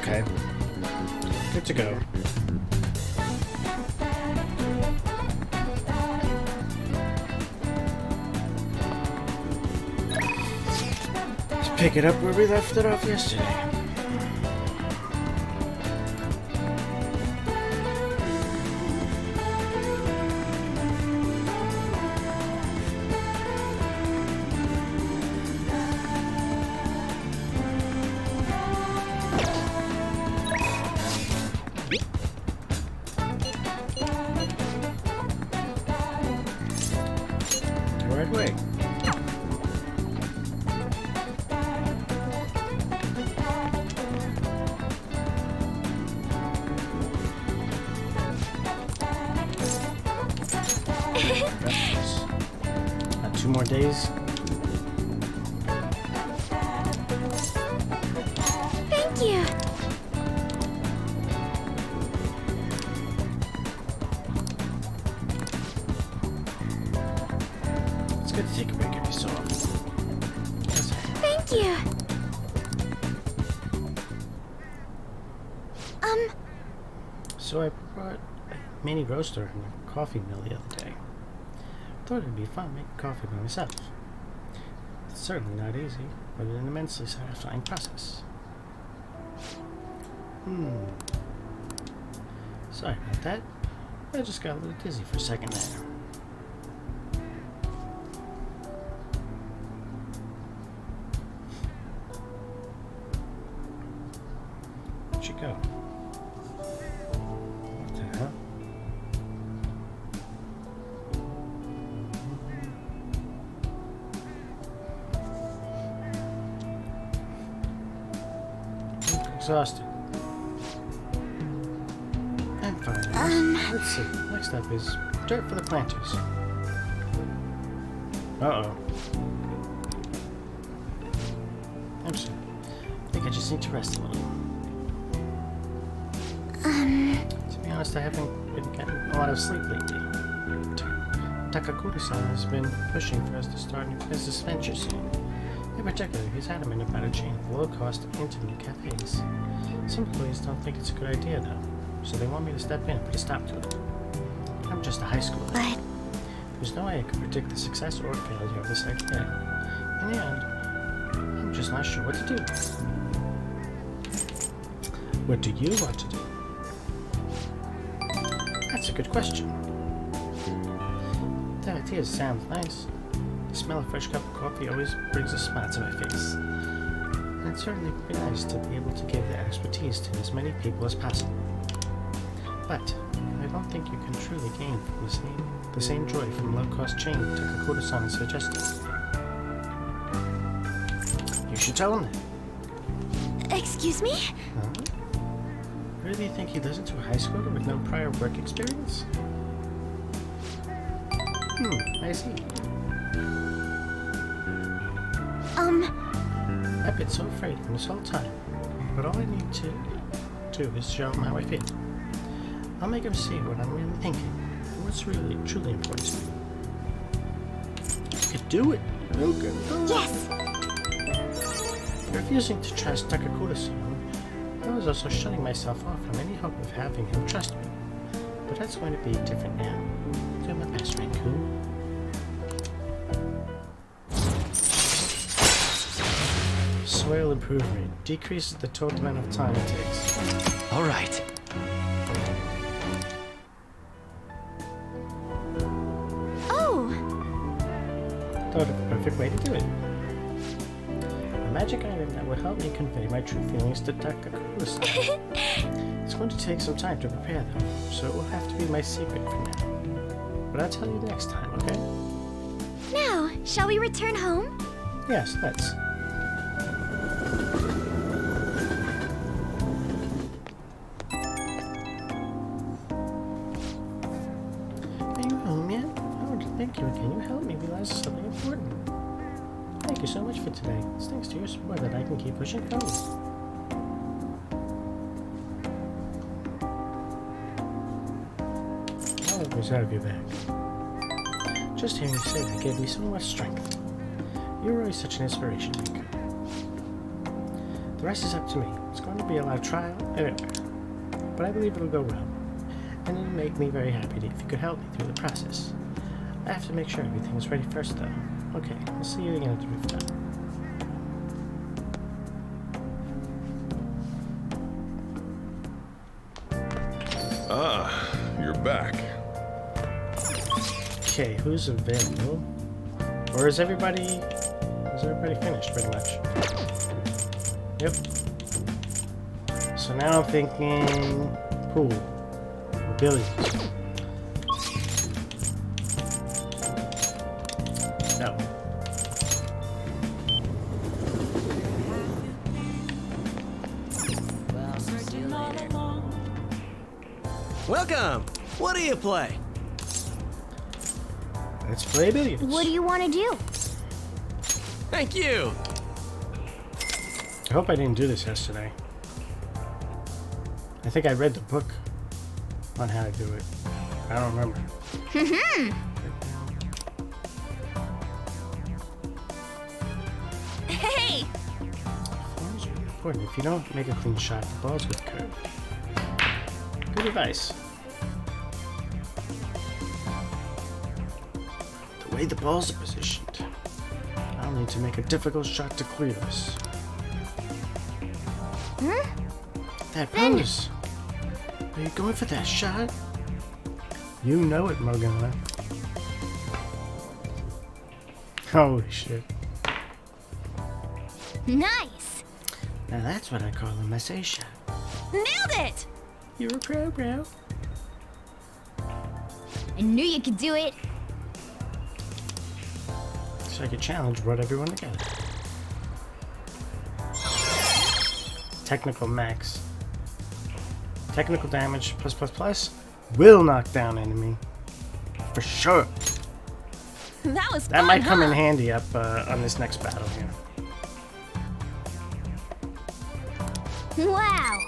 Okay. Good to go. Let's pick it up where we left it off yesterday. Right way. Two more days. Thank you. It's good to take a break every so often. Thank you. So I brought a mini roaster and a coffee mill the other day. Thought it'd be fun making coffee by myself. It's certainly not easy, but an immensely satisfying process. Sorry about that. I just got a little dizzy for a second there. Where'd she go? What the hell? I'm exhausted. I'm fine. Let's see. Next up is dirt for the planters. Uh-oh. I'm sorry. I think I just need to rest a little. To be honest, I haven't been getting a lot of sleep lately. Takakura-san has been pushing for us to start new business ventures soon. In particular, he's adamant about a chain of low-cost, intimate cafes. Some employees don't think it's a good idea, though, so they want me to step in and put a stop to it. I'm just a high schooler. But There's no way I can predict the success or failure of this idea. In the end, I'm just not sure what to do. What do you want to do? That's a good question. The idea sounds nice. The smell of fresh cup of coffee always brings a smile to my face. And it certainly would be nice to be able to give that expertise to as many people as possible. But I don't think you can truly gain from the same joy from low-cost chain Takakura-san is suggesting. You should tell him that. excuse me? Huh? Really think he listened to a high schooler with no prior work experience? I see. I've been so afraid of him this whole time, but all I need to do is show him how I feel. I'll make him see what I'm really thinking, and what's really, truly important to me. You could do it! You can do it! Yes! Refusing to trust Takakura-san, I was also shutting myself off from any hope of having him trust me. But that's going to be different now. Do my best, Raccoon. Soil improvement decreases the total amount of time it takes. All right. Oh! Thought of the perfect way to do it. A magic item that will help me convey my true feelings to Takakura-san. It's going to take some time to prepare though, so it will have to be my secret for now. But I'll tell you next time, okay? Now, shall we return home? Yes, let's. Are you home yet? Oh, thank you. Can you help me realize something important? Thank you so much for today. It's thanks to your support that I can keep pushing forward. I'll always have you back. Just hearing you say that gave me so much strength. You're always such an inspiration, Mika. The rest is up to me. It's going to be a lot of trial and error, but I believe it'll go well. And it'll make me very happy if you could help me through the process. I have to make sure everything is ready first, though. Okay, I'll see you again at the rooftop. Ah, you're back. Okay, who's available? Or is everybody finished pretty much? Yep. So now I'm thinking pool. Or billiards. No. Welcome! What do you play? Let's play billiards. What do you want to do? Thank you! I hope I didn't do this yesterday. I think I read the book on how to do it. I don't remember. Hey! Forms are important. If you don't make a clean shot, the balls would curve. Good advice. The way the balls are positioned, I'll need to make a difficult shot to clear this. That pose. Are you going for that shot? You know it, Morgana. Holy shit. Nice! Now that's what I call a message shot. Nailed it! You're a pro, bro. I knew you could do it. So I could challenge brought everyone together. Technical max. Technical damage plus plus plus will knock down enemy. For sure. That was That fun, might come huh? in handy up on this next battle here. Wow!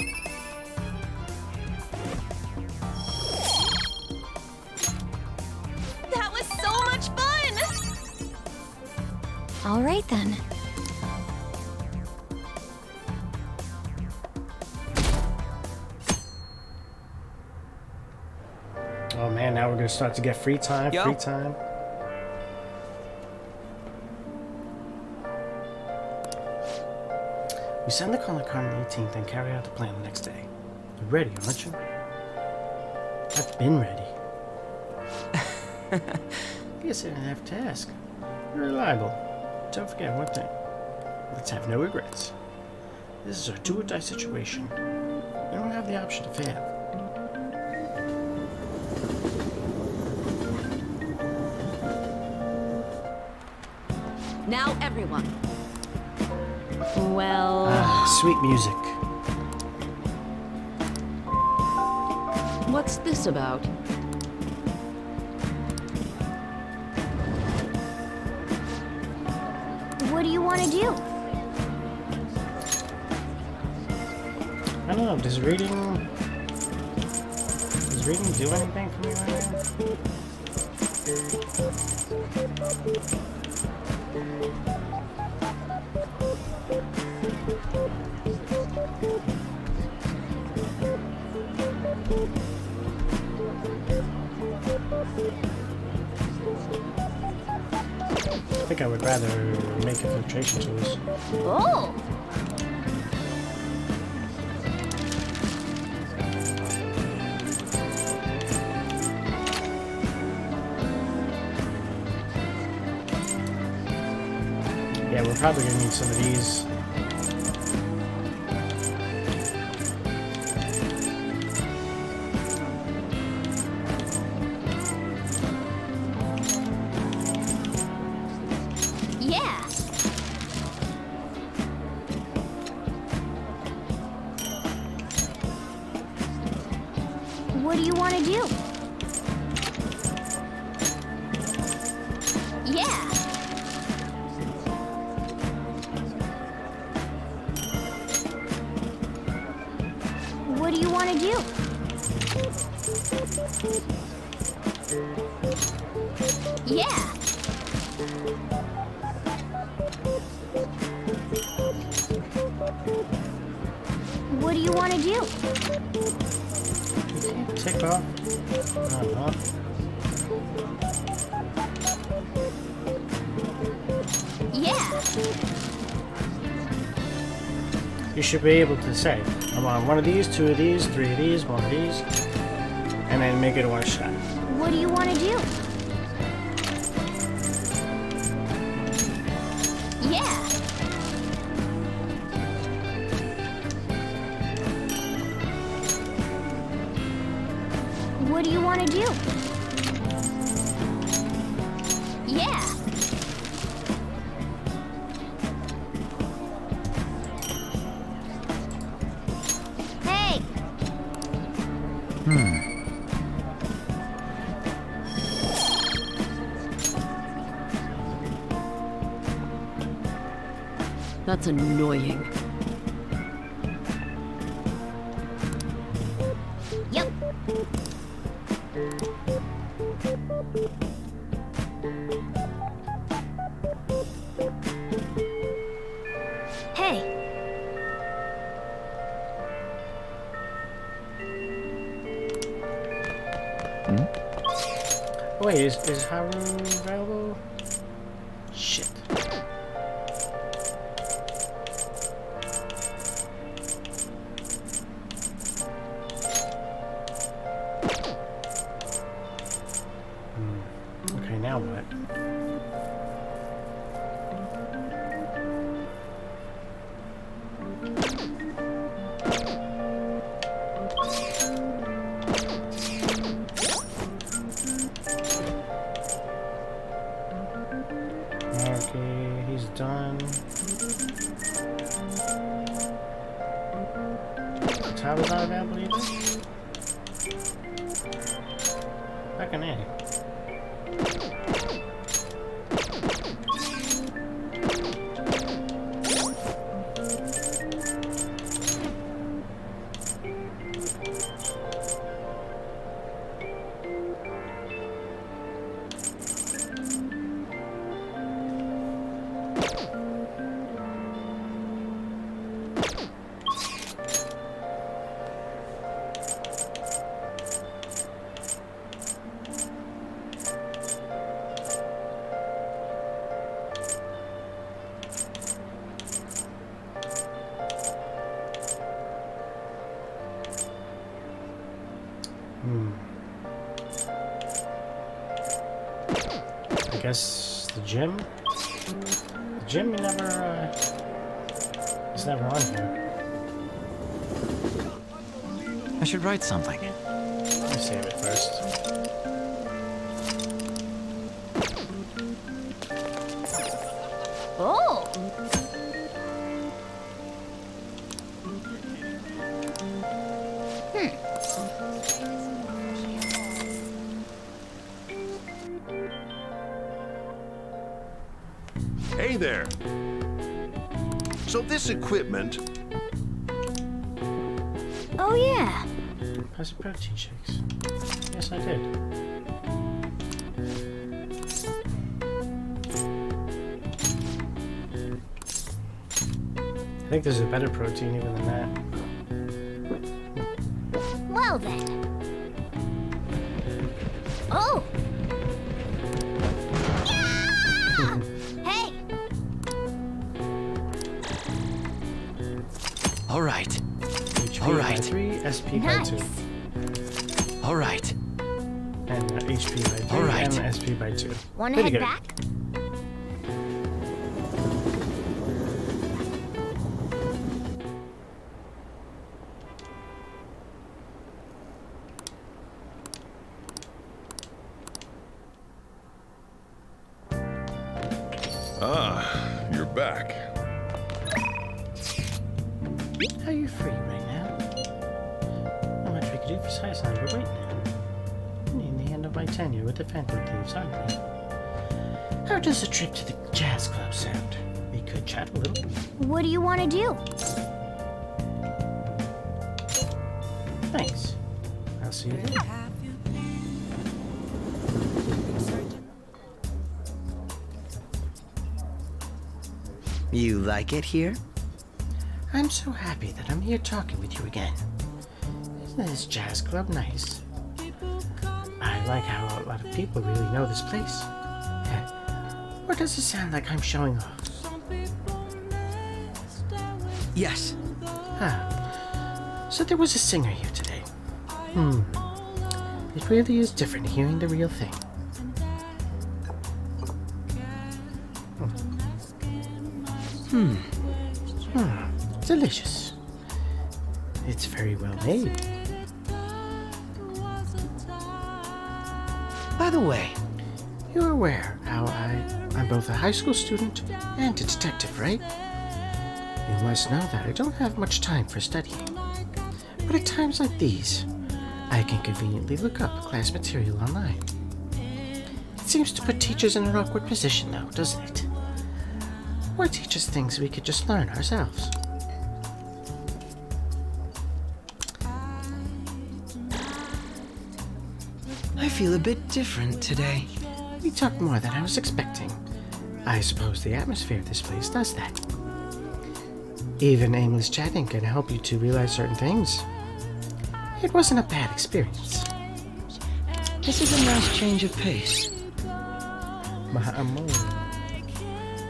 That was so much fun! All right then. Oh man, now we're gonna start to get free time, Yo. free time. We send the caller car on the 18th and carry out the plan the next day. You're ready, aren't you? I've been ready. I guess I didn't have to ask. You're reliable. Don't forget one thing. Let's have no regrets. This is our do or die situation. We don't have the option to fail. Now everyone. Well, Ah, sweet music. what's this about? What do you want to do? I don't know, does reading do anything for me right now? I think I would rather make infiltration tools. Oh! Yeah, we're probably gonna need some of these. Yeah! What do you want to do? Yeah! What do you want to do? Yeah! you want to do? You can't take off. Uh-huh. Yeah. You should be able to say, I want one of these, two of these, three of these, one of these, and then make it a one shot. What do you want to do? Yeah. What do you want to do? Yeah. Hey. That's annoying. Yep. Hey. Wait, is Haru available? Shit. Okay, now what? Okay, he's done. Taba's not available either? Fucking A. I guess the gym? The gym never, it's never on here. I should write something. Let me save it first. Oh. Hey there. So this equipment, Oh yeah. Pass the protein shakes. Yes, I did. I think there's a better protein even than that. Well then. Oh. Yeah! Hey. All right. HP All by right. 3, SP by 2. Nice. All right. And HP by 3 All right. and SP by 2. Wanna Pretty head good. back? you're back. Are you free right now? Not much we could do for Sai-san, but wait now. In the end of my tenure with the Phantom Thieves, aren't we? How does a trip to the jazz club sound? We could chat a little. What do you want to do? Thanks. I'll see you there. You like it here? I'm so happy that I'm here talking with you again. Isn't this jazz club nice? I like how a lot of people really know this place. Yeah. Or does it sound like I'm showing off? Yes. Ah. So there was a singer here today. It really is different hearing the real thing. Delicious. It's very well made. By the way, You're aware how I'm both a high school student and a detective, right? You must know that I don't have much time for studying. But at times like these, I can conveniently look up class material online. It seems to put teachers in an awkward position, though, doesn't it? Or teach us things we could just learn ourselves. I feel a bit different today. We talked more than I was expecting. I suppose the atmosphere of this place does that. Even aimless chatting can help you to realize certain things. It wasn't a bad experience. This is a nice change of pace. Mahamon.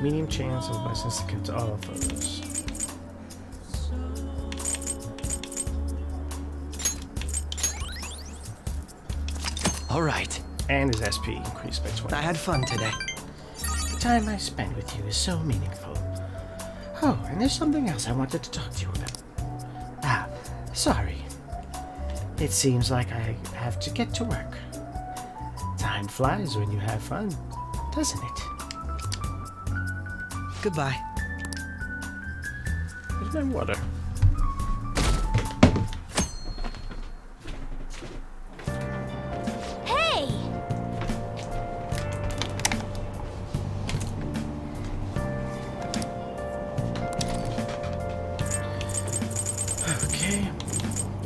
Medium chance of license to get to all photos. All right. And his SP increased by 20. I had fun today. The time I spend with you is so meaningful. Oh, and there's something else I wanted to talk to you about. Sorry. It seems like I have to get to work. Time flies when you have fun, doesn't it? Goodbye. There's no water. Hey! Okay.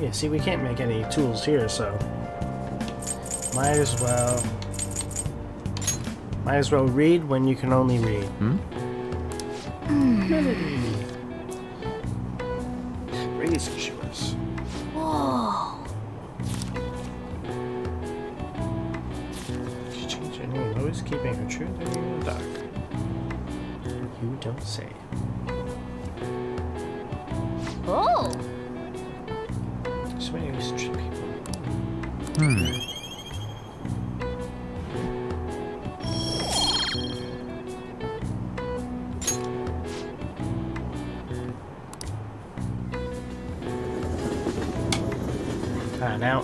Yeah, see, we can't make any tools here, so might as well read when you can only read. Melody. Razor shores. Whoa! She changed her name, always keeping her true to in the dark. You don't say. Oh! So many ways to treat people.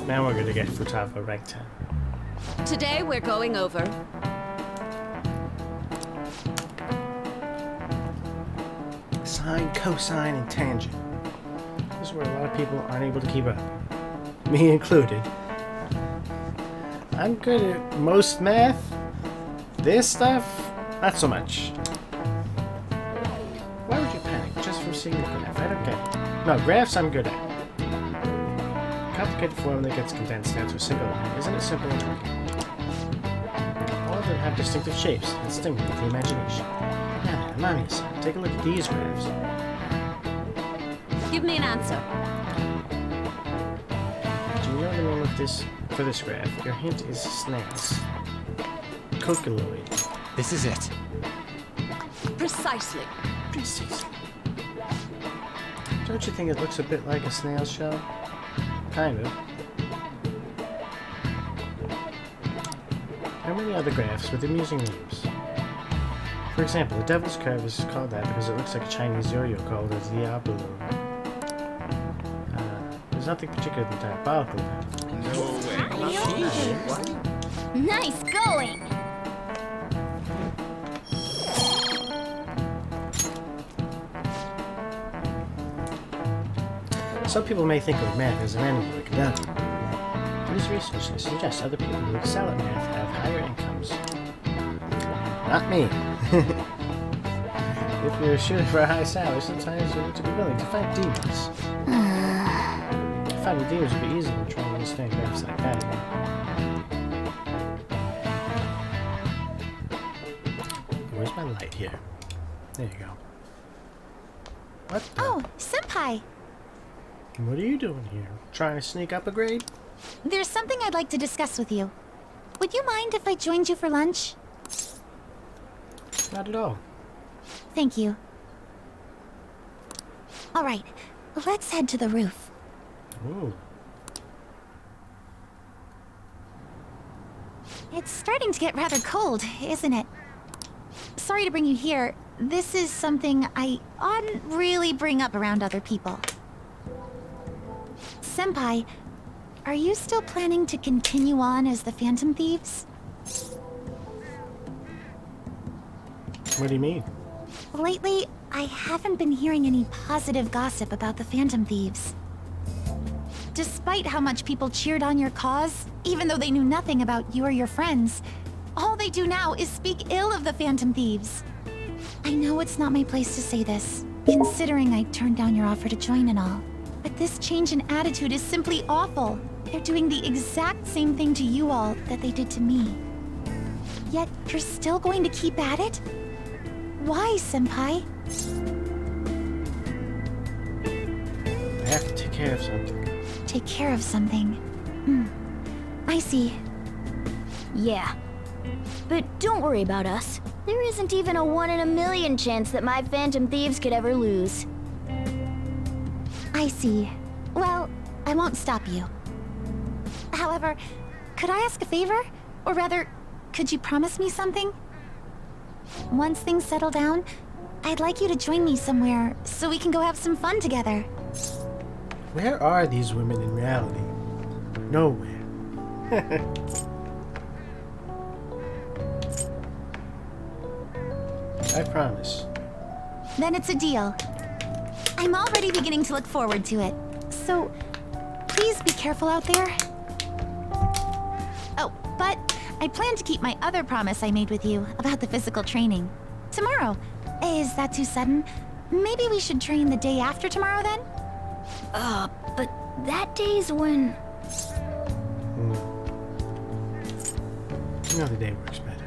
Now we're gonna get Futaba rank 10. Today we're going over Sine, cosine, and tangent. This is where a lot of people aren't able to keep up. Me included. I'm good at most math. This stuff, not so much. Why would you panic just from seeing the graph? I don't get it. No, graphs I'm good at. Complicated form that gets condensed down to a single line. Isn't it simple and working? All of them have distinctive shapes and stimulate the imagination. Now then, Amamiya, take a look at these graphs. Give me an answer. Do you know the name of this for this graph? Your hint is snails. Cochiloid. This is it. Precisely. Precisely. Don't you think it looks a bit like a snail shell? Kind of. How many other graphs with amusing names? For example, the Devil's Curve is called that because it looks like a Chinese yo-yo called a Diabolo. There's nothing particularly diabolical about it. Nice going! Some people may think of math as an enemy, like that. These research suggests other people who excel at math have higher incomes. Not me. If you're shooting for a high salary, sometimes you need to be willing to fight demons. Fighting demons would be easier than trying to understand graphs like that. Where's my light here? There you go. What the? Oh, Senpai. What are you doing here? Trying to sneak up a grade? There's something I'd like to discuss with you. Would you mind if I joined you for lunch? Not at all. Thank you. All right, let's head to the roof. Ooh. It's starting to get rather cold, isn't it? Sorry to bring you here. This is something I oughtn't really bring up around other people. Senpai, are you still planning to continue on as the Phantom Thieves? What do you mean? Lately, I haven't been hearing any positive gossip about the Phantom Thieves. Despite how much people cheered on your cause, even though they knew nothing about you or your friends, all they do now is speak ill of the Phantom Thieves. I know it's not my place to say this, considering I turned down your offer to join and all. But this change in attitude is simply awful. They're doing the exact same thing to you all that they did to me. Yet, you're still going to keep at it? Why, Senpai? I have to take care of something. Take care of something. I see. Yeah. But don't worry about us. There isn't even a 1 in a million chance that my Phantom Thieves could ever lose. I see. Well, I won't stop you. However, could I ask a favor? Or rather, could you promise me something? Once things settle down, I'd like you to join me somewhere so we can go have some fun together. Where are these women in reality? Nowhere. I promise. Then it's a deal. I'm already beginning to look forward to it. So, please be careful out there. Oh, but I plan to keep my other promise I made with you about the physical training. Tomorrow. Is that too sudden? Maybe we should train the day after tomorrow then? But that day's when... Another day works better.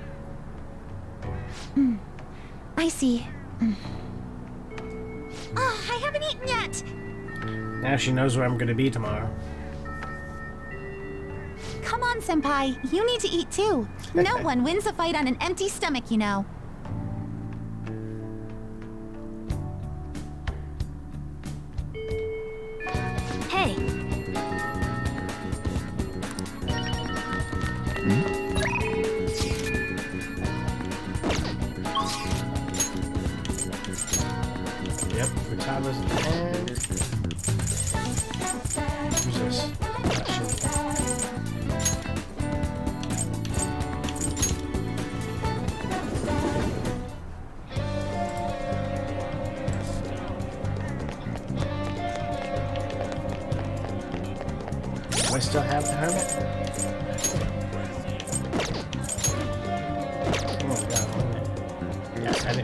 I see. Oh, I haven't eaten yet! Now she knows where I'm gonna be tomorrow. Come on, Senpai. You need to eat too. No one wins a fight on an empty stomach, you know. Hey, Yep, Furtada's and... Who's this? Not sure. Do I still have the hermit? Oh my god, yes, I do.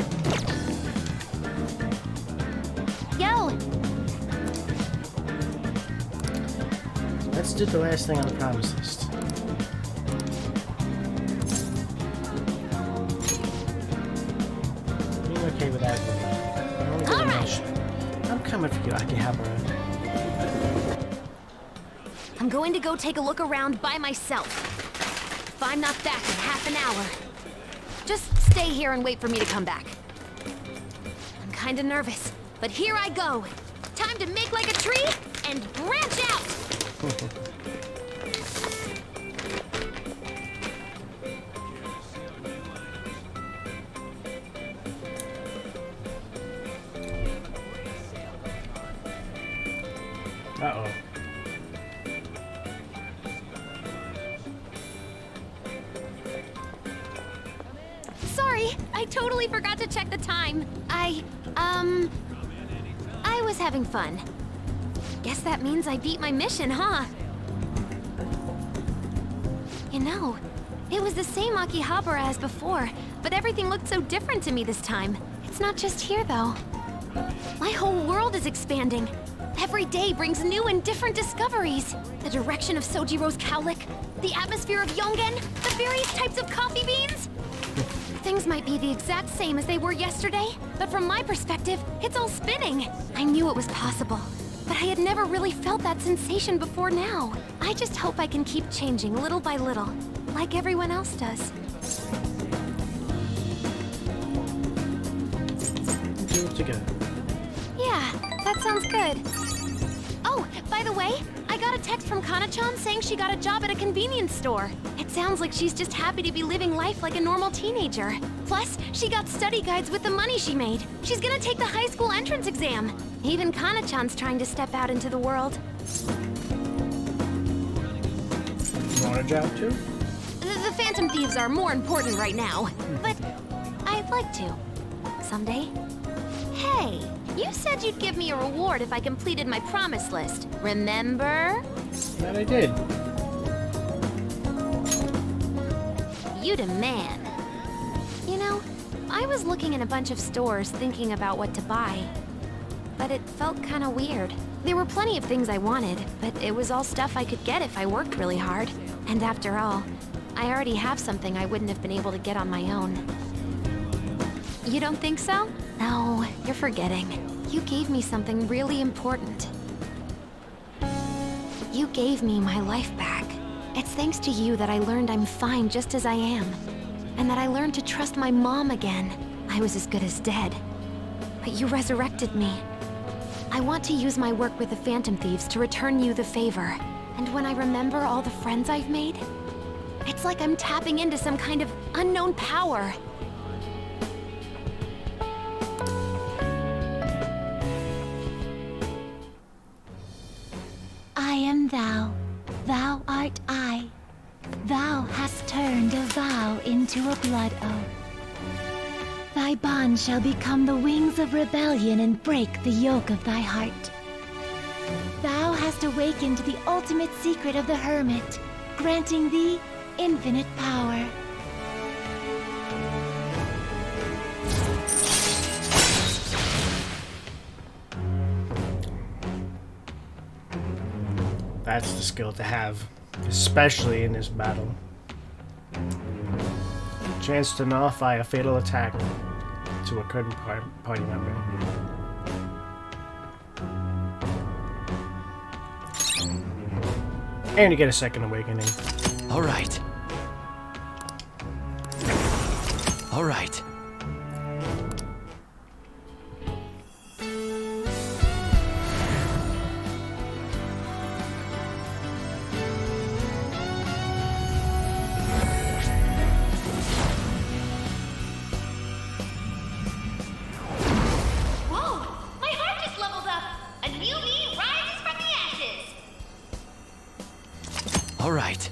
Yo! Let's do the last thing on the promise list. Being okay with that. All right. I'm coming for you, Akihabara. I'm going to go take a look around by myself. If I'm not back in half an hour, just stay here and wait for me to come back. I'm kinda nervous, but here I go. Time to make like a tree and branch out! Uh-oh. Sorry, I totally forgot to check the time. I was having fun. Guess that means I beat my mission, huh? You know, it was the same Akihabara as before, but everything looked so different to me this time. It's not just here, though. My whole world is expanding. Every day brings new and different discoveries. The direction of Sojiro's cowlick, the atmosphere of Yongen, the various types of coffee beans. Things might be the exact same as they were yesterday, but from my perspective, it's all spinning. I knew it was possible, but I had never really felt that sensation before now. I just hope I can keep changing little by little, like everyone else does. Do it together. Yeah, that sounds good. Oh, by the way, I got a text from Kana-chan saying she got a job at a convenience store. It sounds like she's just happy to be living life like a normal teenager. Plus, she got study guides with the money she made. She's gonna take the high school entrance exam. Even Kana-chan's trying to step out into the world. You want a job too? The Phantom Thieves are more important right now, but I'd like to. Someday. Hey, you said you'd give me a reward if I completed my promise list. Remember? That I did. You the man. You know, I was looking in a bunch of stores thinking about what to buy, but it felt kind of weird. There were plenty of things I wanted, but it was all stuff I could get if I worked really hard. And after all, I already have something I wouldn't have been able to get on my own. You don't think so? No, you're forgetting. You gave me something really important. You gave me my life back. It's thanks to you that I learned I'm fine just as I am. And that I learned to trust my mom again. I was as good as dead. But you resurrected me. I want to use my work with the Phantom Thieves to return you the favor. And when I remember all the friends I've made, it's like I'm tapping into some kind of unknown power. I am thou, thou art I. Thou hast turned a vow into a blood oath. Thy bond shall become the wings of rebellion and break the yoke of thy heart. Thou hast awakened the ultimate secret of the Hermit, granting thee infinite power. That's the skill to have, especially in this battle. Chance to nullify a fatal attack to a current party member. And you get a second awakening. All right. All right. Whoa! My heart just leveled up! A new me rises from the ashes! All right.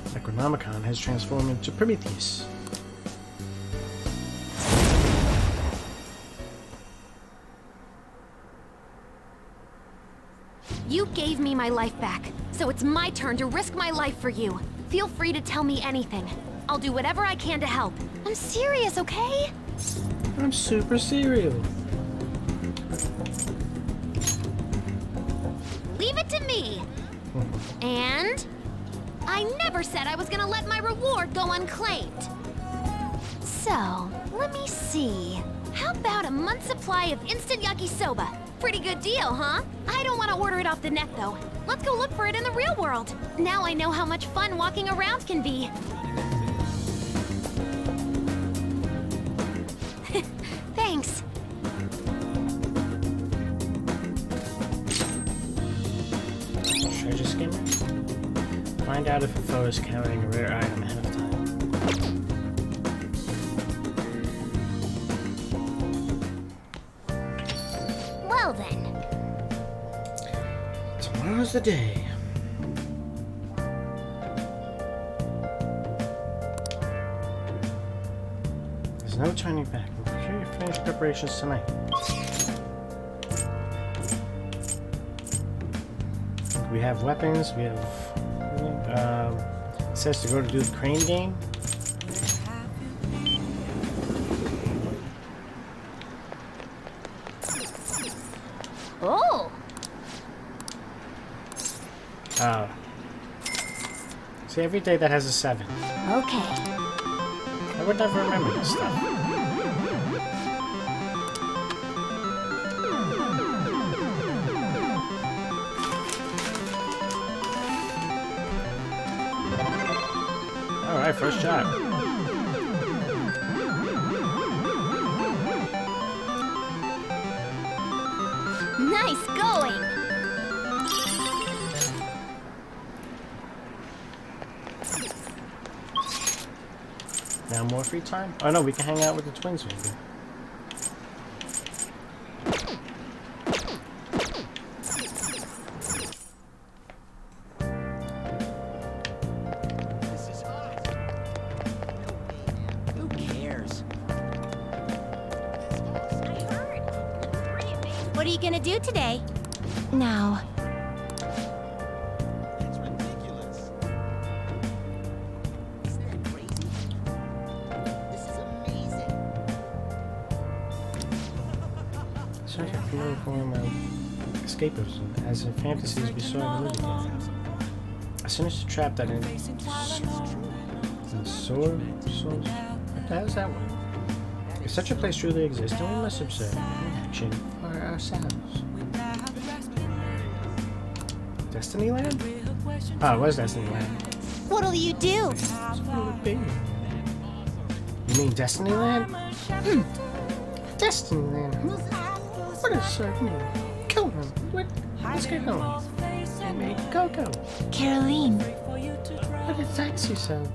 Necronomicon has transformed into Prometheus. You gave me my life back, so it's my turn to risk my life for you. Feel free to tell me anything. I'll do whatever I can to help. I'm serious, okay? I'm super serial. Leave it to me. And I never said I was gonna let my reward go unclaimed. So, let me see. How about a month's supply of instant yakisoba? Pretty good deal, huh? I don't want to order it off the net, though. Let's go look for it in the real world. Now I know how much fun walking around can be. Thanks. Treasure skimmer? Find out if a foe is carrying a rare item ahead of time. Well then. Tomorrow's the day. There's no turning back. Make sure you finish preparations tonight. We have weapons, we have... it says to go to do the crane game. Oh! See, every day that has a 7. Okay. would never remember this stuff. Alright, first shot. Nice going! Now more free time? Oh no, we can hang out with the twins maybe. This is hot. Who cares? What are you gonna do today? Now. It's ridiculous. Isn't that crazy? This is amazing. Such a pure form of escapism, as in fantasies we saw in the movie. A sinister trap that in sword? What the hell is that one? If such a place truly exists, then we must observe in action for ourselves. Destinyland? Oh, it was Destinyland. What'll you do? That's what it would be. You mean Destinyland? Destinyland. What does that mean? Kill him. Let's get going. Hey, go, go. Caroline. What a taxi sound.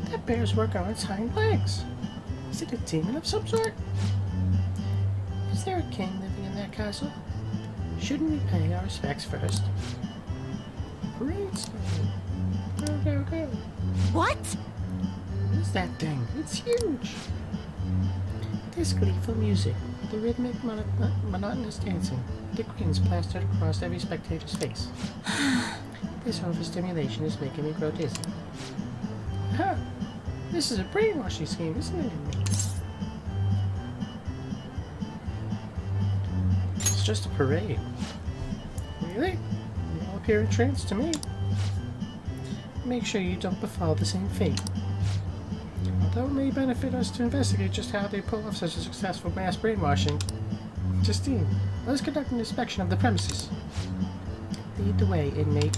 That bear's working on its hind legs. Is it a demon of some sort? Is there a king living in that castle? Shouldn't we pay our respects first? Great stuff. Go, go, go. What? What is that thing? It's huge. This gleeful music, the rhythmic, monotonous dancing, the grins plastered across every spectator's face. This overstimulation is making me grow dizzy. Huh. This is a brainwashing scheme, isn't it? It's just a parade. Really? You all appear entranced to me. Make sure you don't befall the same fate. Although it may benefit us to investigate just how they pull off such a successful mass brainwashing. Justine, let's conduct an inspection of the premises. Lead the way, inmate.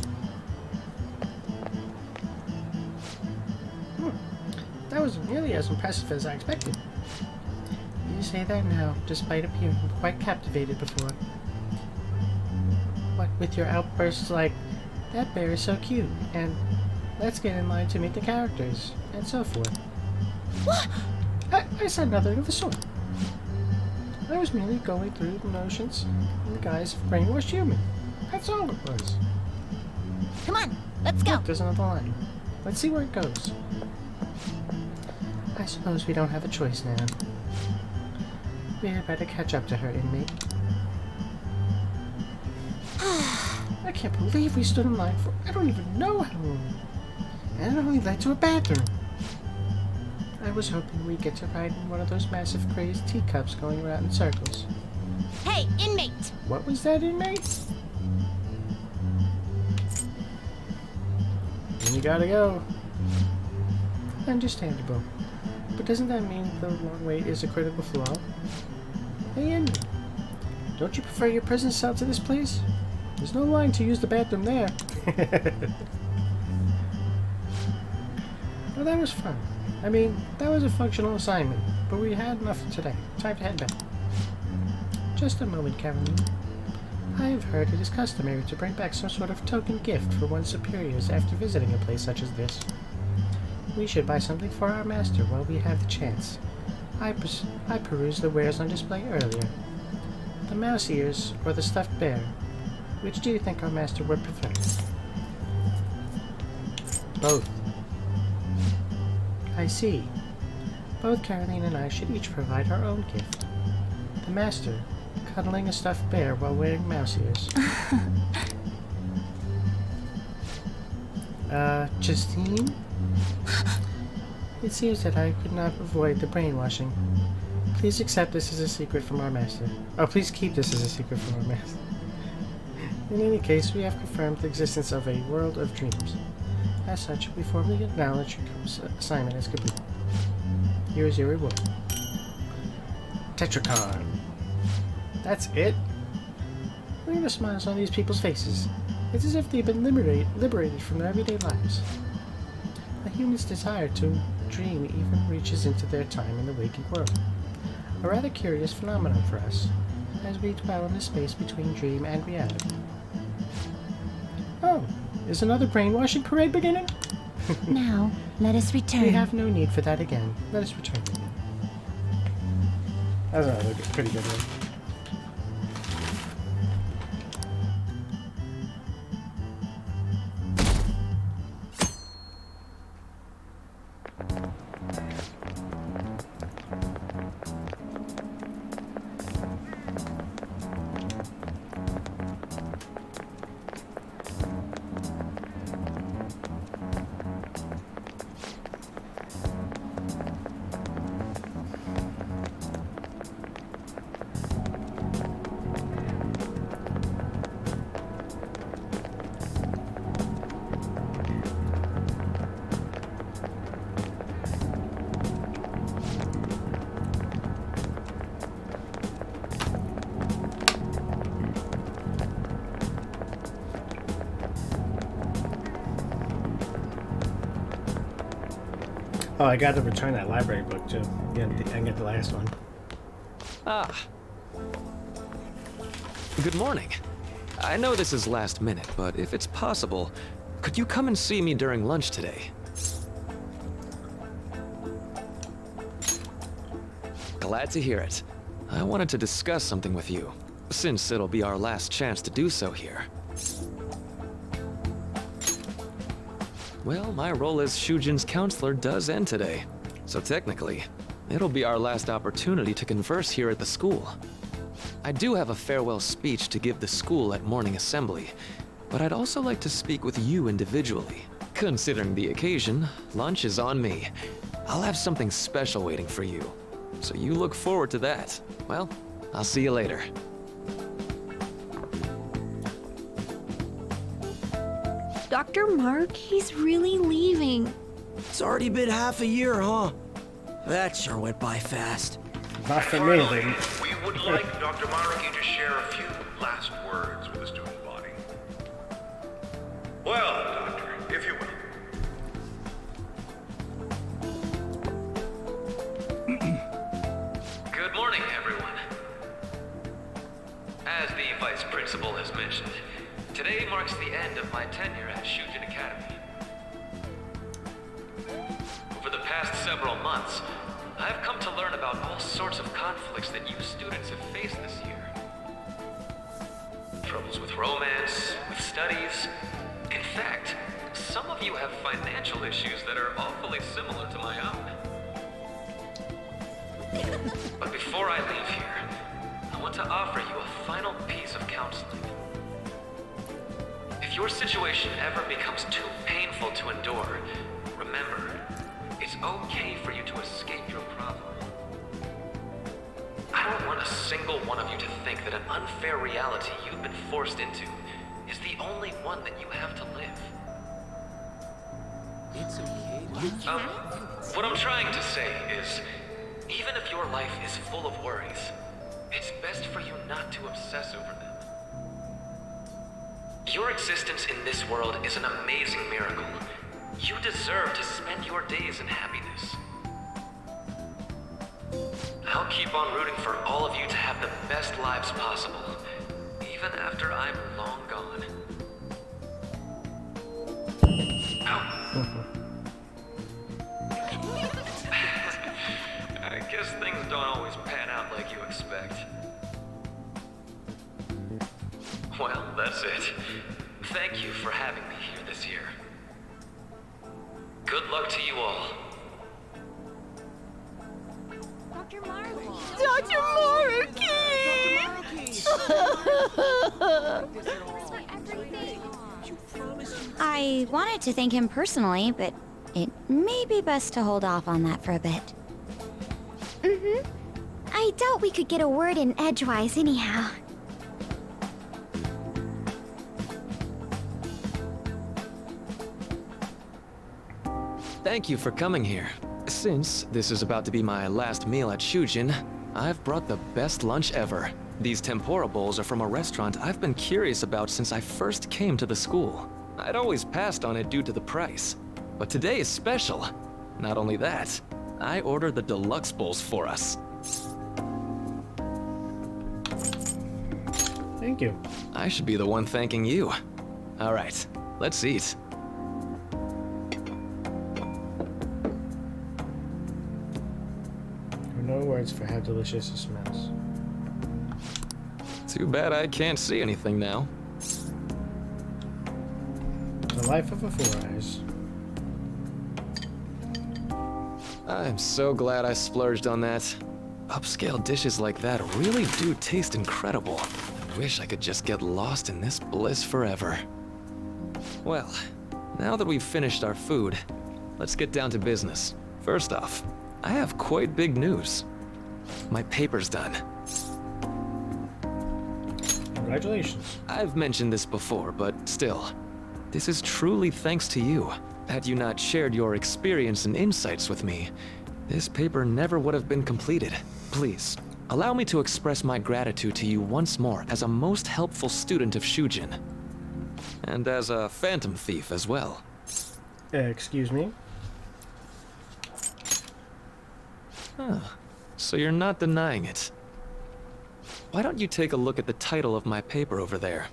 That was nearly as impressive as I expected. You say that now, despite appearing quite captivated before. What with your outbursts like, that bear is so cute, and let's get in line to meet the characters, and so forth. What? I said nothing of the sort. I was merely going through the notions in the guise of brainwashed human. That's all it was. Come on, let's go. Look, there's another line. Let's see where it goes. I suppose we don't have a choice now. We had better catch up to her, inmate. I can't believe we stood in line for I don't even know how long. And it only led to a bathroom. I was hoping we'd get to ride in one of those massive crazed teacups going around in circles. Hey, inmate! What was that, inmate? And you gotta go. Understandable. But doesn't that mean the long wait is a critical flaw? Hey, inmate. Don't you prefer your prison cell to this place? There's no line to use the bathroom there. Well, that was fun. I mean, that was a functional assignment, but we had enough for today. Time to head back. Just a moment, Caroline. I have heard it is customary to bring back some sort of token gift for one's superiors after visiting a place such as this. We should buy something for our master while we have the chance. I perused the wares on display earlier. The mouse ears or the stuffed bear. Which do you think our master would prefer? Both. I see. Both Caroline and I should each provide our own gift. The master, cuddling a stuffed bear while wearing mouse ears. Justine? It seems that I could not avoid the brainwashing. Please accept this as a secret from our master. Oh, please keep this as a secret from our master. In any case, we have confirmed the existence of a world of dreams. As such, we formally acknowledge your assignment as complete. Here is your reward. Tetracon. That's it? Look at the smiles on these people's faces. It's as if they've been liberated from their everyday lives. A human's desire to dream even reaches into their time in the waking world. A rather curious phenomenon for us, as we dwell in the space between dream and reality. Oh, is another brainwashing parade beginning? Now, let us return. We have no need for that again. Let us return again. That was another pretty good one. Oh, I got to return that library book too. And get the last one. Ah. Good morning. I know this is last minute, but if it's possible, could you come and see me during lunch today? Glad to hear it. I wanted to discuss something with you, since it'll be our last chance to do so here. Well, my role as Shujin's counselor does end today, so technically, it'll be our last opportunity to converse here at the school. I do have a farewell speech to give the school at morning assembly, but I'd also like to speak with you individually. Considering the occasion, lunch is on me. I'll have something special waiting for you, so you look forward to that. Well, I'll see you later. Dr. Mark, he's really leaving. It's already been half a year, huh? That sure went by fast. Not for me, then. We would like Dr. Maraki to share a few last words with the student body. Well, Doctor, if you will. Good morning, everyone. As the Vice Principal has mentioned, today marks the end of my tenure at Shujin Academy. Over the past several months, I've come to learn about all sorts of conflicts that you students have faced this year. Troubles with romance, with studies. In fact, some of you have financial issues that are awfully similar to my own. But before I leave here, I want to offer you a final piece of counseling. If your situation ever becomes too painful to endure, remember, it's okay for you to escape your problem. I don't want a single one of you to think that an unfair reality you've been forced into is the only one that you have to live. It's okay. What I'm trying to say is, even if your life is full of worries, it's best for you not to obsess over them. Your existence in this world is an amazing miracle. You deserve to spend your days in happiness. I'll keep on rooting for all of you to have the best lives possible, even after I'm long gone. I guess things don't always pan out like you expect. Well, that's it. Thank you for having me here this year. Good luck to you all. Dr. Mark! Dr. I wanted to thank him personally, but it may be best to hold off on that for a bit. I doubt we could get a word in edgewise anyhow. Thank you for coming here. Since this is about to be my last meal at Shujin, I've brought the best lunch ever. These tempura bowls are from a restaurant I've been curious about since I first came to the school. I'd always passed on it due to the price. But today is special. Not only that, I ordered the deluxe bowls for us. Thank you. I should be the one thanking you. All right, let's eat. There are no words for how delicious it smells. Too bad I can't see anything now. The life of a Four Eyes. I'm so glad I splurged on that. Upscale dishes like that really do taste incredible. I wish I could just get lost in this bliss forever. Well, now that we've finished our food, let's get down to business. First off, I have quite big news. My paper's done. Congratulations. I've mentioned this before, but still, this is truly thanks to you. Had you not shared your experience and insights with me, this paper never would have been completed. Please, allow me to express my gratitude to you once more as a most helpful student of Shujin. And as a phantom thief as well. Excuse me? Huh. So you're not denying it. Why don't you take a look at the title of my paper over there?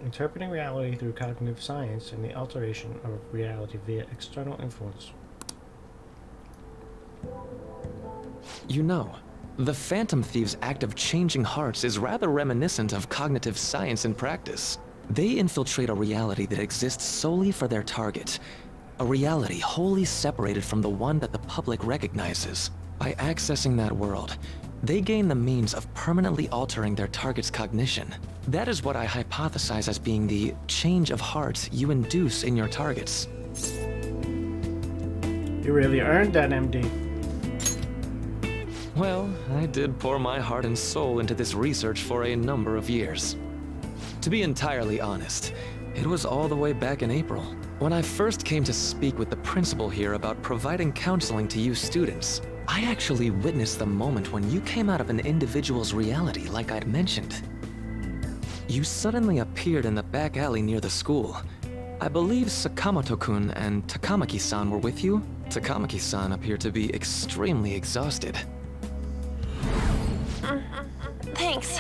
Interpreting reality through cognitive science and the alteration of reality via external influence. You know, the Phantom Thieves' act of changing hearts is rather reminiscent of cognitive science in practice. They infiltrate a reality that exists solely for their target. A reality wholly separated from the one that the public recognizes. By accessing that world, they gain the means of permanently altering their target's cognition. That is what I hypothesize as being the change of heart you induce in your targets. You really earned that, MD. Well, I did pour my heart and soul into this research for a number of years. To be entirely honest, it was all the way back in April, when I first came to speak with the principal here about providing counseling to you students. I actually witnessed the moment when you came out of an individual's reality like I'd mentioned. You suddenly appeared in the back alley near the school. I believe Sakamoto-kun and Takamaki-san were with you. Takamaki-san appeared to be extremely exhausted. Thanks.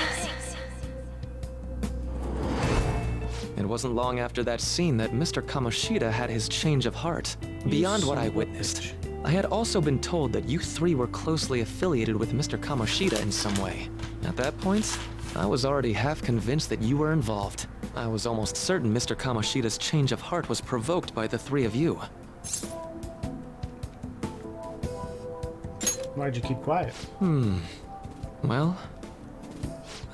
It wasn't long after that scene that Mr. Kamoshida had his change of heart. Beyond what I witnessed, I had also been told that you three were closely affiliated with Mr. Kamoshida in some way. At that point, I was already half convinced that you were involved. I was almost certain Mr. Kamoshida's change of heart was provoked by the three of you. Why'd you keep quiet? Well,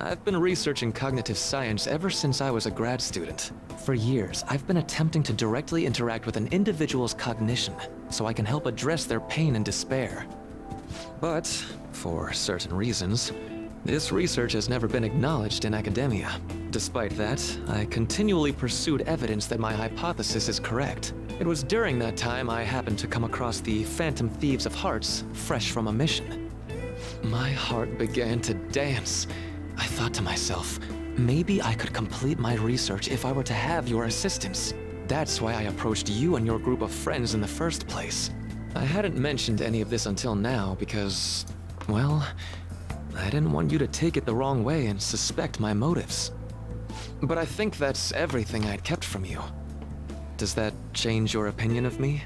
I've been researching cognitive science ever since I was a grad student. For years, I've been attempting to directly interact with an individual's cognition so I can help address their pain and despair. But, for certain reasons, this research has never been acknowledged in academia. Despite that, I continually pursued evidence that my hypothesis is correct. It was during that time I happened to come across the Phantom Thieves of Hearts, fresh from a mission. My heart began to dance. I thought to myself, maybe I could complete my research if I were to have your assistance. That's why I approached you and your group of friends in the first place. I hadn't mentioned any of this until now because, well, I didn't want you to take it the wrong way and suspect my motives. But I think that's everything I'd kept from you. Does that change your opinion of me?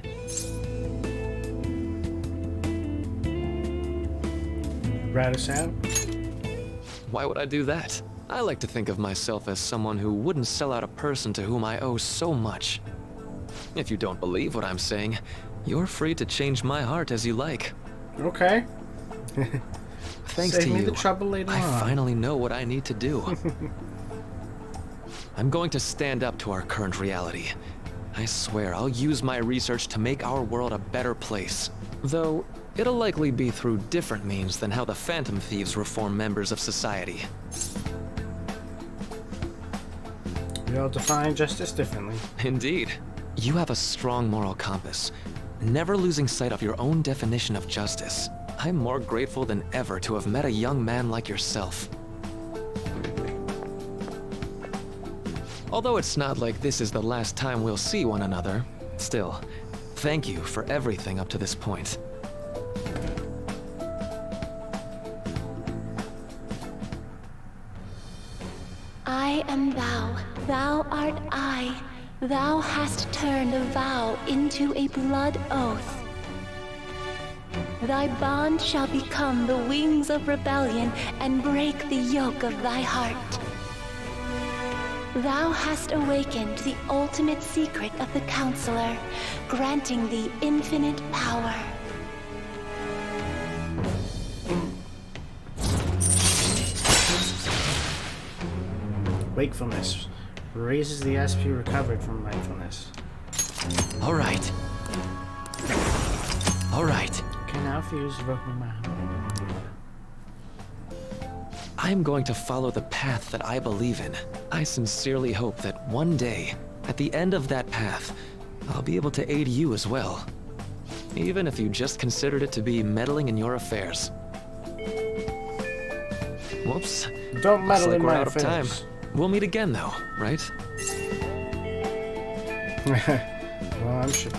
Rat us out? Why would I do that? I like to think of myself as someone who wouldn't sell out a person to whom I owe so much. If you don't believe what I'm saying, you're free to change my heart as you like. Okay. Thanks Save to me you, the trouble later I on. finally know what I need to do. I'm going to stand up to our current reality. I swear I'll use my research to make our world a better place. Though, it'll likely be through different means than how the Phantom Thieves reform members of society. We all define justice differently. Indeed. You have a strong moral compass, never losing sight of your own definition of justice. I'm more grateful than ever to have met a young man like yourself. Although it's not like this is the last time we'll see one another, still, thank you for everything up to this point. I am thou, thou art I. Thou hast turned a vow into a blood oath. Thy bond shall become the wings of rebellion and break the yoke of thy heart. Thou hast awakened the ultimate secret of the Counselor, granting thee infinite power. Wakefulness. Raises the SP recovered from mindfulness. All right. All right. Okay, now fuse Roman mind. I'm going to follow the path that I believe in. I sincerely hope that one day, at the end of that path, I'll be able to aid you as well. Even if you just considered it to be meddling in your affairs. Whoops. Don't Looks meddle like in we're my out of time. affairs. We'll meet again though, right? Well, I'm sure.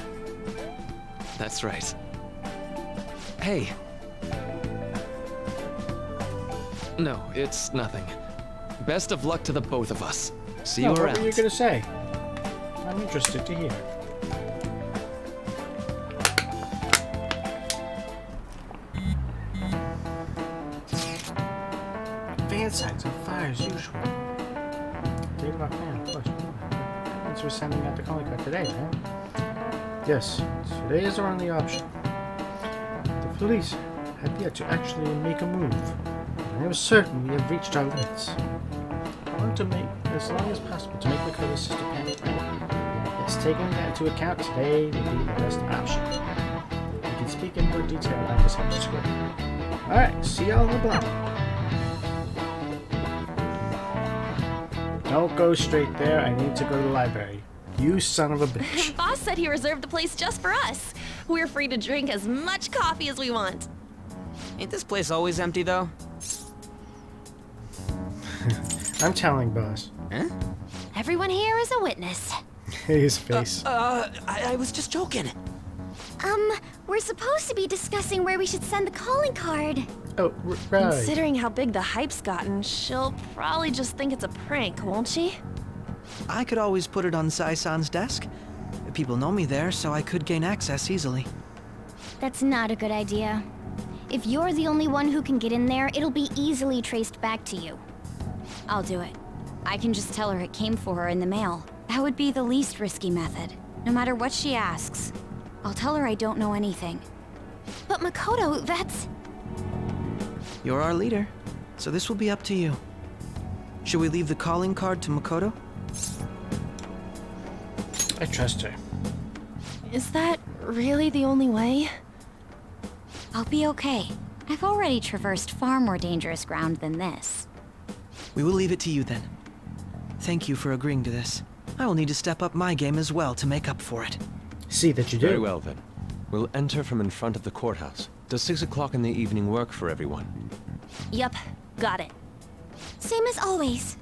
That's right. Hey. No, it's nothing. Best of luck to the both of us. See you No, around. what were you gonna say? I'm interested to hear. Fan signs on fire as usual. Date of our plan, of course. Thanks for sending out the calling card today, man. Yes, today is our only option. The police have yet to actually make a move. I am certain we have reached our limits. I want to make as long as possible to make Makoto's sister panic. Yes, taking that into account, today would be the best option. We can speak in more detail at this after school. Alright, see y'all in the block. Don't go straight there, I need to go to the library. You son of a bitch. Boss said he reserved the place just for us. We're free to drink as much coffee as we want. Ain't this place always empty, though? I'm telling, boss. Huh? Everyone here is a witness. His face. I was just joking. We're supposed to be discussing where we should send the calling card. Oh, right. Considering how big the hype's gotten, she'll probably just think it's a prank, won't she? I could always put it on Sai-san's desk. People know me there, so I could gain access easily. That's not a good idea. If you're the only one who can get in there, it'll be easily traced back to you. I'll do it. I can just tell her it came for her in the mail. That would be the least risky method. No matter what she asks, I'll tell her I don't know anything. But Makoto, that's... You're our leader, so this will be up to you. Should we leave the calling card to Makoto? I trust her. Is that really the only way? I'll be okay. I've already traversed far more dangerous ground than this. We will leave it to you then. Thank you for agreeing to this. I will need to step up my game as well to make up for it. See that you do. Very well then. We'll enter from in front of the courthouse. Does 6 o'clock in the evening work for everyone? Yup, got it. Same as always.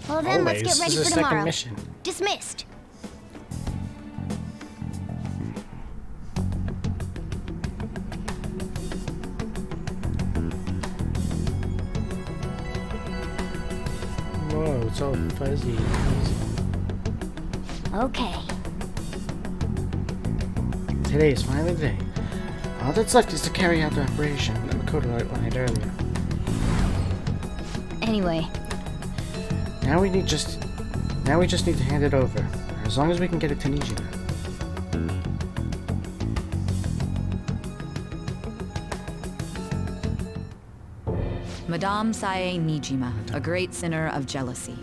Well then, Always. let's get ready This is for a second tomorrow. mission. Dismissed. Whoa, it's all fuzzy. Okay. Today is finally the day. All that's left is to carry out the operation that Makoto outlined earlier. Anyway, Now we just need to hand it over. As long as we can get it to Nijima. Madame Sae Nijima, a great sinner of jealousy.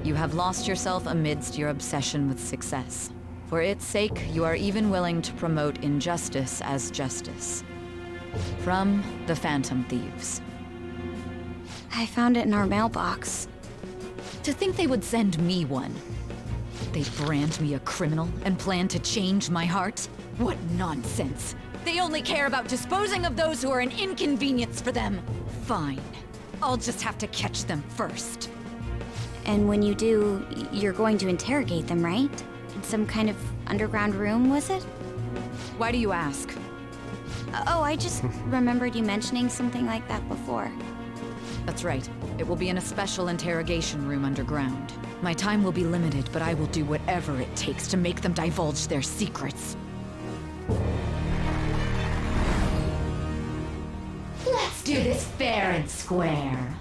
You have lost yourself amidst your obsession with success. For its sake, you are even willing to promote injustice as justice. From the Phantom Thieves. I found it in our mailbox. To think they would send me one. They brand me a criminal and plan to change my heart? What nonsense! They only care about disposing of those who are an inconvenience for them. Fine. I'll just have to catch them first. And when you do, you're going to interrogate them, right? In some kind of underground room, was it? Why do you ask? Oh, I just remembered you mentioning something like that before. That's right. It will be in a special interrogation room underground. My time will be limited, but I will do whatever it takes to make them divulge their secrets. Let's do this fair and square.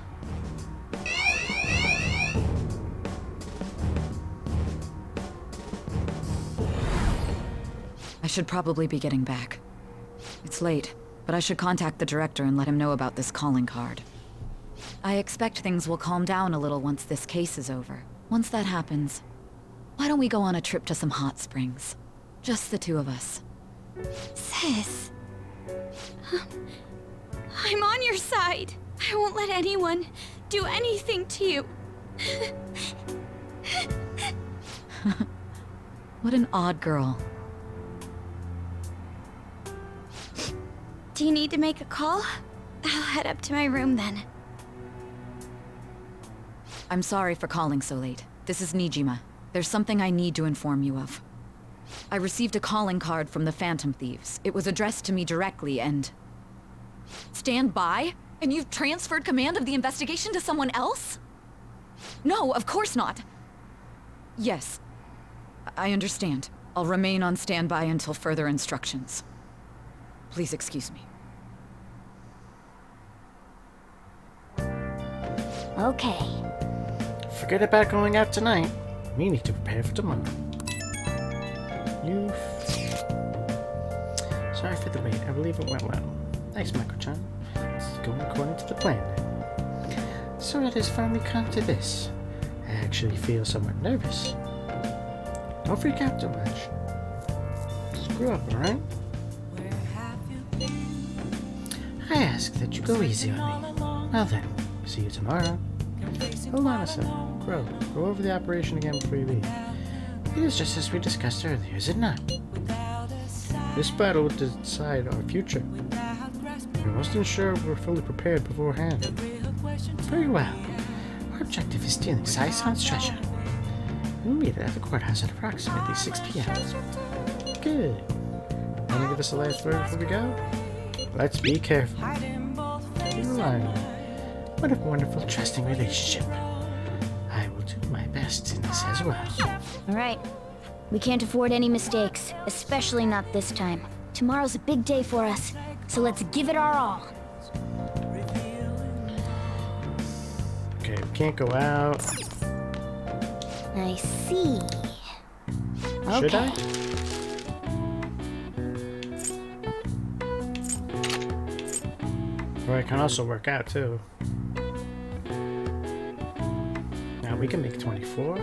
I should probably be getting back. It's late, but I should contact the director and let him know about this calling card. I expect things will calm down a little once this case is over. Once that happens, why don't we go on a trip to some hot springs? Just the two of us. Sis. I'm on your side. I won't let anyone do anything to you. What an odd girl. Do you need to make a call? I'll head up to my room then. I'm sorry for calling so late. This is Nijima. There's something I need to inform you of. I received a calling card from the Phantom Thieves. It was addressed to me directly and... Stand by? And you've transferred command of the investigation to someone else? No, of course not. Yes. I understand. I'll remain on standby until further instructions. Please excuse me. Okay. Forget about going out tonight. We need to prepare for tomorrow. Sorry for the wait. I believe it went well. Thanks, Mako-chan. This is going according to the plan now. So it has finally come to this. I actually feel somewhat nervous. Don't freak out too much. Screw up, alright? I ask that you go easy on me. Well then, see you tomorrow. Hold on a second. Crow, go over the operation again before you leave. It is just as we discussed earlier, is it not? This battle will decide our future. We must ensure we're fully prepared beforehand. Very well. Our objective is stealing Sai-san's treasure. We'll meet at the courthouse at approximately 6 p.m. Good. Want to give us a last word before we go? Let's be careful. Keep in mind, what a wonderful, trusting relationship. I will do my best in this as well. All right. We can't afford any mistakes, especially not this time. Tomorrow's a big day for us, so let's give it our all. Okay, we can't go out. I see. Should I? Or I can also work out too. Now we can make 24.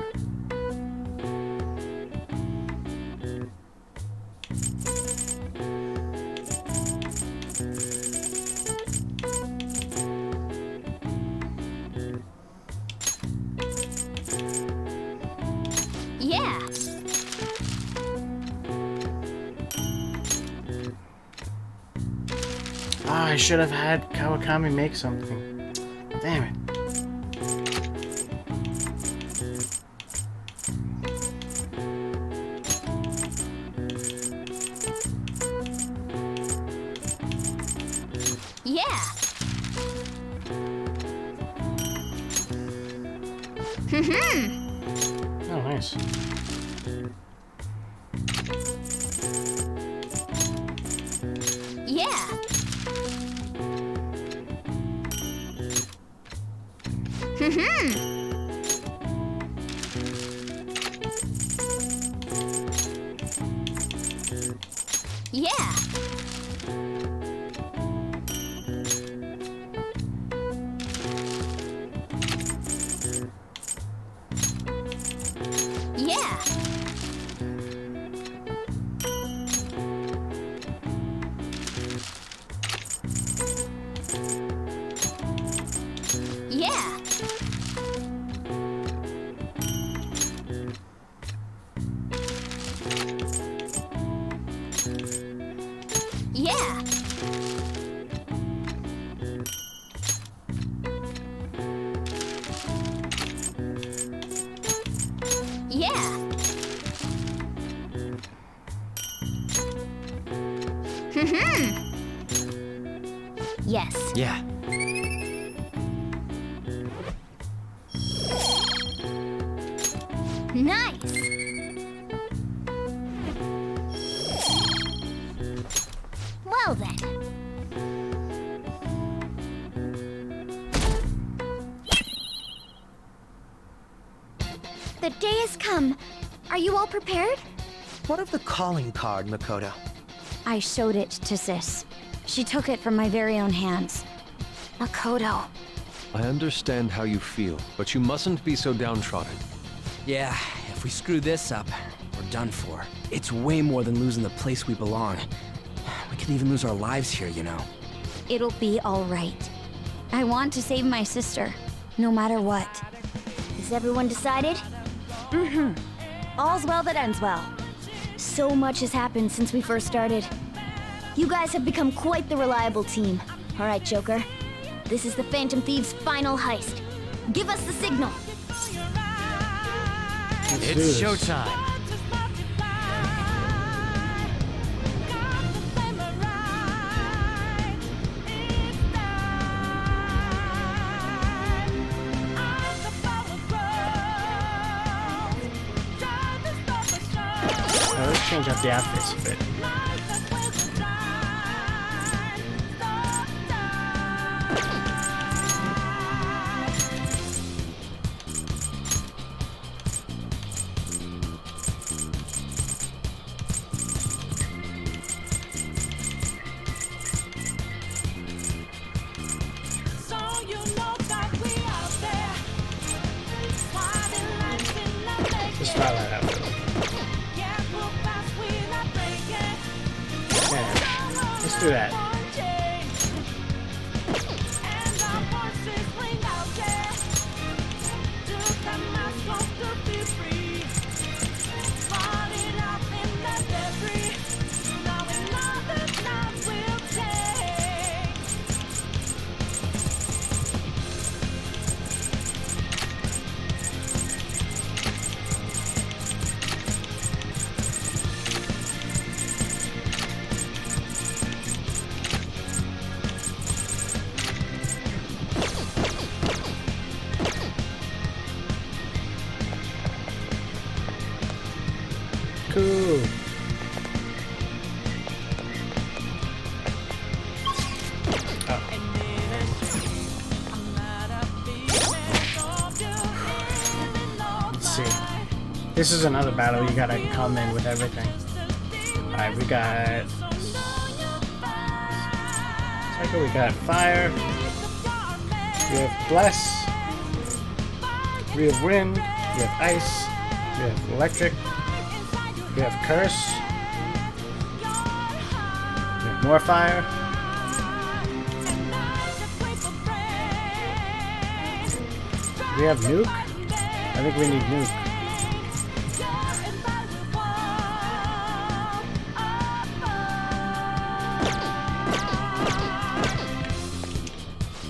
Yeah. Oh, I should have had Kawakami make something. Damn it. Yeah. Oh, nice. Yeah. Yeah. Yeah. Yeah. Yeah. Yeah. Yes. Yeah. Nice. Well then. The day has come. Are you all prepared? What of the calling card, Makoto? I showed it to Sis. She took it from my very own hands. Makoto. I understand how you feel, but you mustn't be so downtrodden. Yeah, if we screw this up, we're done for. It's way more than losing the place we belong. We could even lose our lives here, you know. It'll be all right. I want to save my sister, no matter what. Is everyone decided? Mm-hmm. All's well that ends well. So much has happened since we first started. You guys have become quite the reliable team. All right, Joker. This is the Phantom Thieves' final heist. Give us the signal. It's showtime. Let's change up the outfits a bit. Let's try that out. Yeah, let's do that. Cool. Let's see. This is another battle. You gotta come in with everything. Alright, we got Psycho, we got Fire. We have Bless. We have Wind. We have Ice. We have Electric. We have Curse. We have more Fire. We have Nuke. I think we need Nuke.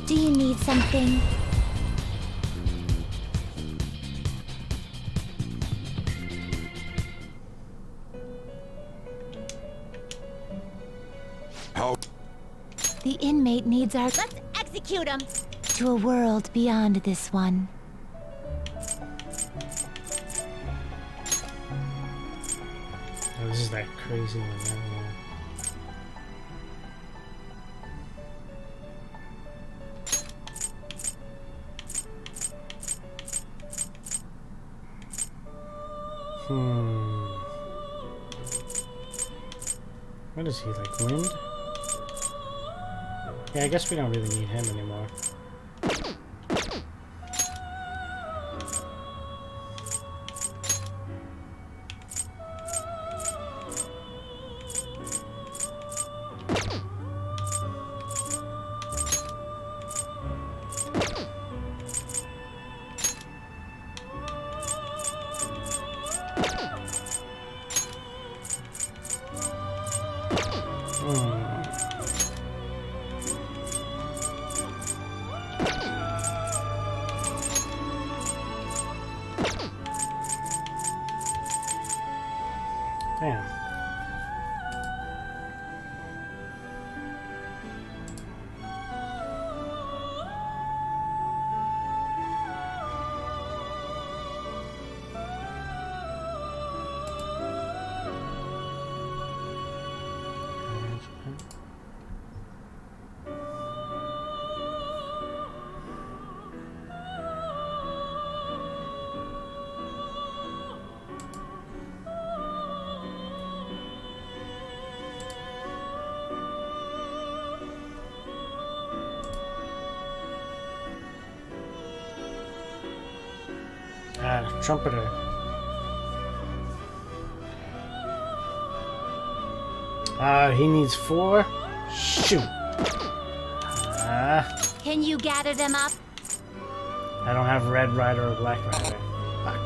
Do you need something? The inmate needs our... Let's execute him! to a world beyond this one. Oh, this is that crazy one. What is he, like Wind? Yeah, I guess we don't really need him anymore. Trumpeter. He needs 4. Shoot. Can you gather them up? I don't have Red Rider or Black Rider. Fuck.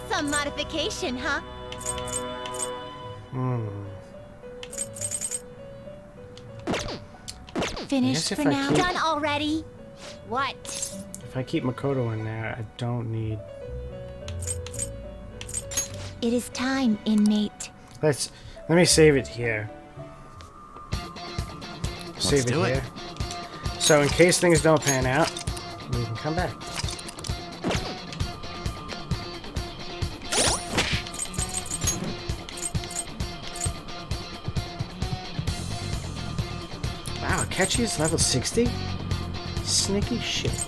Some modification, huh? Finished if for I now. keep- Done already? What? If I keep Makoto in there, I don't need... It is time, inmate. Let me save it here. Save it do it. here. So in case things don't pan out, we can come back. Wow, Akechi is level 60? Sneaky shit.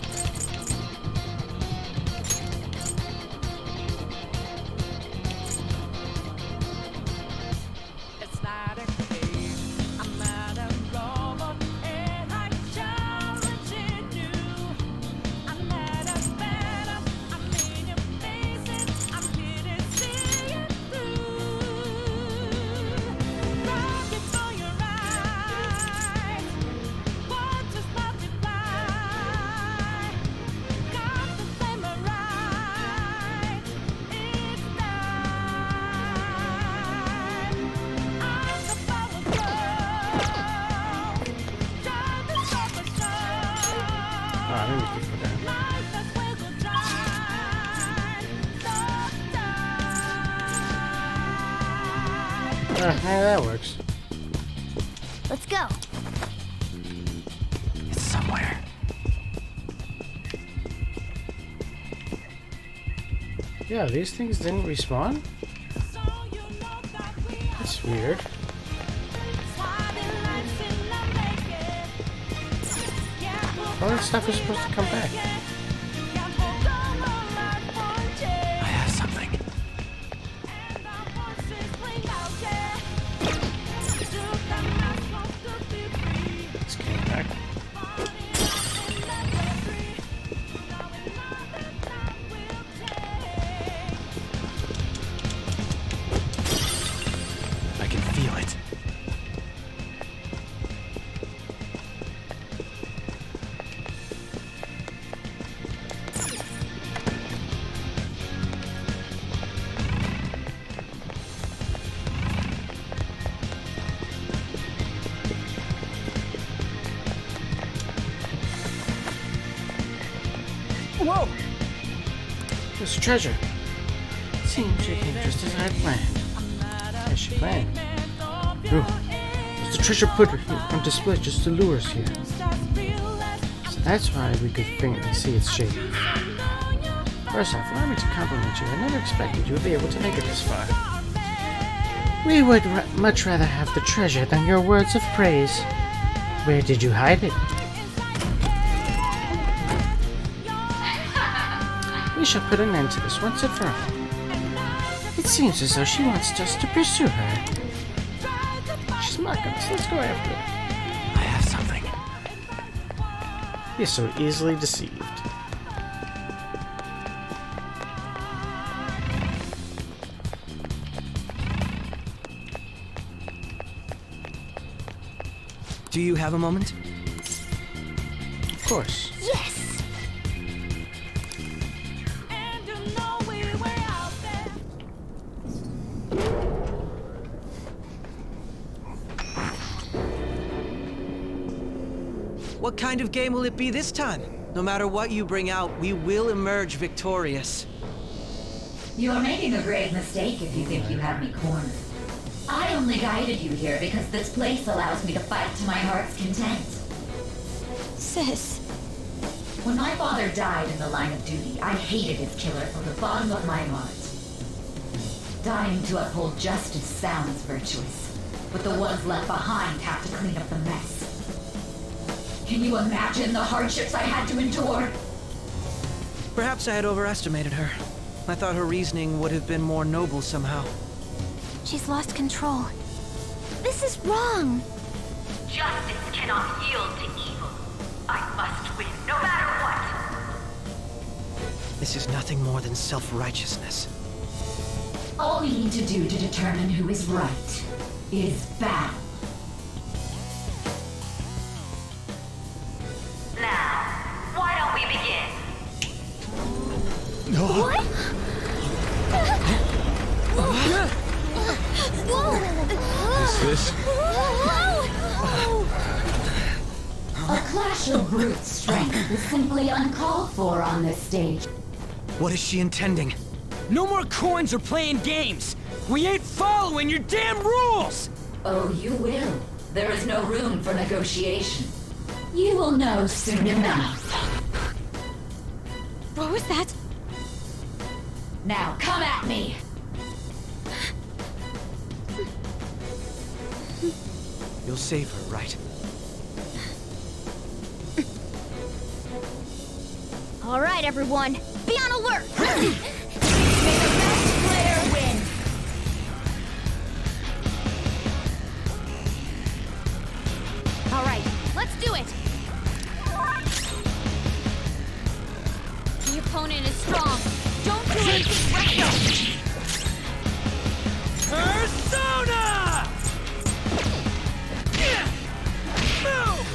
That works. Let's go. It's somewhere. Yeah, these things didn't respawn? That's weird. All that stuff is supposed to come back. I have something. Let's get back. I can feel it. Whoa! This treasure. Seems you came just as I had planned. As she planned. Ooh. There's the treasure put on display just to lure us here. So that's why we could faintly see its shape. First off, allow me to compliment you. I never expected you would be able to make it this far. We would much rather have the treasure than your words of praise. Where did you hide it? We shall put an end to this once and for all. It seems as though she wants us to pursue her. She's mocking us. Let's go after her. I have something. You're so easily deceived. Do you have a moment? Of course. Yes! What kind of game will it be this time? No matter what you bring out, we will emerge victorious. You are making a grave mistake if you think you have me cornered. I only guided you here because this place allows me to fight to my heart's content. Sis. When my father died in the line of duty, I hated his killer from the bottom of my heart. Dying to uphold justice sounds virtuous, but the ones left behind have to clean up the mess. Can you imagine the hardships I had to endure? Perhaps I had overestimated her. I thought her reasoning would have been more noble somehow. She's lost control. This is wrong. Justice cannot yield to evil. I must win, no matter what. This is nothing more than self-righteousness. All we need to do to determine who is right is battle. Now, why don't we begin? What? Is this? A clash of brute strength is simply uncalled for on this stage. What is she intending? No more coins or playing games! We ain't following your damn rules! Oh, you will. There is no room for negotiation. You will know soon enough. What was that? Now, come at me! You'll save her, right? All right, everyone, be on alert! May the best player win! All right, let's do it! The opponent is strong. Don't do anything reckless! Persona! Move!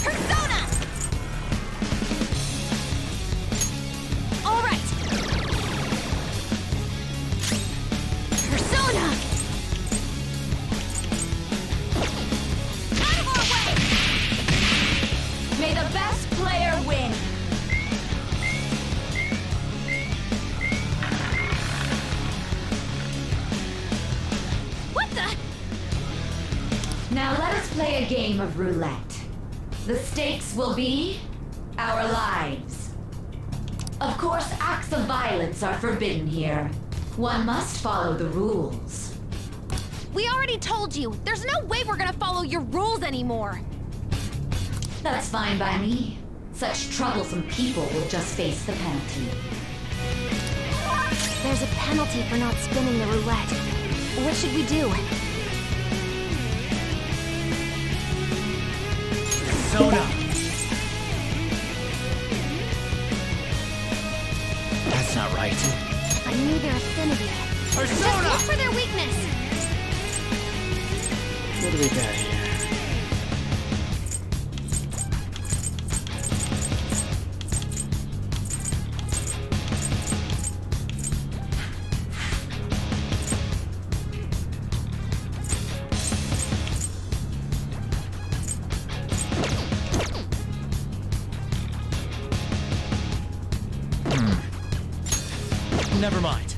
Persona! All right! Persona! Out of our way! May the best player win! What the? Now let us play a game of roulette. The stakes will be our lives. Of course, acts of violence are forbidden here. One must follow the rules. We already told you, there's no way we're gonna follow your rules anymore. That's fine by me. Such troublesome people will just face the penalty. There's a penalty for not spinning the roulette. What should we do? Persona! That's not right. I knew their affinity. Persona! Just look for their weakness. What do we got here? Never mind.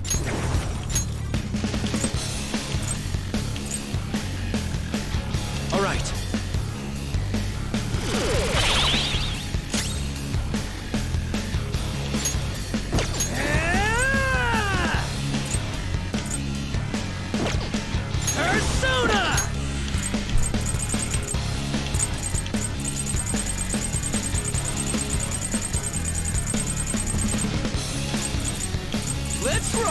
All right. Persona! Let's roll!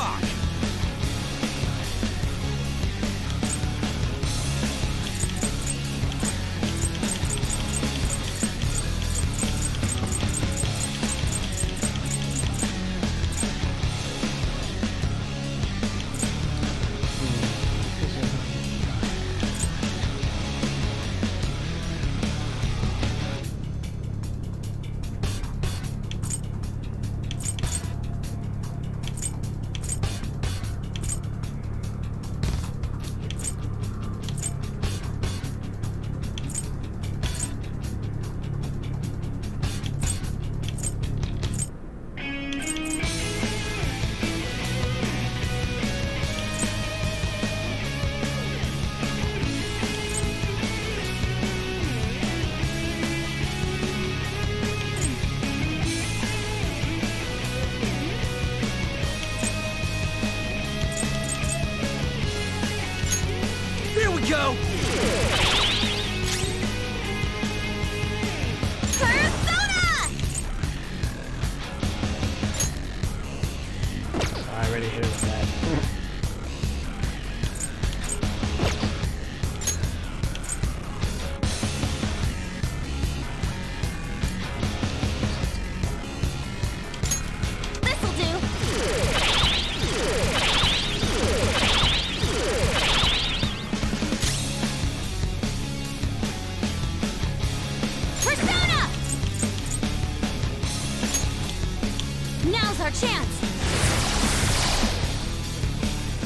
our chance.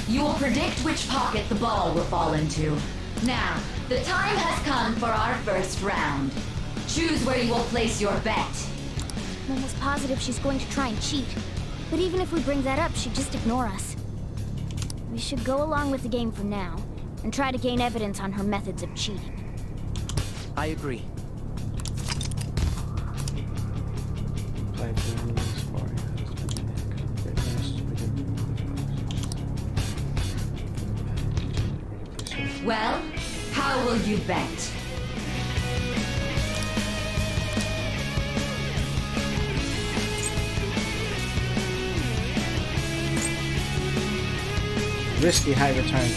You will predict which pocket the ball will fall into. Now, the time has come for our first round. Choose where you will place your bet. I'm almost positive she's going to try and cheat. But even if we bring that up, she'd just ignore us. We should go along with the game for now, and try to gain evidence on her methods of cheating. I agree. Well, how will you bet? Risky high return.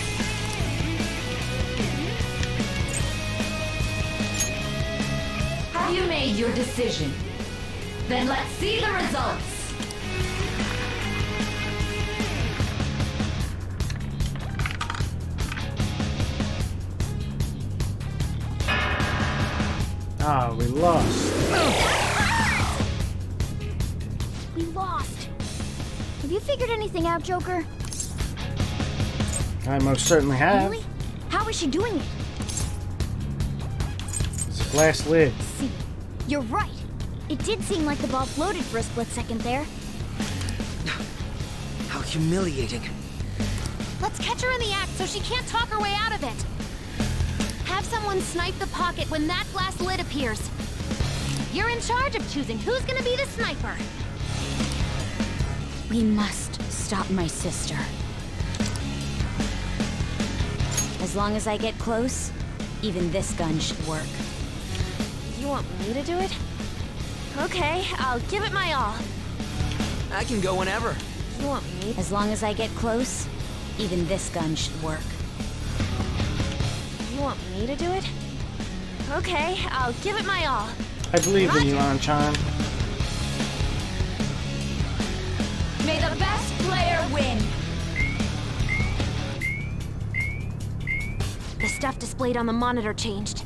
Have you made your decision? Then let's see the results. Ah, we lost. We lost. Have you figured anything out, Joker? I most certainly have. Really? How is she doing it? It's a glass lid. See, you're right. It did seem like the ball floated for a split second there. How humiliating. Let's catch her in the act so she can't talk her way out of it. Have someone snipe the pocket when that glass lid appears. You're in charge of choosing who's gonna be the sniper. We must stop my sister. As long as I get close, even this gun should work. You want me to do it? Okay, I'll give it my all. I can go whenever. You want me? As long as I get close, even this gun should work. You want me to do it? Okay, I'll give it my all. I believe in you, Anchan. May the best player win. The stuff displayed on the monitor changed.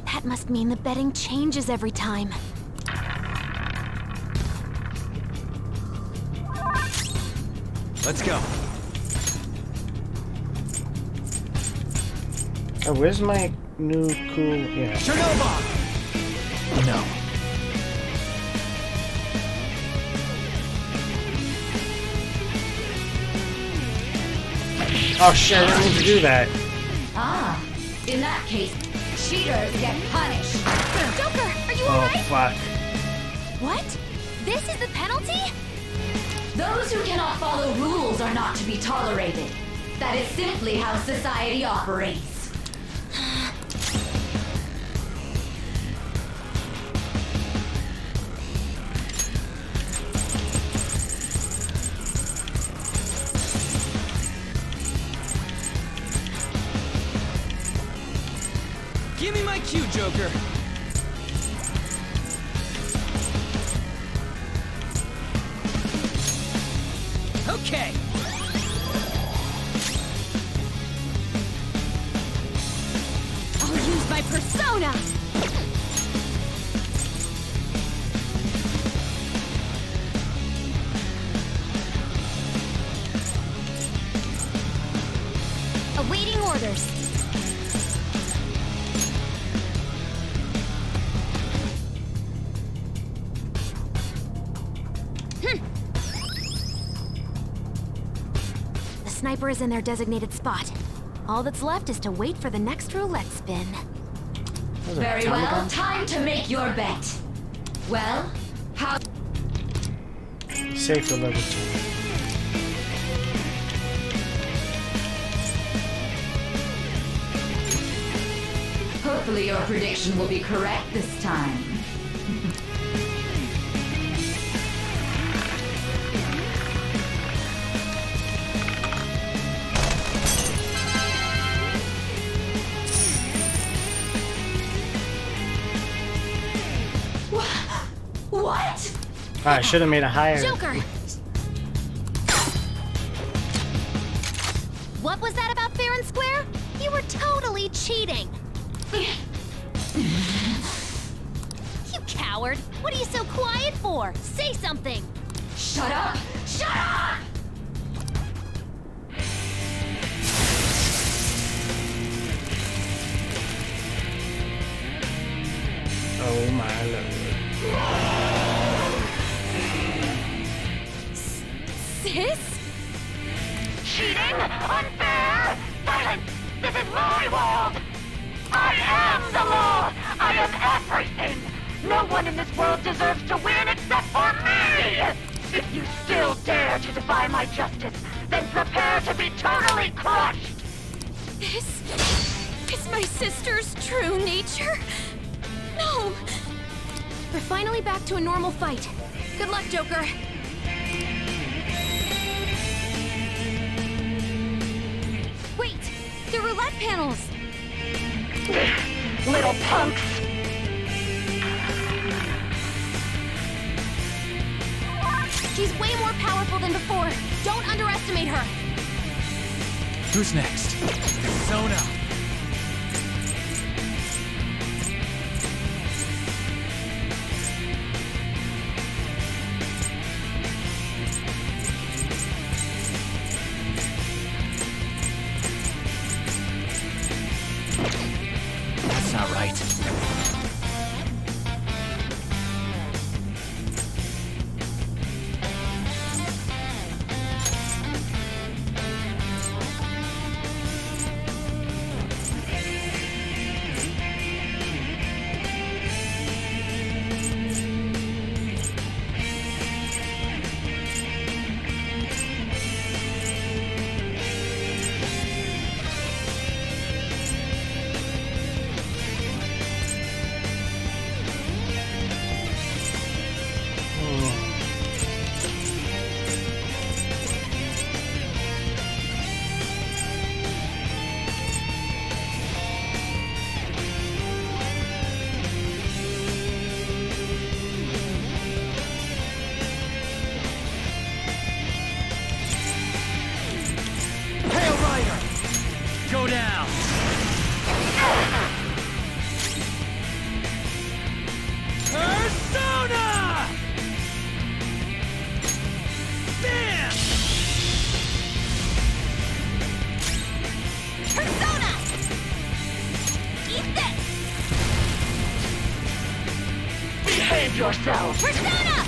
That must mean the betting changes every time. Let's go. Oh, where's my new cool? Yeah. Chernobog! No. Oh shit! I didn't mean to do that. Ah, in that case, cheaters get punished. Joker, are you Oh alright? fuck! What? This is the penalty? Those who cannot follow rules are not to be tolerated. That is simply how society operates. Give me my cue, Joker. Okay. I'll use my persona! Awaiting orders. The sniper is in their designated spot. All that's left is to wait for the next roulette spin. Very well, time to make your bet. Well, how... Safe for level 2. Hopefully your prediction will be correct this time. What? I should have made a higher. Joker! What was that about fair and square? You were totally cheating! You coward! What are you so quiet for? Say something! Shut up! Shut up! Oh my lord. Sis? Cheating? Unfair? Silence! This is my world! I am the law! I am everything! No one in this world deserves to win except for me! If you still dare to defy my justice, then prepare to be totally crushed! This is my sister's true nature? No! We're finally back to a normal fight. Good luck, Joker. Wait! The roulette panels! Little punks! She's way more powerful than before. Don't underestimate her. Who's next? Persona! That's not right. Go down! Persona! Bam! Persona! Eat this! Behave yourself! Persona!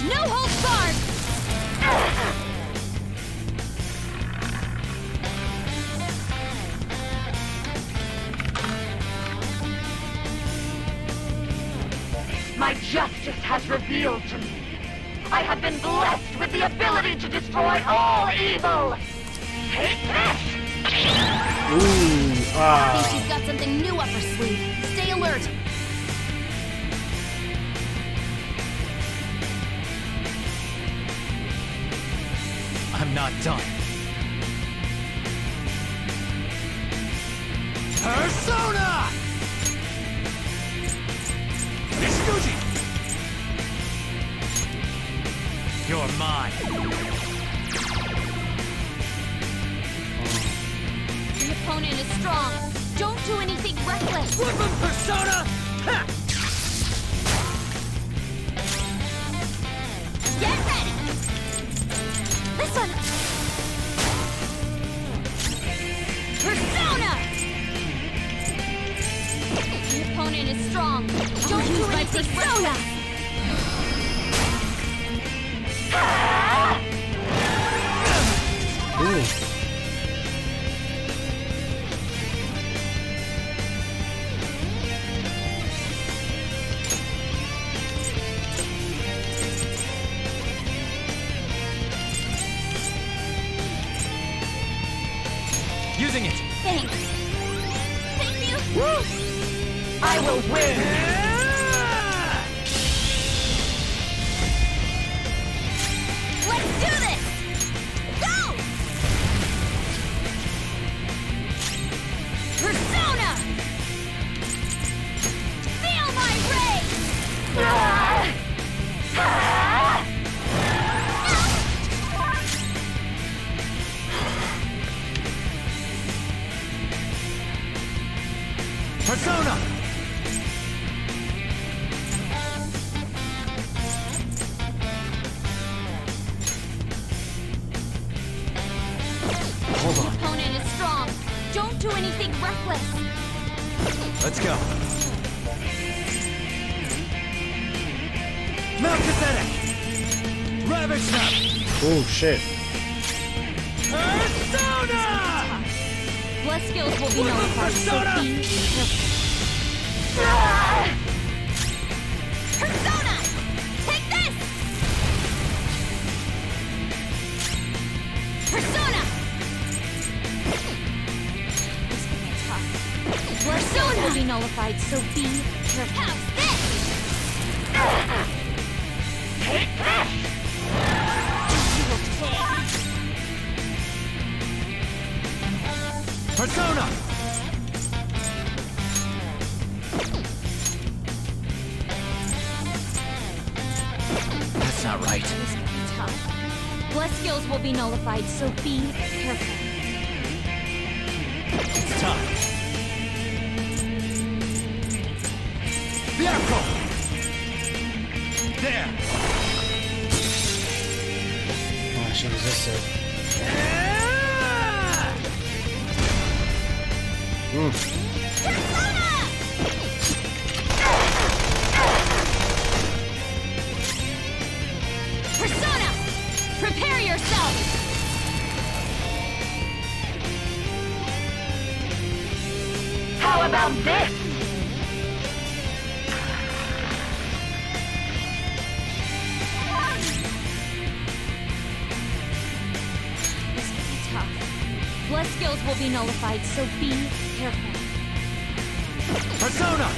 No holds barred! My justice has revealed to me. I have been blessed with the ability to destroy all evil. Take this! Ooh, I think she's got something new up her sleeve. Stay alert. I'm not done. Persona! Miscusi! You're mine. The opponent is strong. Don't do anything reckless. Flip him, Persona! Ha! Get ready. Listen. Persona! The opponent is strong. Don't do anything reckless. Ooh. Using it! Thanks. Thank you. Woo! I will win! Let's do this! Go! Persona! Feel my rage! Persona! Let's go. Melchizedek! Ravage them! Oh shit. Persona! Blood skills will be nullified, so Persona! be careful. Persona! Take this! Persona! This could be tough. Blood skills will be nullified, so be careful. How's this? Take this! Persona! That's not right. This could be tough. Blood skills will be nullified, so be careful. It's time. Vehicle! There! Oh, she resisted. Persona! Prepare yourself! How about this? This could be tough. Blood skills will be nullified, so be careful. Persona!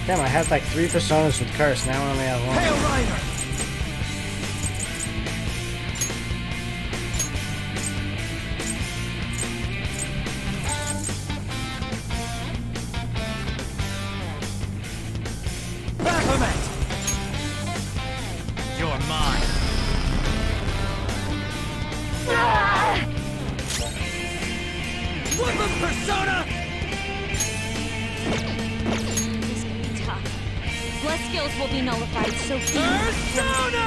Damn, I had like 3 personas with Curse, now I only have 1. Hail Rider! Baphomet! You're mine! Woodland Persona! This could be tough. Blood skills will be nullified, so be Persona!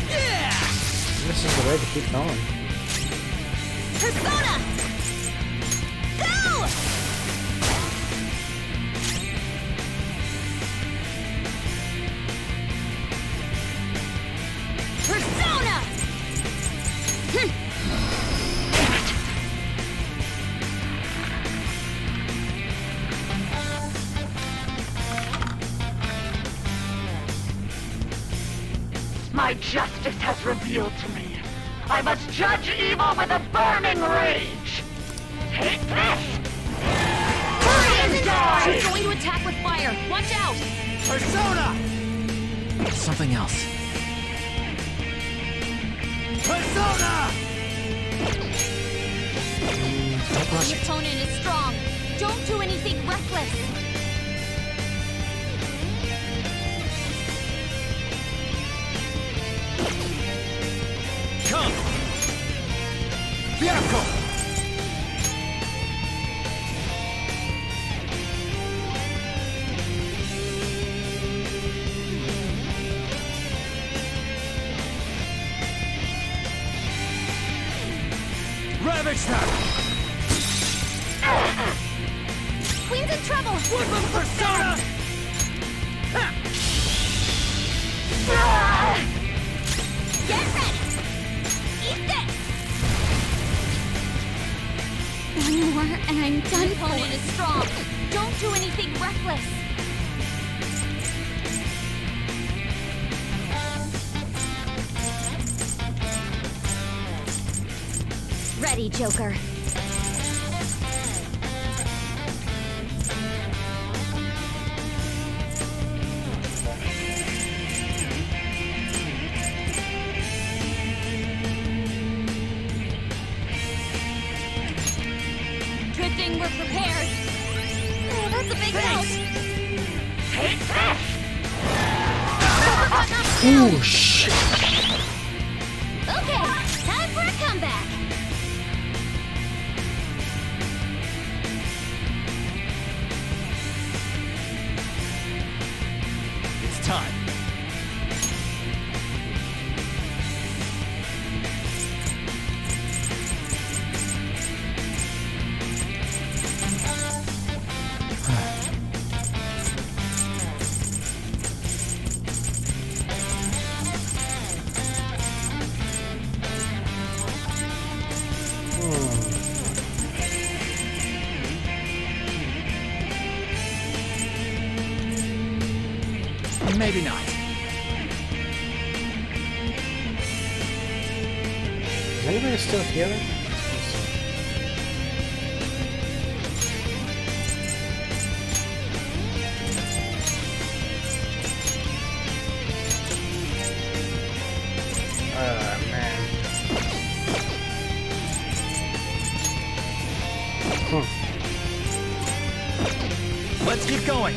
Yeah! This is the way to keep going. Persona! Go! Persona! My justice has revealed to me. I must judge evil with a burning rage. Take this! Hurry and die! She's going to attack with fire. Watch out! Persona! Something else. Persona! Don't rush The it. opponent is strong. Don't do anything reckless. Come! Vehicle! Ravage them! Queen's in trouble! Woodland Persona! Get ready! Eat this! One more and I'm done. The opponent is strong. Don't do anything reckless. Ready, Joker. Drifting, we're prepared. Oh, that's a big help. Take this! Oh shit! Okay, time for a comeback. It's time. maybe not. Is anybody still healing? Man. Let's keep going.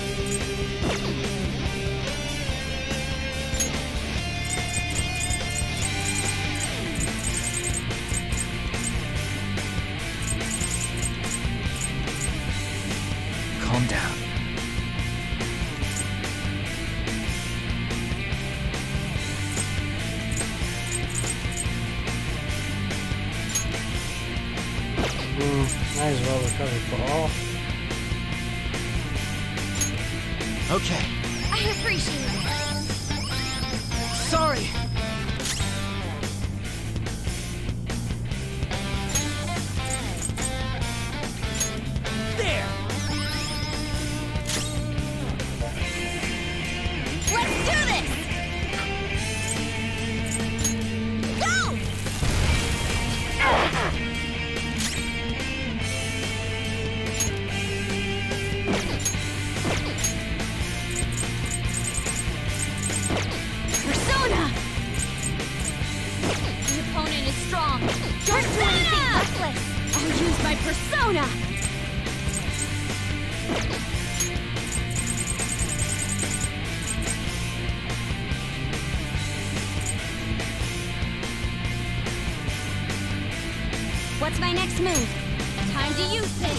Calm down. Might as well recover for all. Okay. I appreciate it. Sorry. There. Let's do this! Go! Persona! The opponent is strong. Don't do anything reckless. I'll use my persona. What's my next move? Time to use this.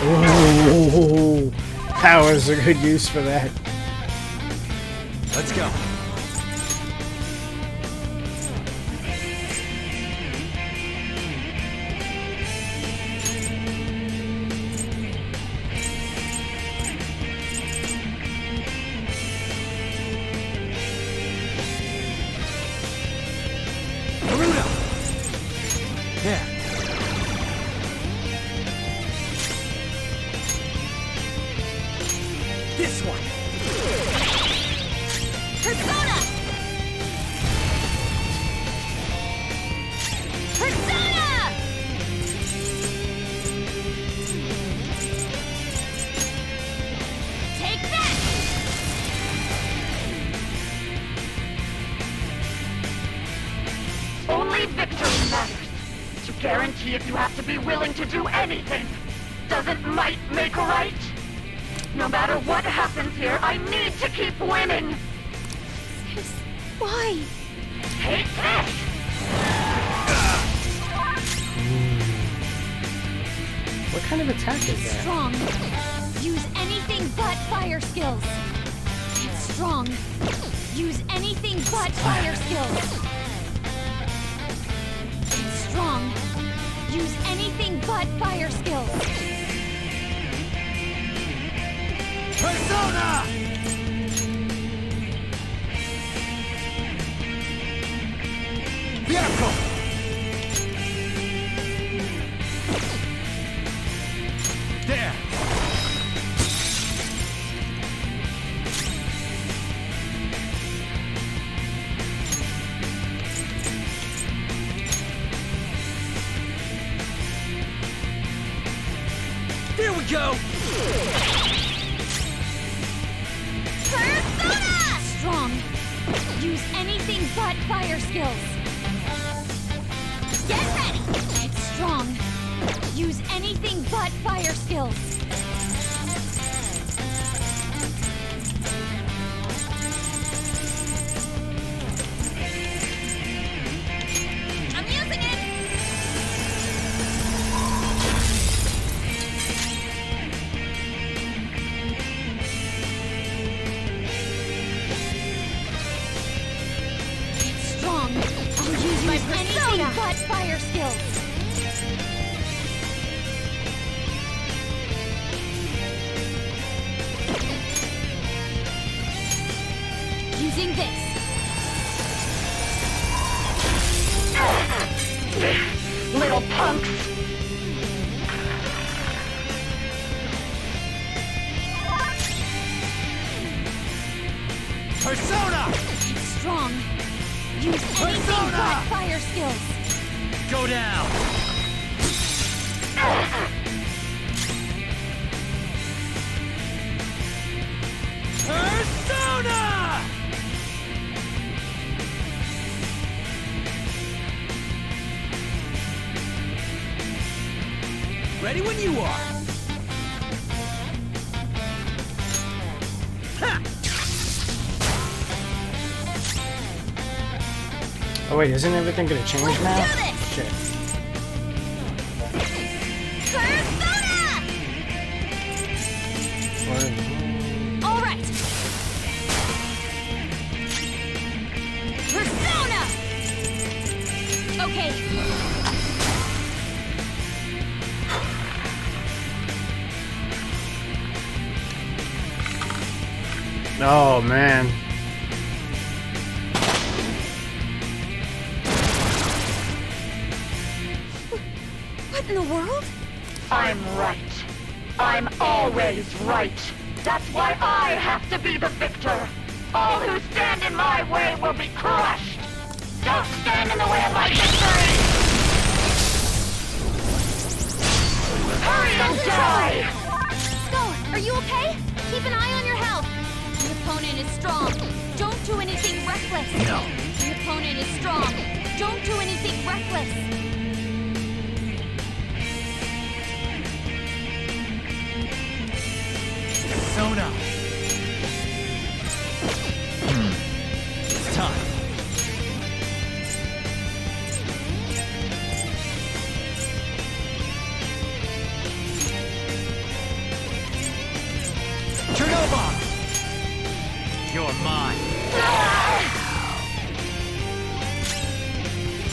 Ooh, that was a good use for that. Let's go. Naruto. There. This one. Persona! Persona! Take that! Only victory matters. To guarantee it, you have to be willing to do anything. Doesn't might make right? No matter what happens here, I need to keep winning. Why? Take this! What kind of attack is that? Strong. Use anything but fire skills. It's strong. Use anything but fire skills. It's strong. Use anything but fire skills. Persona! Vehicle! There! There we go! Persona! Strong. Use anything but fire skills. Get ready! It's strong. Use anything but fire skills. I'm using it! It's strong. I'll use my persona but fire skills. Using this. Little punks! Persona! Strong. Use anything but fire skills. Go down! Persona! Ready when you are. Ha! Oh wait, isn't everything gonna change now? Let's do this! Shit. All right. Persona. Okay. Oh man. What in the world? I'm right. I'm always right. That's why I have to be the victor. All who stand in my way will be crushed. Don't stand in the way of my victory! Hurry and die! Skull, are you okay? Keep an eye on your health. The opponent is strong. Don't do anything reckless. No. The opponent is strong. Don't do anything reckless. Persona! It's time. Chernobyl! You're mine.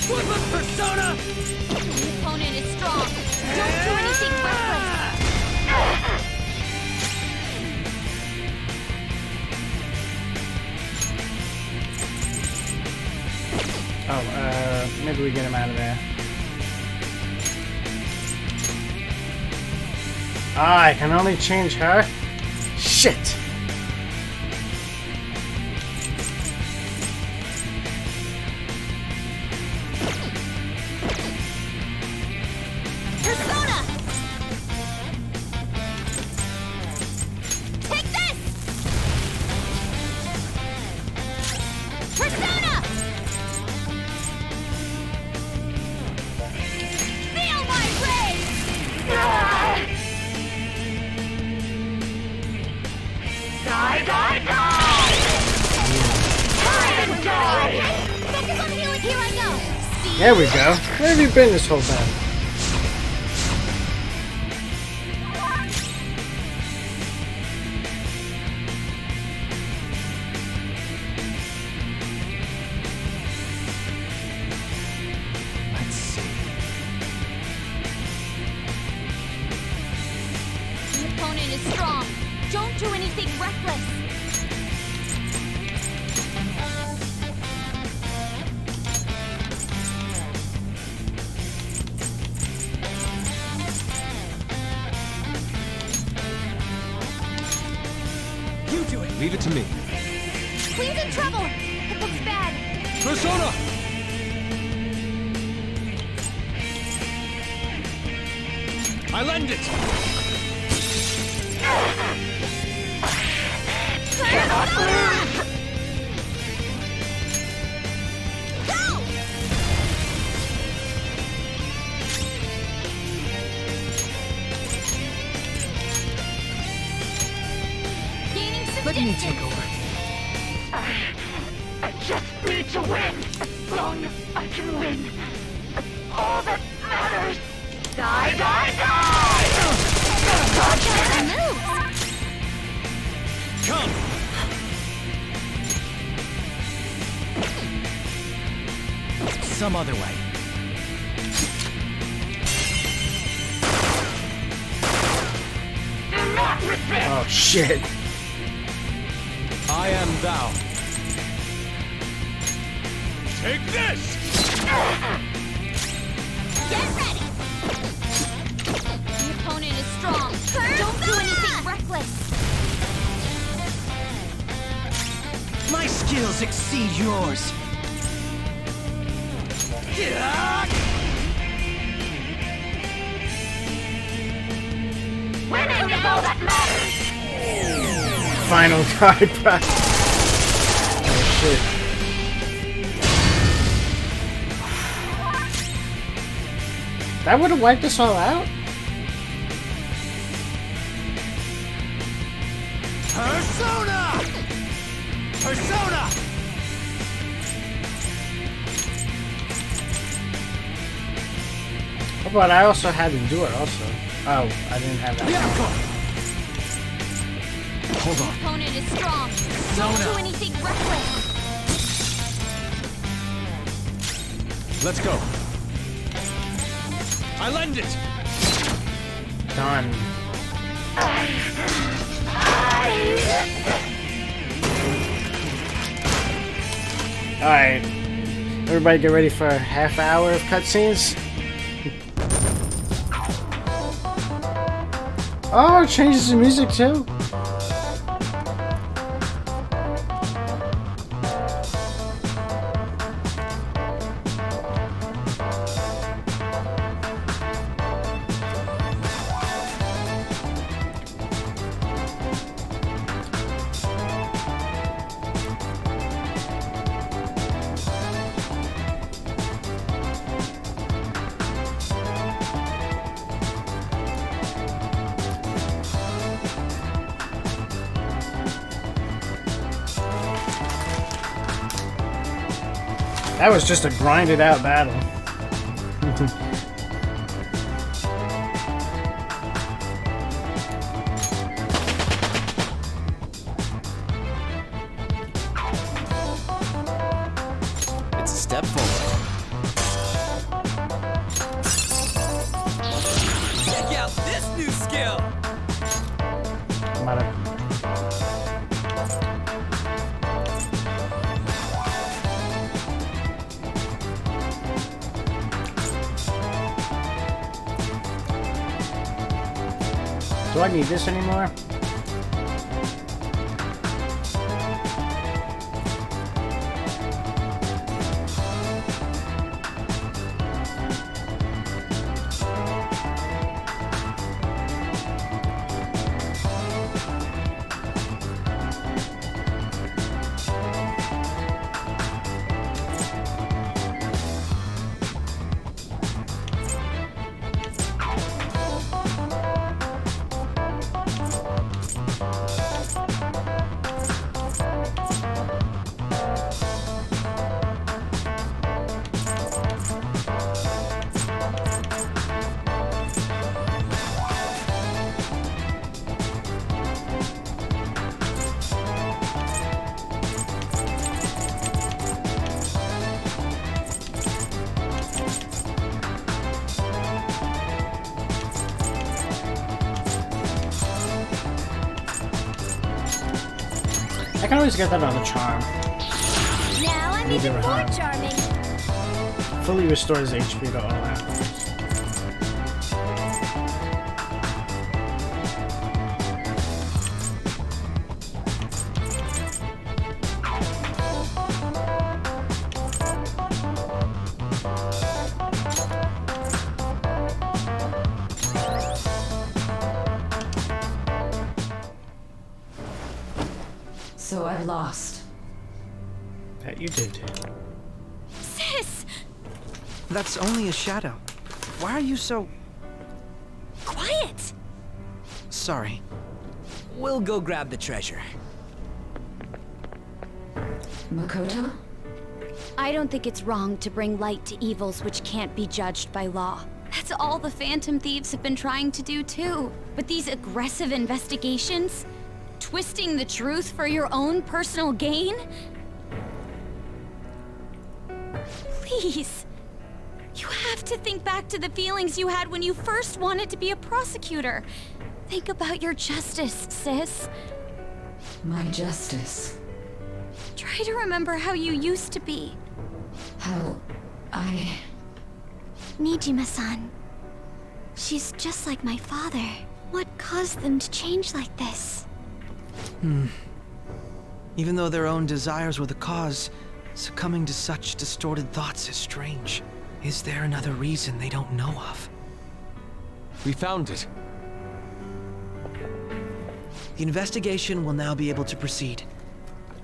What was Persona? The opponent is strong. Don't do anything reckless. Oh, maybe we get him out of there. Ah, I can only change her? Shit! Persona! Take this! Persona! Feel my rage! Die, die, die! Hurry and die! Focus on healing. Here I go. Speed. There we go. Where have you been this whole time? Let's see. The opponent is strong. Don't do anything reckless. You do it! Leave it to me. Queen's in trouble. It looks bad. Persona! I lend it! Go! Gaining some Let me distance. take over. I just need to win. As long as I can win. That's all that matters. Die, die, die! Dodge it! Move. Come! Some other way. Do not resist! Oh shit. I am thou. Take this! Get ready. The opponent is strong. Don't do anything reckless. My skills exceed yours. Winning is all that matters! Final card prize. Oh shit. That would have wiped us all out? Persona! Persona! Oh, but I also had Endure also. Oh, I didn't have that. Hold on. Opponent is strong. Don't do anything reckless. Let's go. I lend it. Done. Alright. Everybody get ready for a half hour of cutscenes. Oh, it changes the music too. That was just a grinded out battle. It's a step forward. Check out this new skill! Do I need this anymore? I can always get that on the charm. Now I'm Maybe even we're more high. charming. Fully restores HP to all out. So I've lost. That you did. Sis! That's only a shadow. Why are you so... Quiet! Sorry. We'll go grab the treasure. Makoto? I don't think it's wrong to bring light to evils which can't be judged by law. That's all the Phantom Thieves have been trying to do too. But these aggressive investigations? Twisting the truth for your own personal gain? Please. You have to think back to the feelings you had when you first wanted to be a prosecutor. Think about your justice, sis. My justice. Try to remember how you used to be. How I... Nijima-san. She's just like my father. What caused them to change like this? Even though their own desires were the cause, succumbing to such distorted thoughts is strange. Is there another reason they don't know of? We found it. The investigation will now be able to proceed.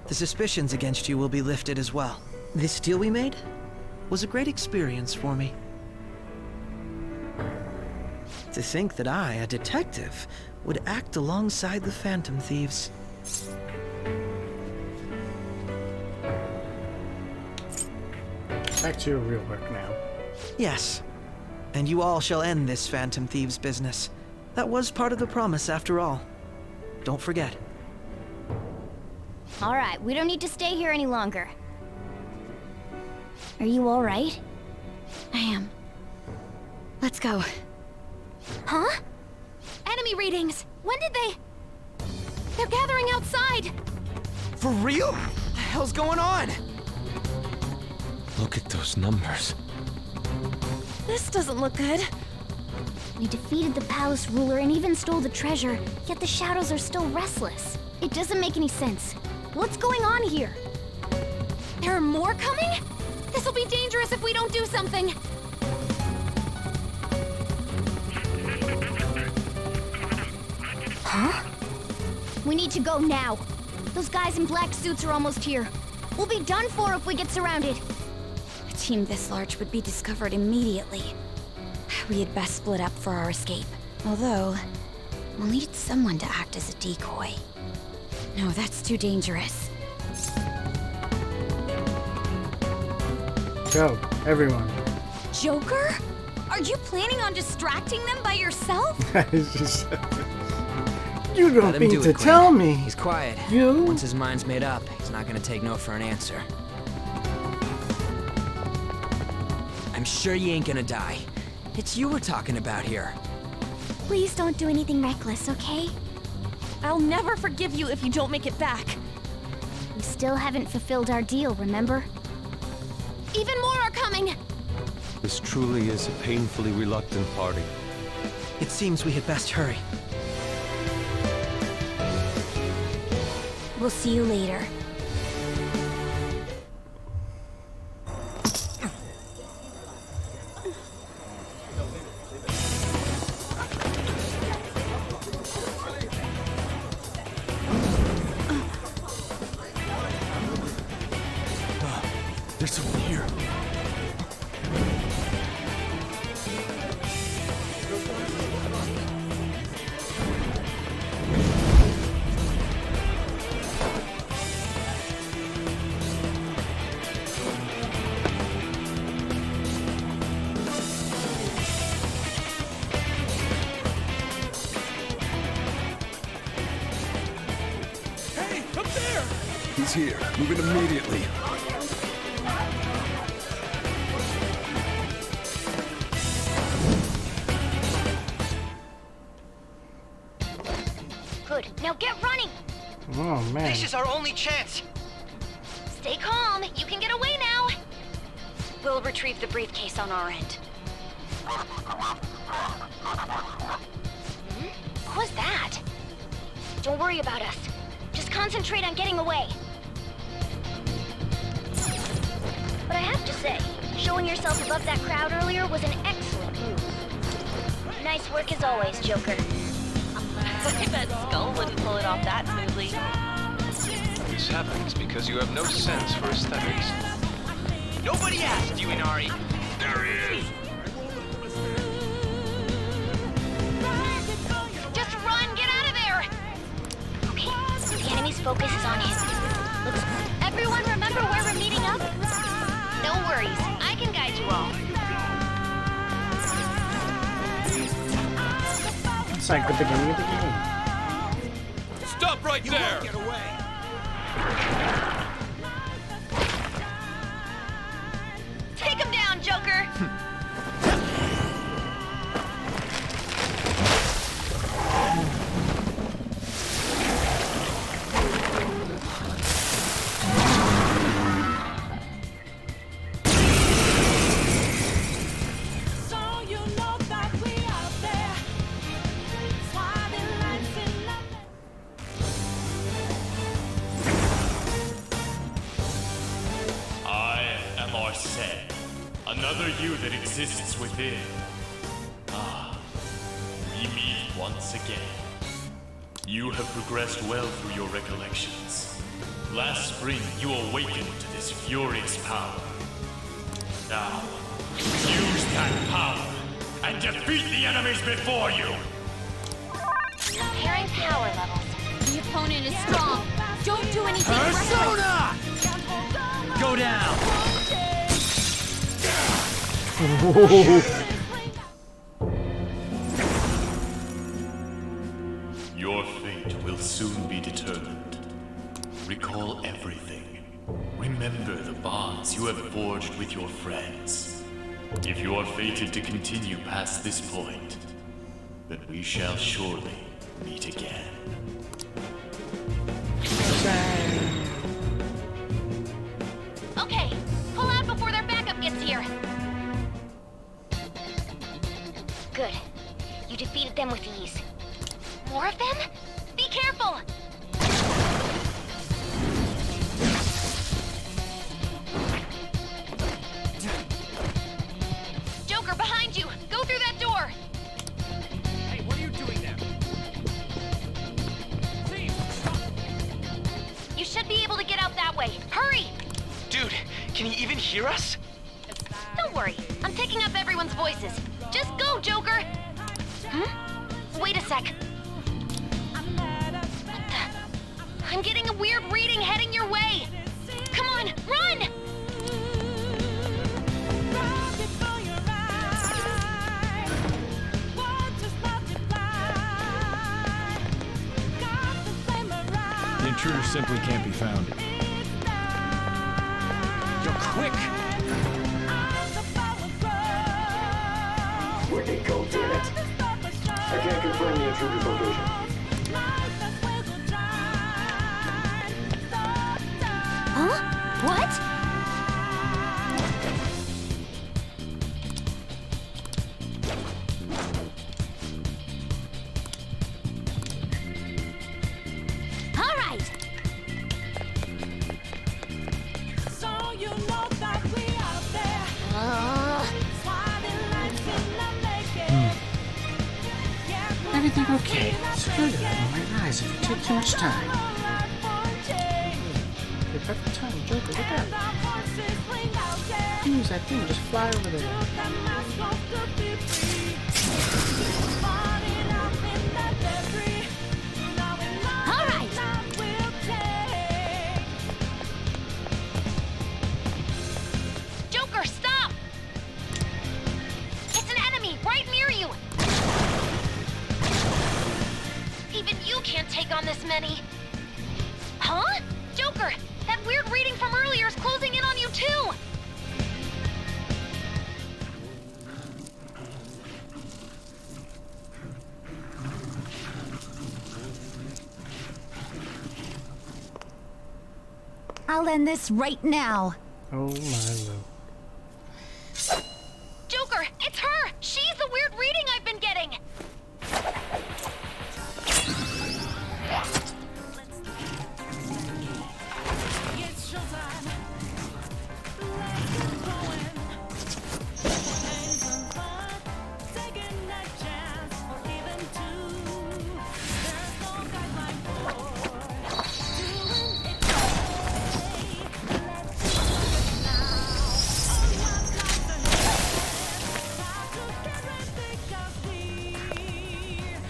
The suspicions against you will be lifted as well. This deal we made was a great experience for me. To think that I, a detective, would act alongside the Phantom Thieves. Back to your real work now. Yes. And you all shall end this Phantom Thieves business. That was part of the promise after all. Don't forget. All right, we don't need to stay here any longer. Are you all right? I am. Let's go. Huh? Enemy readings! When did they... They're gathering outside! For real? What the hell's going on? Look at those numbers. This doesn't look good. We defeated the palace ruler and even stole the treasure, yet the shadows are still restless. It doesn't make any sense. What's going on here? There are more coming? This'll be dangerous if we don't do something. Huh? We need to go now. Those guys in black suits are almost here. We'll be done for if we get surrounded. A team this large would be discovered immediately. We had best split up for our escape. Although, we'll need someone to act as a decoy. No, that's too dangerous. Go, everyone. Joker? Are you planning on distracting them by yourself? It's just... You don't Let him mean do to it, Quinn. tell me. He's quiet. You? Once his mind's made up, he's not gonna take no for an answer. I'm sure you ain't gonna die. It's you we're talking about here. Please don't do anything reckless, okay? I'll never forgive you if you don't make it back. We still haven't fulfilled our deal, remember? Even more are coming! This truly is a painfully reluctant party. It seems we had best hurry. We'll see you later. There's someone here. Hey, up there! He's here. Move it immediately. Good. Now get running! Oh, man. This is our only chance! Stay calm. You can get away now. We'll retrieve the briefcase on our end. What was that? Don't worry about us. Just concentrate on getting away. But I have to say, showing yourself above that crowd earlier was an excellent move. Nice work as always, Joker. I bet Skull wouldn't pull it off that smoothly. This happens because you have no sense for aesthetics. Nobody asked you, Inari. There he is. Just run! Get out of there! Okay, the enemy's focus is on him. Looks... Everyone remember where we're meeting up? No worries, I can guide you all. It's like the beginning of the game. Stop right there! Get away. Take him down, Joker! Arsene, another you that exists within. Ah, we meet once again. You have progressed well through your recollections. Last spring, you awakened to this furious power. Now, use that power and defeat the enemies before you! Comparing power levels. The opponent is strong. Don't do anything Persona! Go down! Your fate will soon be determined. Recall everything. Remember the bonds you have forged with your friends. If you are fated to continue past this point, then we shall surely meet again. Okay, pull out before their backup gets here. Good. You defeated them with ease. More of them? Be careful! Joker, behind you! Go through that door! Hey, what are you doing there? Please, stop! You should be able to get out that way. Hurry! Dude, can he even hear us? Don't worry. I'm picking up everyone's voices. Just go, Joker! Wait a sec. What the? I'm getting a weird reading heading your way! Come on, run! The intruder simply can't be found. You're quick! Wicked go, damn it. I can't confirm the intruder's location. Huh? What? All right. So you know that we are there. Everything okay? Screw that in my eyes if you take too much time. The perfect time, Joker, look out. Use that thing, just fly over there. All right. Joker, stop! It's an enemy right near you. Even you can't take on this many. Huh? Joker, that weird reading from earlier is closing in on you too! I'll end this right now. Oh my lord. Joker, it's her! She's the weird reading I've been getting!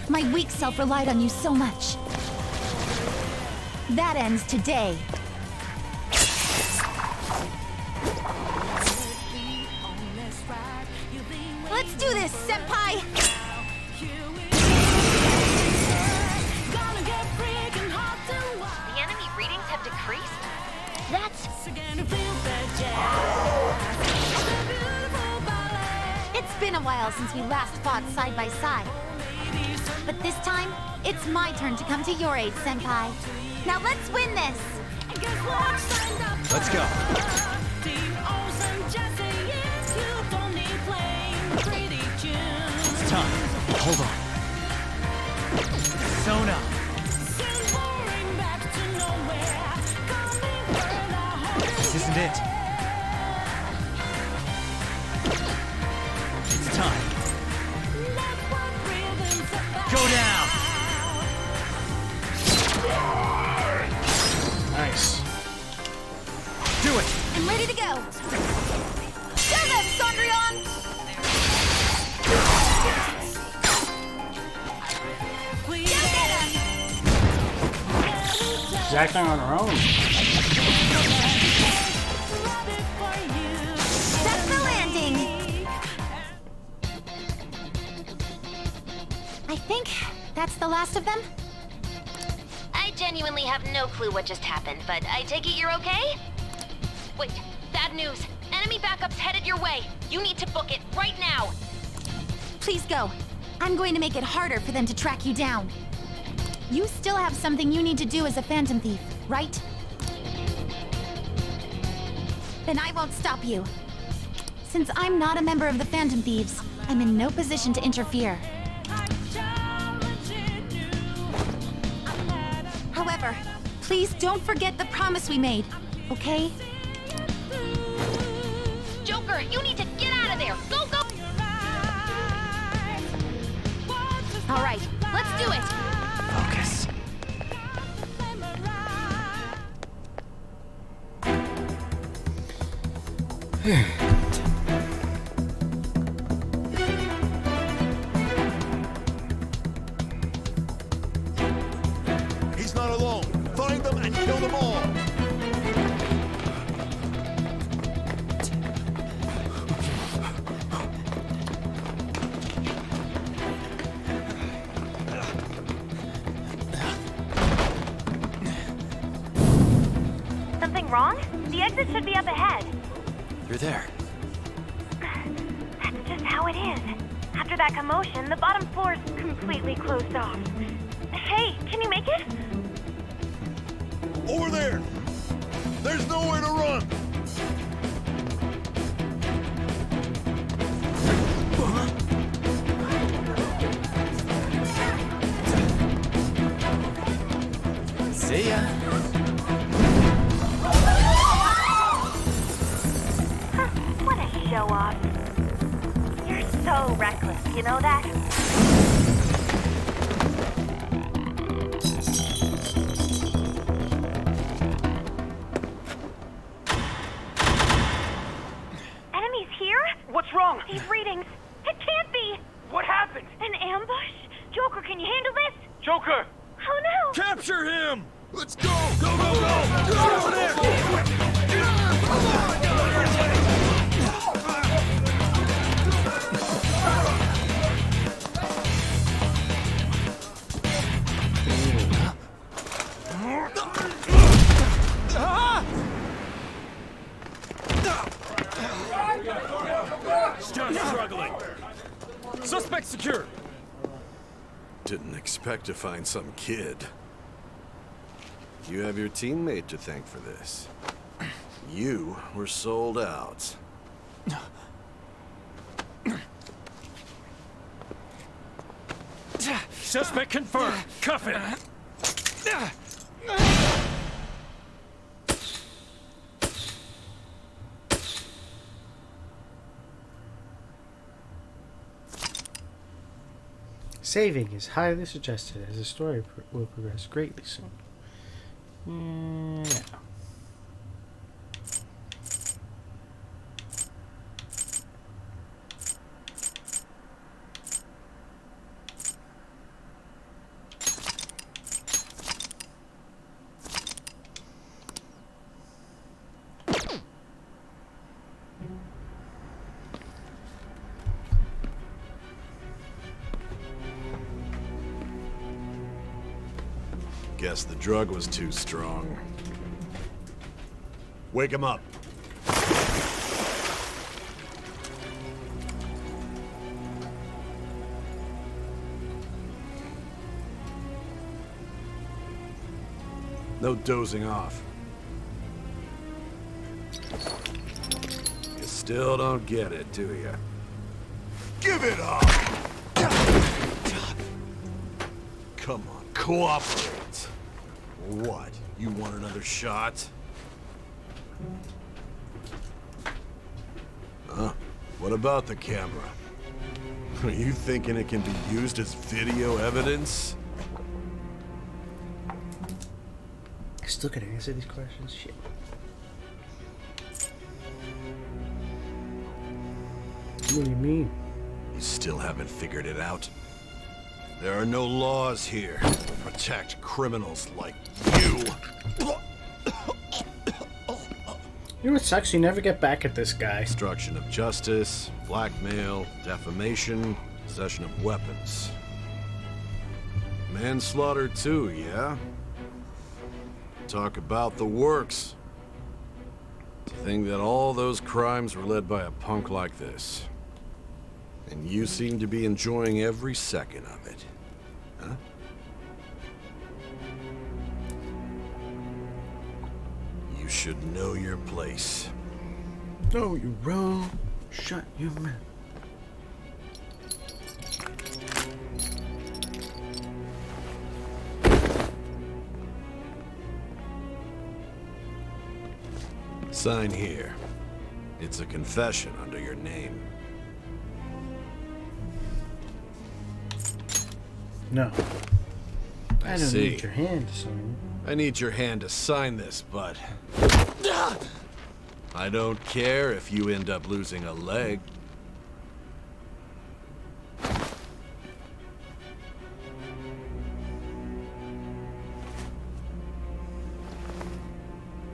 My weak self relied on you so much. That ends today. Let's do this, Senpai! The enemy readings have decreased? That's... It's been a while since we last fought side by side. But this time, it's my turn to come to your aid, Senpai. Now let's win this! Let's go. It's time. Hold on. Sona. This isn't it. time. Go down. Nice. Do it. I'm ready to go. Show them, Cendrillon! Go get him! She's acting on her own. That's the landing. I think that's the last of them. I genuinely have no clue what just happened, but I take it you're okay? Wait, bad news. Enemy backup's headed your way. You need to book it right now. Please go. I'm going to make it harder for them to track you down. You still have something you need to do as a Phantom Thief, right? Then I won't stop you. Since I'm not a member of the Phantom Thieves, I'm in no position to interfere. However, please don't forget the promise we made, okay? Joker, you need to get out of there. Go, go! All right, let's do it. Focus. He's not alone. Find them and kill them all. Something wrong? The exit should be up ahead. You're there. That's just how it is. After that commotion, the bottom floor's completely closed off. Hey, can you make it? Over there. There's nowhere to run. See ya. What a show off. You're so reckless, you know that? Enemies here? What's wrong? These readings. It can't be. What happened? An ambush? Joker, can you handle this? Joker! Oh no! Capture him! Let's go! Go, go, go! Get over there! Still struggling. Suspect secure. Didn't expect to find some kid. You have your teammate to thank for this. You were sold out. Suspect confirmed. Cuff him. Saving is highly suggested as the story will progress greatly soon. Yeah. Guess the drug was too strong. Wake him up. No dozing off. You still don't get it, do you? Give it up! Come on, cooperate. What? You want another shot? Huh? What about the camera? Are you thinking it can be used as video evidence? I still can't answer these questions. Shit. What do you mean? You still haven't figured it out? There are no laws here to protect criminals like you. You know what sucks? You never get back at this guy. Obstruction of justice, blackmail, defamation, possession of weapons. Manslaughter too, yeah? Talk about the works. To think that all those crimes were led by a punk like this. And you seem to be enjoying every second of it. Huh? You should know your place. Know your role, shut your mouth. Sign here. It's a confession under your name. No. I don't see. need your hand to sign. I need your hand to sign this, but I don't care if you end up losing a leg.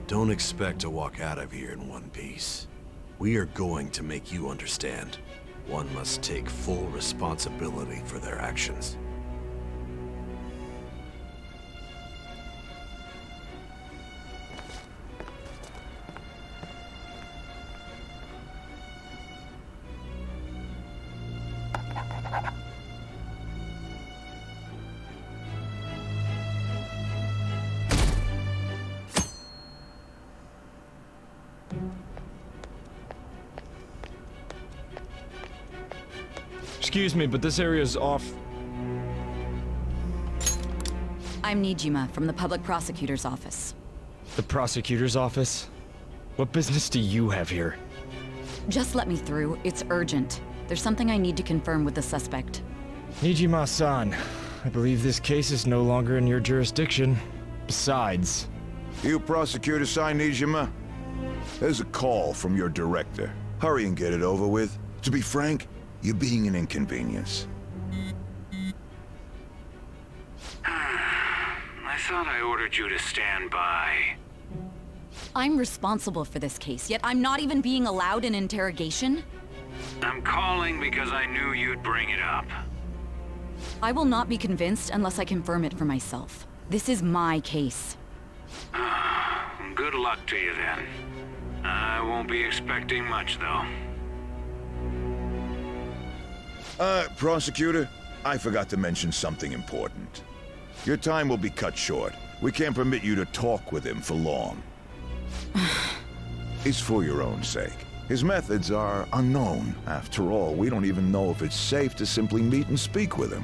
Don't expect to walk out of here in one piece. We are going to make you understand. One must take full responsibility for their actions. Excuse me, but this area's off. I'm Nijima from the Public Prosecutor's Office. The prosecutor's office? What business do you have here? Just let me through. It's urgent. There's something I need to confirm with the suspect. Nijima-san, I believe this case is no longer in your jurisdiction. Besides... You prosecutor, Sai Nijima? There's a call from your director. Hurry and get it over with. To be frank, you're being an inconvenience. I thought I ordered you to stand by. I'm responsible for this case, yet I'm not even being allowed an interrogation? I'm calling because I knew you'd bring it up. I will not be convinced unless I confirm it for myself. This is my case. Good luck to you then. I won't be expecting much, though. Prosecutor, I forgot to mention something important. Your time will be cut short. We can't permit you to talk with him for long. It's for your own sake. His methods are unknown. After all, we don't even know if it's safe to simply meet and speak with him.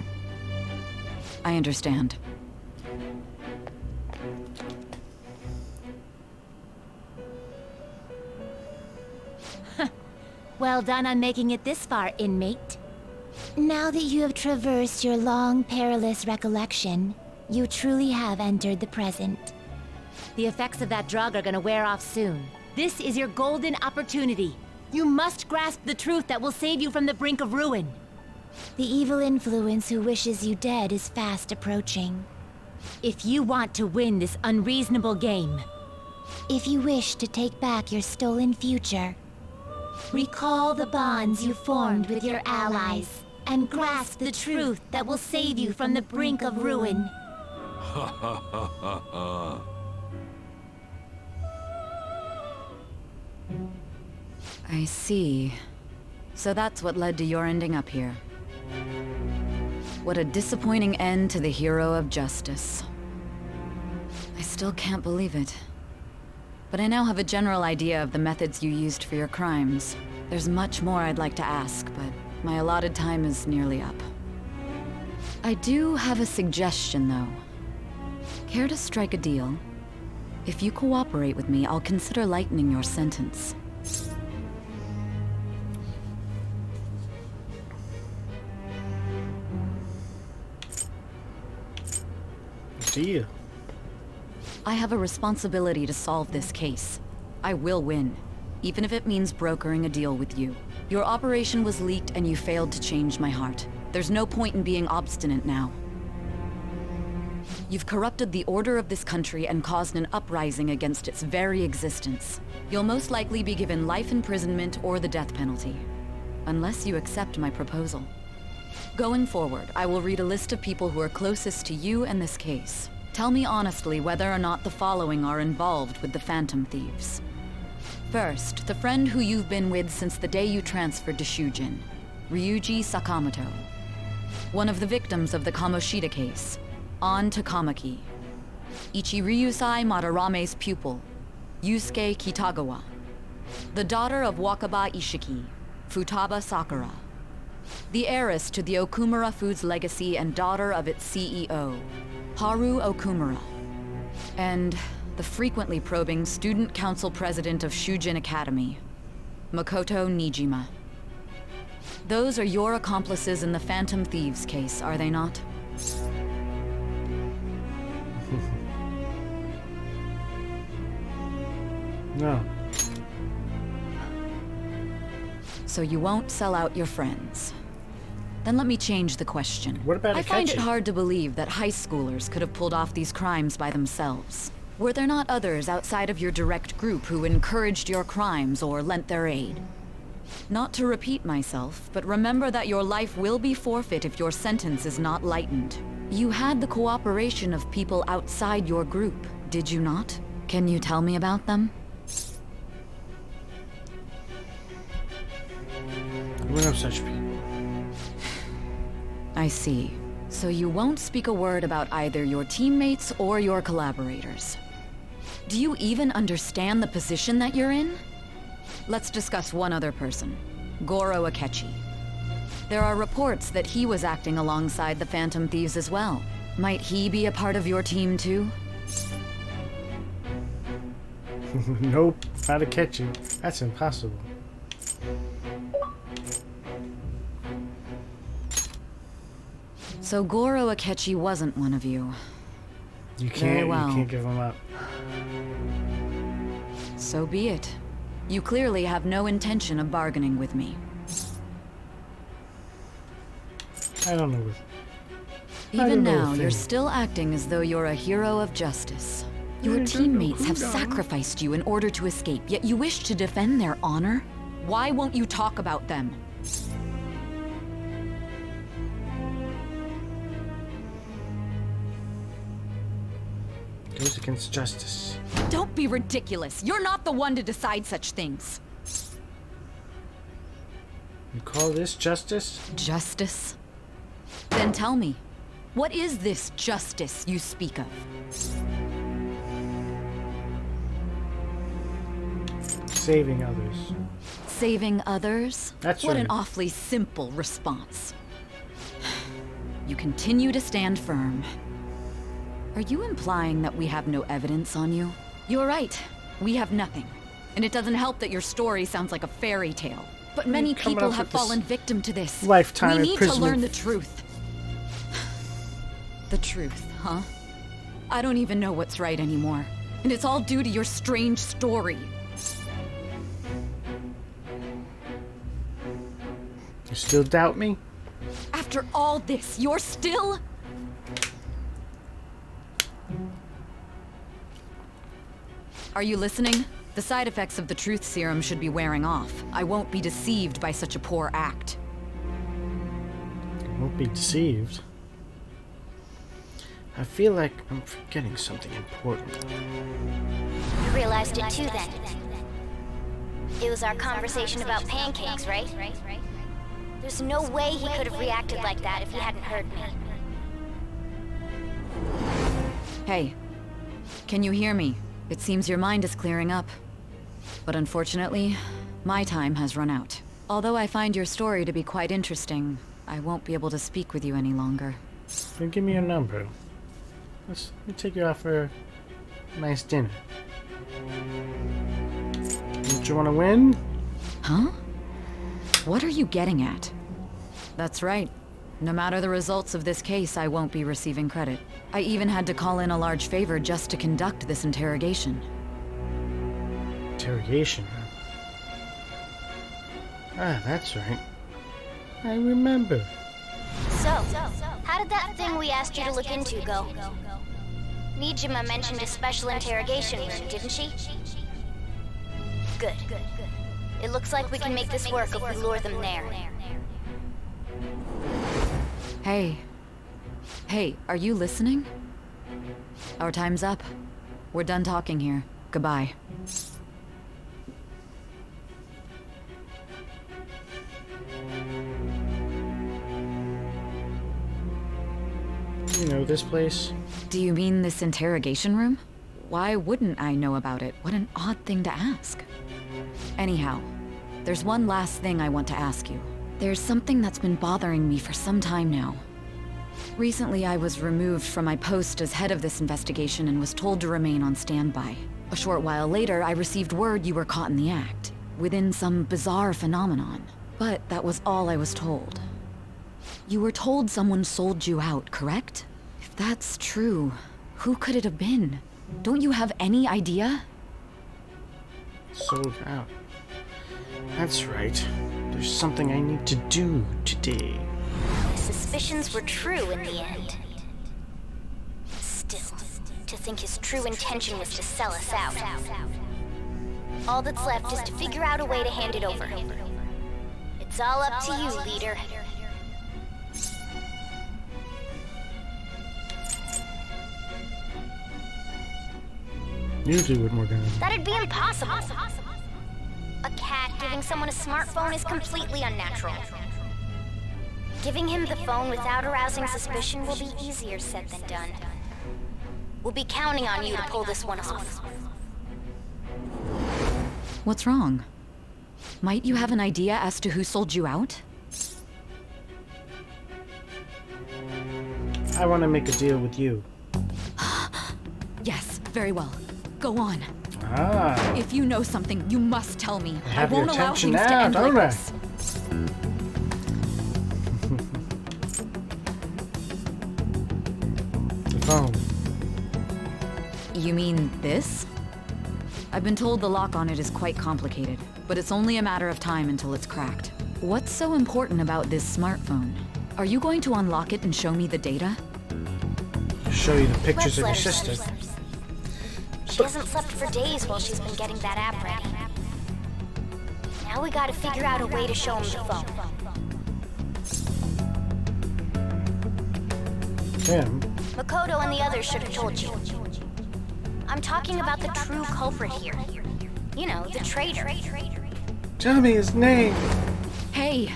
I understand. Well done on making it this far, inmate. Now that you have traversed your long, perilous recollection, you truly have entered the present. The effects of that drug are gonna wear off soon. This is your golden opportunity. You must grasp the truth that will save you from the brink of ruin. The evil influence who wishes you dead is fast approaching. If you want to win this unreasonable game, if you wish to take back your stolen future, recall the bonds you formed with your allies, and grasp the truth that will save you from the brink of ruin. I see. So that's what led to your ending up here. What a disappointing end to the hero of justice. I still can't believe it. But I now have a general idea of the methods you used for your crimes. There's much more I'd like to ask, but my allotted time is nearly up. I do have a suggestion, though. Care to strike a deal? If you cooperate with me, I'll consider lightening your sentence. to you. I have a responsibility to solve this case. I will win, even if it means brokering a deal with you. Your operation was leaked and you failed to change my heart. There's no point in being obstinate now. You've corrupted the order of this country and caused an uprising against its very existence. You'll most likely be given life imprisonment or the death penalty, unless you accept my proposal. Going forward, I will read a list of people who are closest to you and this case. Tell me honestly whether or not the following are involved with the Phantom Thieves. First, the friend who you've been with since the day you transferred to Shujin, Ryuji Sakamoto. One of the victims of the Kamoshida case, An Takamaki. Ichiryusai Madarame's pupil, Yusuke Kitagawa. The daughter of Wakaba Ishiki, Futaba Sakura. The heiress to the Okumura Foods legacy and daughter of its CEO, Haru Okumura. And the frequently probing student council president of Shujin Academy, Makoto Nijima. Those are your accomplices in the Phantom Thieves case, are they not? No. So you won't sell out your friends. Then let me change the question. What about I find it Akechi? hard to believe that high schoolers could have pulled off these crimes by themselves. Were there not others outside of your direct group who encouraged your crimes or lent their aid? Not to repeat myself, but remember that your life will be forfeit if your sentence is not lightened. You had the cooperation of people outside your group, did you not? Can you tell me about them? We know such people. I see. So you won't speak a word about either your teammates or your collaborators. Do you even understand the position that you're in? Let's discuss one other person, Goro Akechi. There are reports that he was acting alongside the Phantom Thieves as well. Might he be a part of your team too? Nope, not Akechi. That's impossible. So Goro Akechi wasn't one of you. You Very can't. well. You can't give him up. So be it. You clearly have no intention of bargaining with me. I don't know. I Even don't know now, a you're thing. still acting as though you're a hero of justice. Your teammates have sacrificed you in order to escape, yet you wish to defend their honor? Why won't you talk about them? Goes against justice. Don't be ridiculous. You're not the one to decide such things. You call this justice? Justice? Then tell me, what is this justice you speak of? Saving others. Saving others? That's What right. an awfully simple response. You continue to stand firm. Are you implying that we have no evidence on you? You're right. We have nothing. And it doesn't help that your story sounds like a fairy tale. But many coming people up have with this fallen victim to this. lifetime We need to imprisonment. learn the truth. The truth, huh? I don't even know what's right anymore. And it's all due to your strange story. You still doubt me? After all this, you're still... Are you listening? The side effects of the truth serum should be wearing off. I won't be deceived by such a poor act. Won't be deceived. I feel like I'm forgetting something important. You realized it too then. It was our conversation about pancakes, right? There's no way he could have reacted like that if he hadn't heard me. Hey, can you hear me? It seems your mind is clearing up. But unfortunately, my time has run out. Although I find your story to be quite interesting, I won't be able to speak with you any longer. Then give me your number. Let me take you out for a nice dinner. Don't you want to win? Huh? What are you getting at? That's right. No matter the results of this case, I won't be receiving credit. I even had to call in a large favor just to conduct this interrogation. Interrogation, huh? Ah, that's right. I remember. So, how did that thing we asked you to look into go? Nijima mentioned a special interrogation room, didn't she? Good. It looks like we can make this work if we lure them there. Hey. Hey, are you listening? Our time's up. We're done talking here. Goodbye. You know this place? Do you mean this interrogation room? Why wouldn't I know about it? What an odd thing to ask. Anyhow, there's one last thing I want to ask you. There's something that's been bothering me for some time now. Recently, I was removed from my post as head of this investigation and was told to remain on standby. A short while later, I received word you were caught in the act, within some bizarre phenomenon. But that was all I was told. You were told someone sold you out, correct? If that's true, who could it have been? Don't you have any idea? Sold out. That's right. There's something I need to do today. My suspicions were true in the end. Still, to think his true intention was to sell us out. All that's left is to figure out a way to hand it over. It's all up to you, leader. You do it, Morgana. That'd be impossible. A cat giving someone a smartphone is completely unnatural. Giving him the phone without arousing suspicion will be easier said than done. We'll be counting on you to pull this one off. What's wrong? Might you have an idea as to who sold you out? I want to make a deal with you. Yes, very well. Go on. Ah. If you know something, you must tell me. I have won't your allow attention things to now, end don't like I? this. The phone. You mean this? I've been told the lock on it is quite complicated, but it's only a matter of time until it's cracked. What's so important about this smartphone? Are you going to unlock it and show me the data? Show you the pictures of your sister. She hasn't slept for days while she's been getting that app ready. Now we gotta figure out a way to show him the phone. Him? Makoto and the others should have told you. I'm talking about the true culprit here. You know, the traitor. Tell me his name. Hey,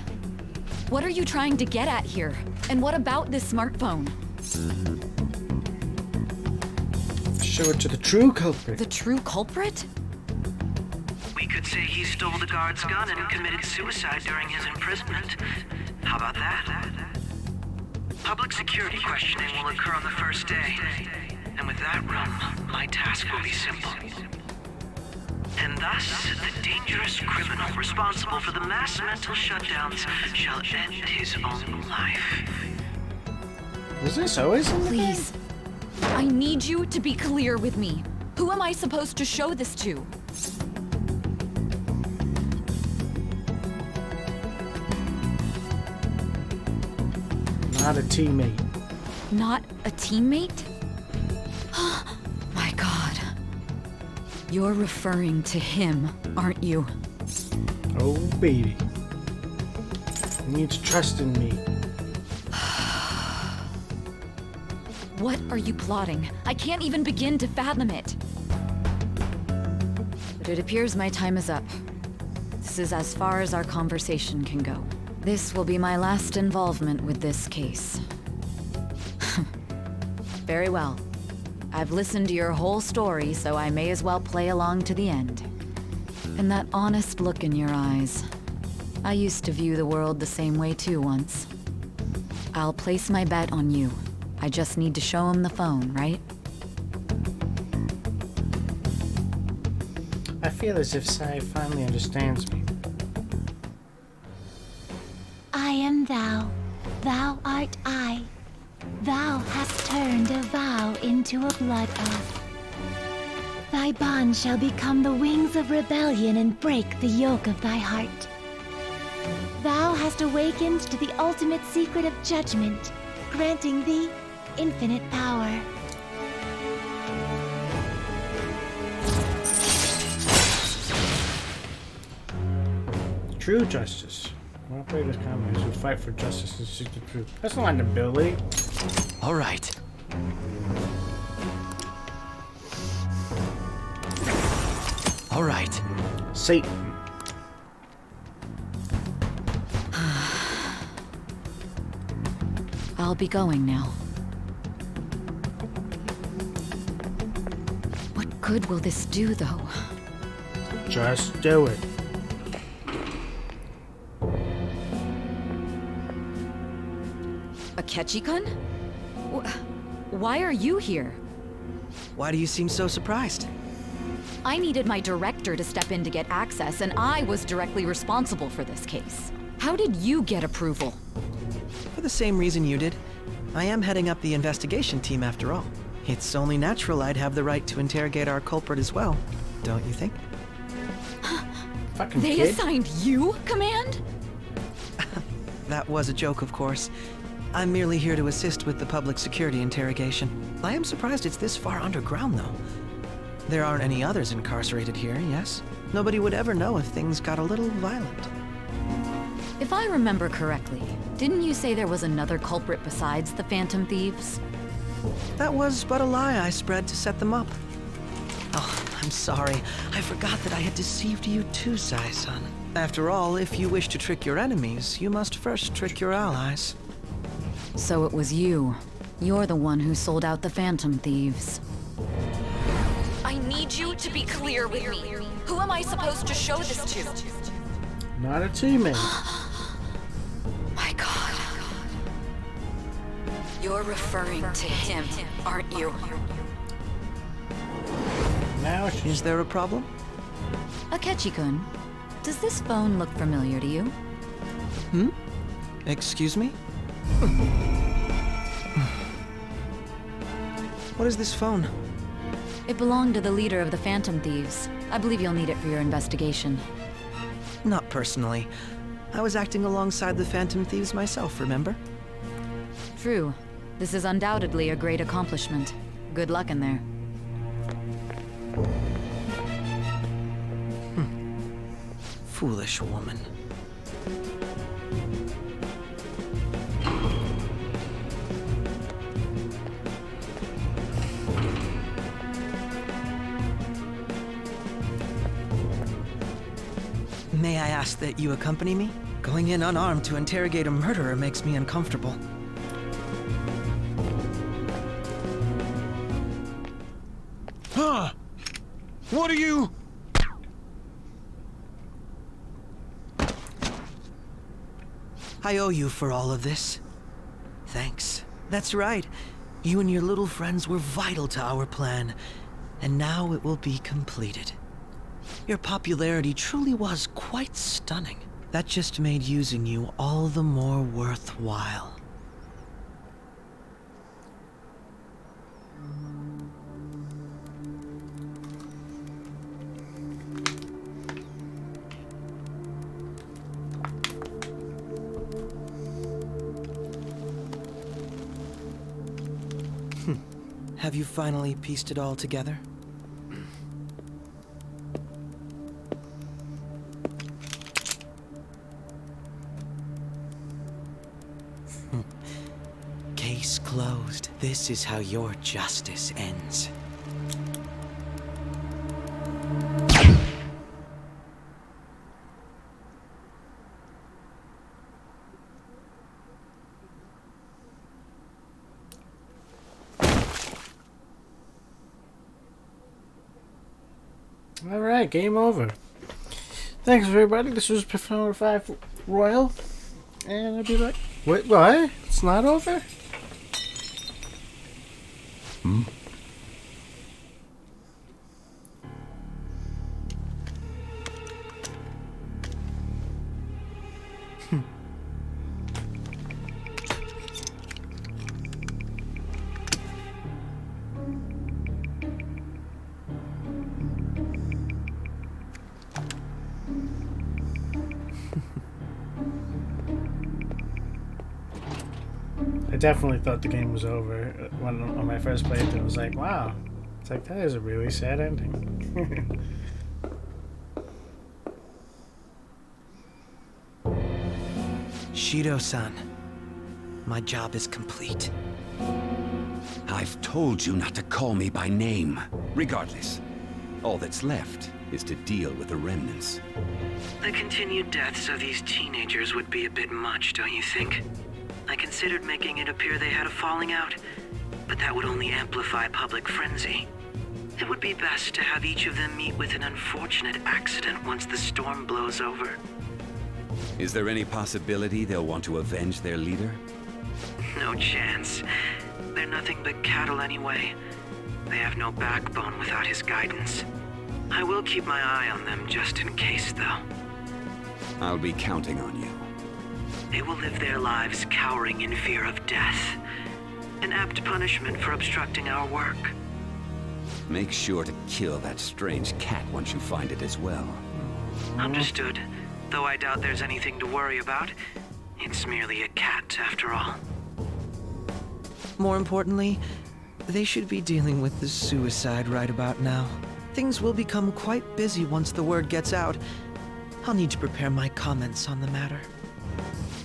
what are you trying to get at here? And what about this smartphone? Show it to the true culprit. The true culprit? We could say he stole the guard's gun and committed suicide during his imprisonment. How about that? Public security questioning will occur on the first day. And with that room, my task will be simple. And thus, the dangerous criminal responsible for the mass mental shutdowns shall end his own life. Was this always in the Please. I need you to be clear with me. Who am I supposed to show this to? Not a teammate. Not a teammate? My God. You're referring to him, aren't you? Oh, baby. You need to trust in me. What are you plotting? I can't even begin to fathom it. But it appears my time is up. This is as far as our conversation can go. This will be my last involvement with this case. Very well. I've listened to your whole story, so I may as well play along to the end. And that honest look in your eyes. I used to view the world the same way too once. I'll place my bet on you. I just need to show him the phone, right? I feel as if Sai finally understands me. I am thou, thou art I. Thou hast turned a vow into a blood oath. Thy bond shall become the wings of rebellion and break the yoke of thy heart. Thou hast awakened to the ultimate secret of judgment, granting thee infinite power. True justice. Operators commoners who fight for justice and seek the truth. That's not an ability. All right. All right. Satan. I'll be going now. What good will this do, though? Just do it. Akechi-kun? Why are you here? Why do you seem so surprised? I needed my director to step in to get access, and I was directly responsible for this case. How did you get approval? For the same reason you did. I am heading up the investigation team after all. It's only natural I'd have the right to interrogate our culprit as well, don't you think? Fucking They kid. assigned you command? That was a joke, of course. I'm merely here to assist with the public security interrogation. I am surprised it's this far underground, though. There aren't any others incarcerated here, yes? Nobody would ever know if things got a little violent. If I remember correctly, didn't you say there was another culprit besides the Phantom Thieves? That was but a lie I spread to set them up. Oh, I'm sorry. I forgot that I had deceived you too, Sai-san. After all, if you wish to trick your enemies, you must first trick your allies. So it was you. You're the one who sold out the Phantom Thieves. I need you to be clear with me. Who am I supposed to show this to? Not a teammate. My God. You're referring to him, aren't you? Now Is there a problem? Akechi-kun, does this phone look familiar to you? Hmm? Excuse me? What is this phone? It belonged to the leader of the Phantom Thieves. I believe you'll need it for your investigation. Not personally. I was acting alongside the Phantom Thieves myself, remember? True. This is undoubtedly a great accomplishment. Good luck in there. Foolish woman. May I ask that you accompany me? Going in unarmed to interrogate a murderer makes me uncomfortable. Huh? What are you? I owe you for all of this. Thanks. That's right. You and your little friends were vital to our plan, and now it will be completed. Your popularity truly was quite stunning. That just made using you all the more worthwhile. Have you finally pieced it all together? Case closed. This is how your justice ends. Alright, game over. Thanks everybody, this was Persona 5 Royal. And I'll be like, wait, what? It's not over? Hmm? definitely thought the game was over when on my first playthrough. I was like, wow. It's like, that is a really sad ending. Shido-san, my job is complete. I've told you not to call me by name. Regardless, all that's left is to deal with the remnants. The continued deaths of these teenagers would be a bit much, don't you think? I considered making it appear they had a falling out, but that would only amplify public frenzy. It would be best to have each of them meet with an unfortunate accident once the storm blows over. Is there any possibility they'll want to avenge their leader? No chance. They're nothing but cattle anyway. They have no backbone without his guidance. I will keep my eye on them just in case, though. I'll be counting on you. They will live their lives cowering in fear of death. An apt punishment for obstructing our work. Make sure to kill that strange cat once you find it as well. Understood. Though I doubt there's anything to worry about. It's merely a cat, after all. More importantly, they should be dealing with the suicide right about now. Things will become quite busy once the word gets out. I'll need to prepare my comments on the matter.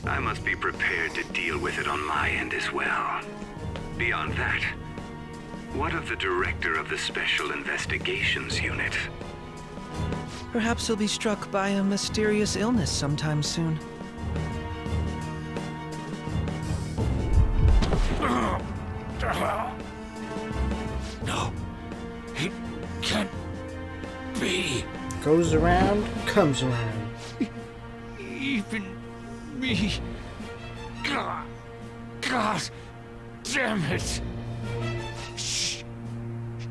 I must be prepared to deal with it on my end as well. Beyond that, what of the director of the Special Investigations Unit? Perhaps he'll be struck by a mysterious illness sometime soon. No, it can't be. Goes around, comes around. Even me. God damn it.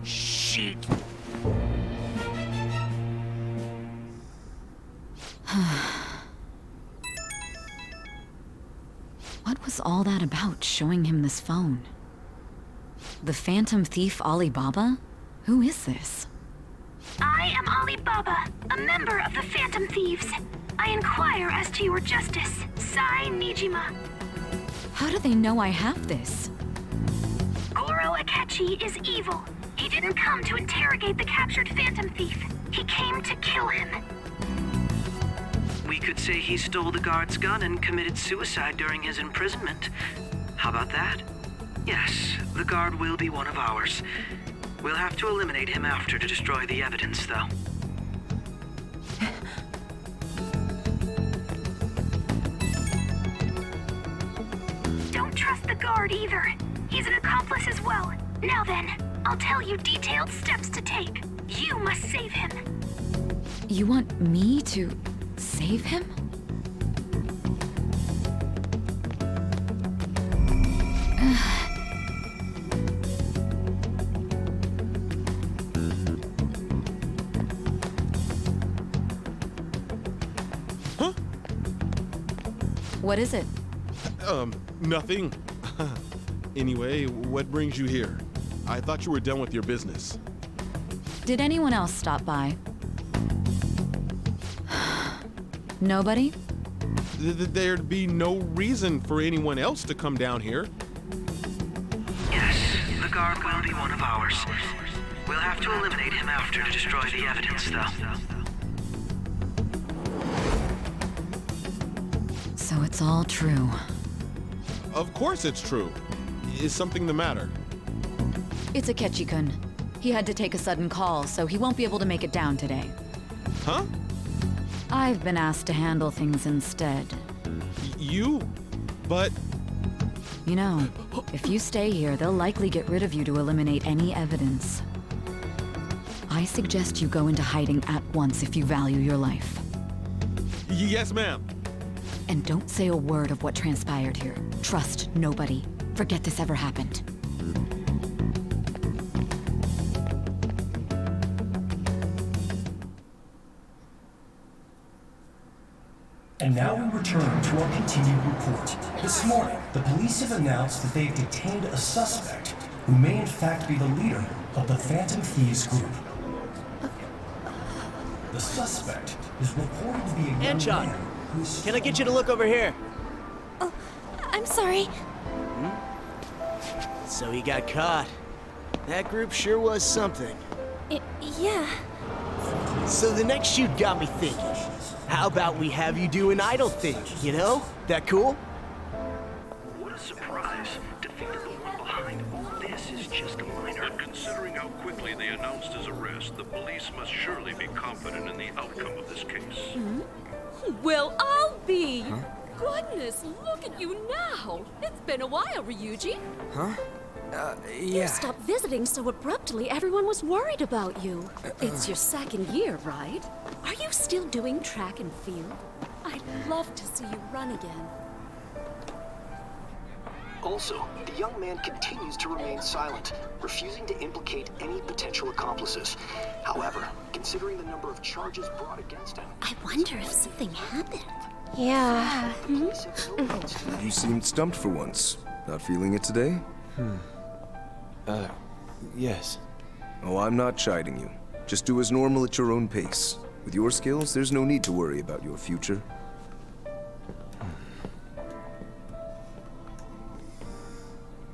Shit. What was all that about, showing him this phone? The Phantom Thief Alibaba? Who is this? I am Alibaba, a member of the Phantom Thieves. I inquire as to your justice, Sai Nijima. How do they know I have this? Goro Akechi is evil. He didn't come to interrogate the captured Phantom Thief. He came to kill him. We could say he stole the guard's gun and committed suicide during his imprisonment. How about that? Yes, the guard will be one of ours. We'll have to eliminate him after to destroy the evidence, though. Don't trust the guard either. He's an accomplice as well. Now then, I'll tell you detailed steps to take. You must save him. You want me to save him? Huh? What is it? Nothing. Anyway, what brings you here? I thought you were done with your business. Did anyone else stop by? Nobody? There'd be no reason for anyone else to come down here. Yes, the guard will be one of ours. We'll have to eliminate him after to destroy the evidence, though. So it's all true. Of course it's true. Is something the matter? It's Akechi-kun. He had to take a sudden call, so he won't be able to make it down today. Huh? I've been asked to handle things instead. You? But... You know, if you stay here, they'll likely get rid of you to eliminate any evidence. I suggest you go into hiding at once if you value your life. Yes, ma'am. And don't say a word of what transpired here. Trust nobody. Forget this ever happened. And now we return to our continued report. This morning, the police have announced that they've detained a suspect who may in fact be the leader of the Phantom Thieves group. The suspect is reported to be a young man who's... Can I get you to look over here? I'm sorry. So he got caught. That group sure was something. Yeah. So the next shoot got me thinking. How about we have you do an idol thing, you know? That cool? What a surprise. To think that the one behind all this is just a minor. But considering how quickly they announced his arrest, the police must surely be confident in the outcome of this case. Well, I'll be. Goodness, look at you now. It's been a while, Ryuji. Huh? You stopped visiting so abruptly, everyone was worried about you. It's your second year, right? Are you still doing track and field? I'd love to see you run again. Also, the young man continues to remain silent, refusing to implicate any potential accomplices. However, considering the number of charges brought against him... I wonder if something happened. Yeah. You seemed stumped for once. Not feeling it today? Yes. Oh, I'm not chiding you. Just do as normal at your own pace. With your skills, there's no need to worry about your future.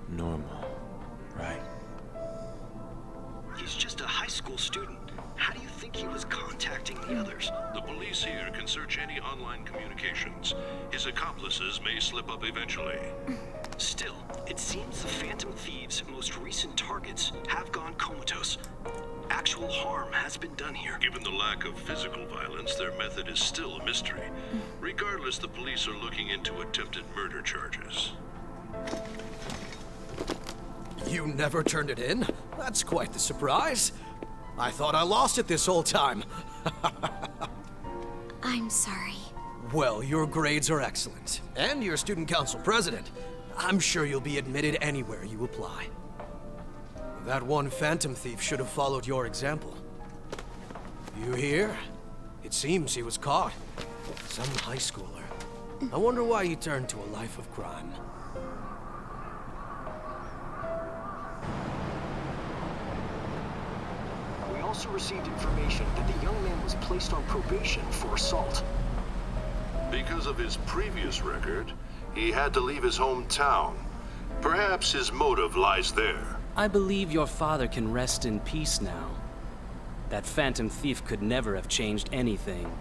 Normal, right? He's just a high school student. How do you think he was contacting the others? The police here can search any online communications. His accomplices may slip up eventually. Still, it seems the Phantom Thieves' most recent targets have gone comatose. Actual harm has been done here. Given the lack of physical violence, their method is still a mystery. Regardless, the police are looking into attempted murder charges. You never turned it in? That's quite the surprise. I thought I lost it this whole time. I'm sorry. Well, your grades are excellent. And you're student council president. I'm sure you'll be admitted anywhere you apply. That one Phantom Thief should have followed your example. You hear? It seems he was caught. Some high schooler. I wonder why he turned to a life of crime. We also received information that the young man was placed on probation for assault. Because of his previous record, he had to leave his hometown. Perhaps his motive lies there. I believe your father can rest in peace now. That Phantom Thief could never have changed anything.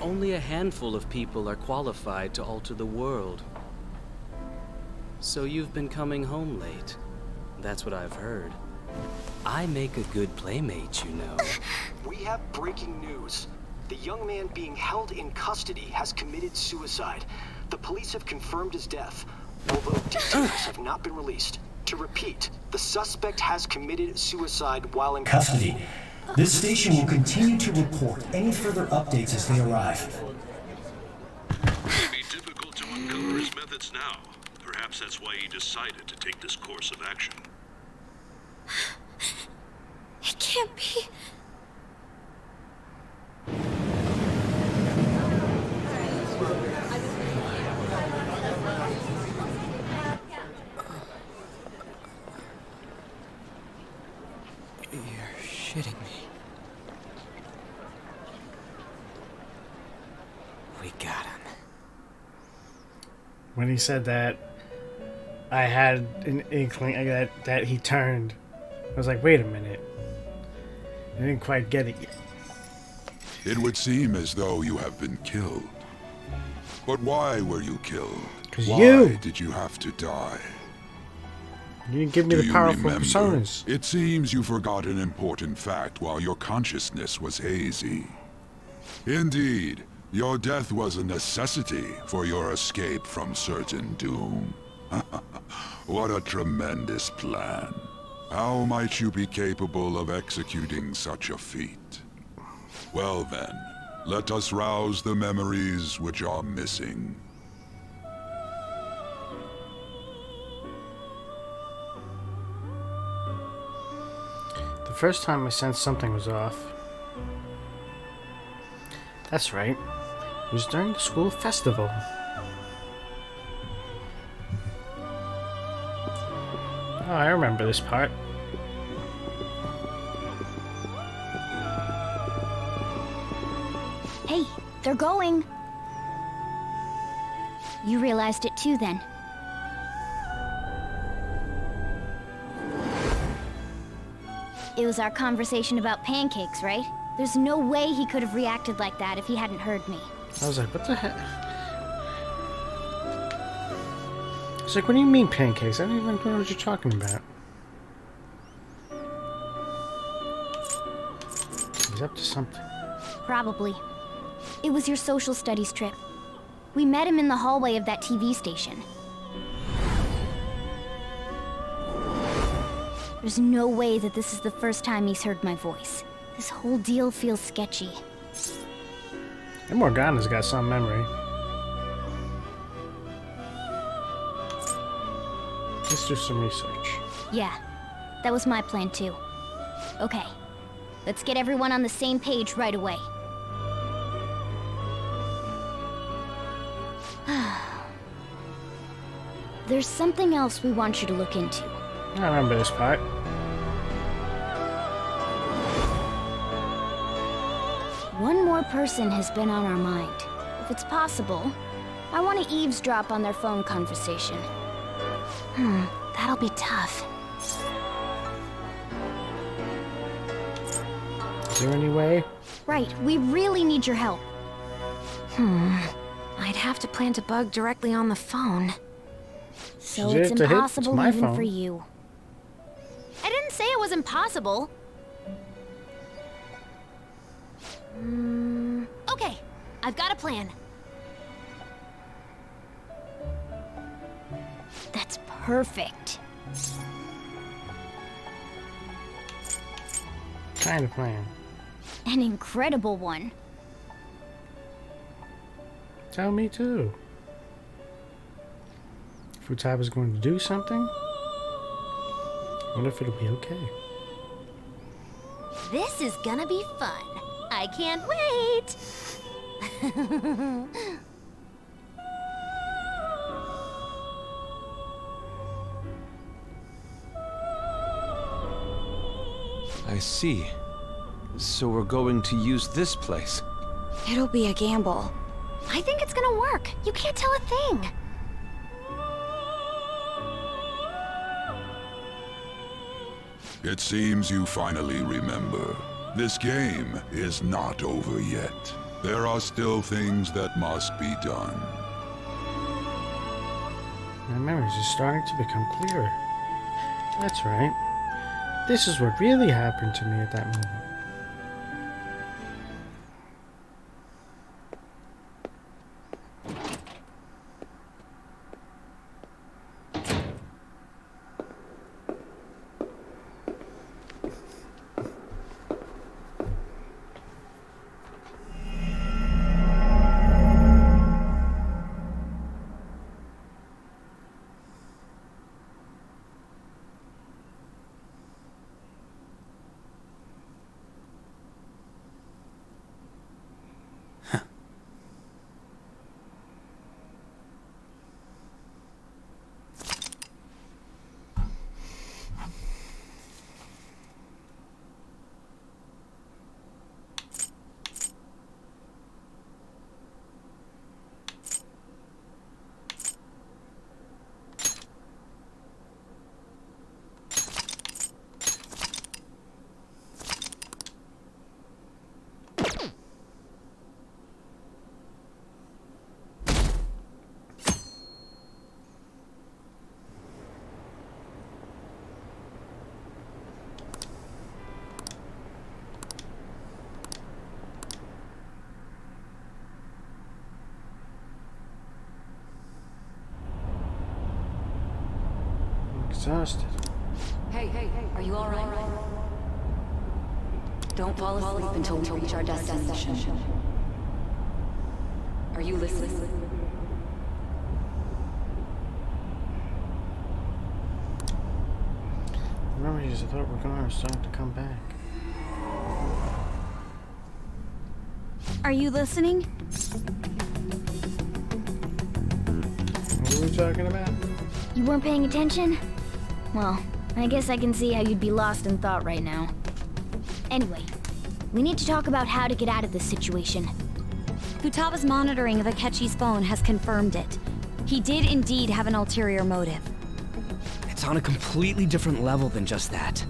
Only a handful of people are qualified to alter the world. So you've been coming home late. That's what I've heard. I make a good playmate, you know. We have breaking news. The young man being held in custody has committed suicide. The police have confirmed his death, although details have not been released. To repeat, the suspect has committed suicide while in Custody. This station will continue to report any further updates as they arrive. It would be difficult to uncover his methods now. Perhaps that's why he decided to take this course of action. It can't be. You're shitting me. We got him. When he said that, I had an inkling that he turned. I was like, wait a minute. I didn't quite get it yet. It would seem as though you have been killed. But why were you killed? 'Cause why you. did you have to die? You didn't give me Do the you powerful remember? personas. It seems you forgot an important fact while your consciousness was hazy. Indeed, your death was a necessity for your escape from certain doom. What a tremendous plan. How might you be capable of executing such a feat? Well then, let us rouse the memories which are missing. The first time I sensed something was off. That's right. It was during the school festival. Oh, I remember this part. Hey, they're going. You realized it too then. It was our conversation about pancakes, right? There's no way he could have reacted like that if he hadn't heard me. I was like, what the heck? It's like, what do you mean pancakes? I don't even know what you're talking about. He's up to something. Probably. It was your social studies trip. We met him in the hallway of that TV station. There's no way that this is the first time he's heard my voice. This whole deal feels sketchy. And Morgana's got some memory. Let's do some research. Yeah, that was my plan too. Okay, let's get everyone on the same page right away. There's something else we want you to look into. I remember this part. One more person has been on our mind. If it's possible, I want to eavesdrop on their phone conversation. That'll be tough. Is there any way? Right, we really need your help. I'd have to plant a bug directly on the phone. So it's impossible even phone. for you. I didn't say it was impossible. Okay, I've got a plan. That's perfect. Kind of plan. An incredible one. Tell me too. Futaba's going to do something? I wonder if it'll be okay. This is gonna be fun. I can't wait. I see. So we're going to use this place. It'll be a gamble. I think it's gonna work. You can't tell a thing. It seems you finally remember. This game is not over yet. There are still things that must be done. My memories are starting to become clearer. That's right. This is what really happened to me at that moment. Exhausted. Hey, are you alright? Don't fall asleep until we reach our destination. Are you listening? Memories I thought were gone are starting to come back. Are you listening? What are we talking about? You weren't paying attention? Well, I guess I can see how you'd be lost in thought right now. Anyway, we need to talk about how to get out of this situation. Futaba's monitoring of Akechi's phone has confirmed it. He did indeed have an ulterior motive. It's on a completely different level than just that.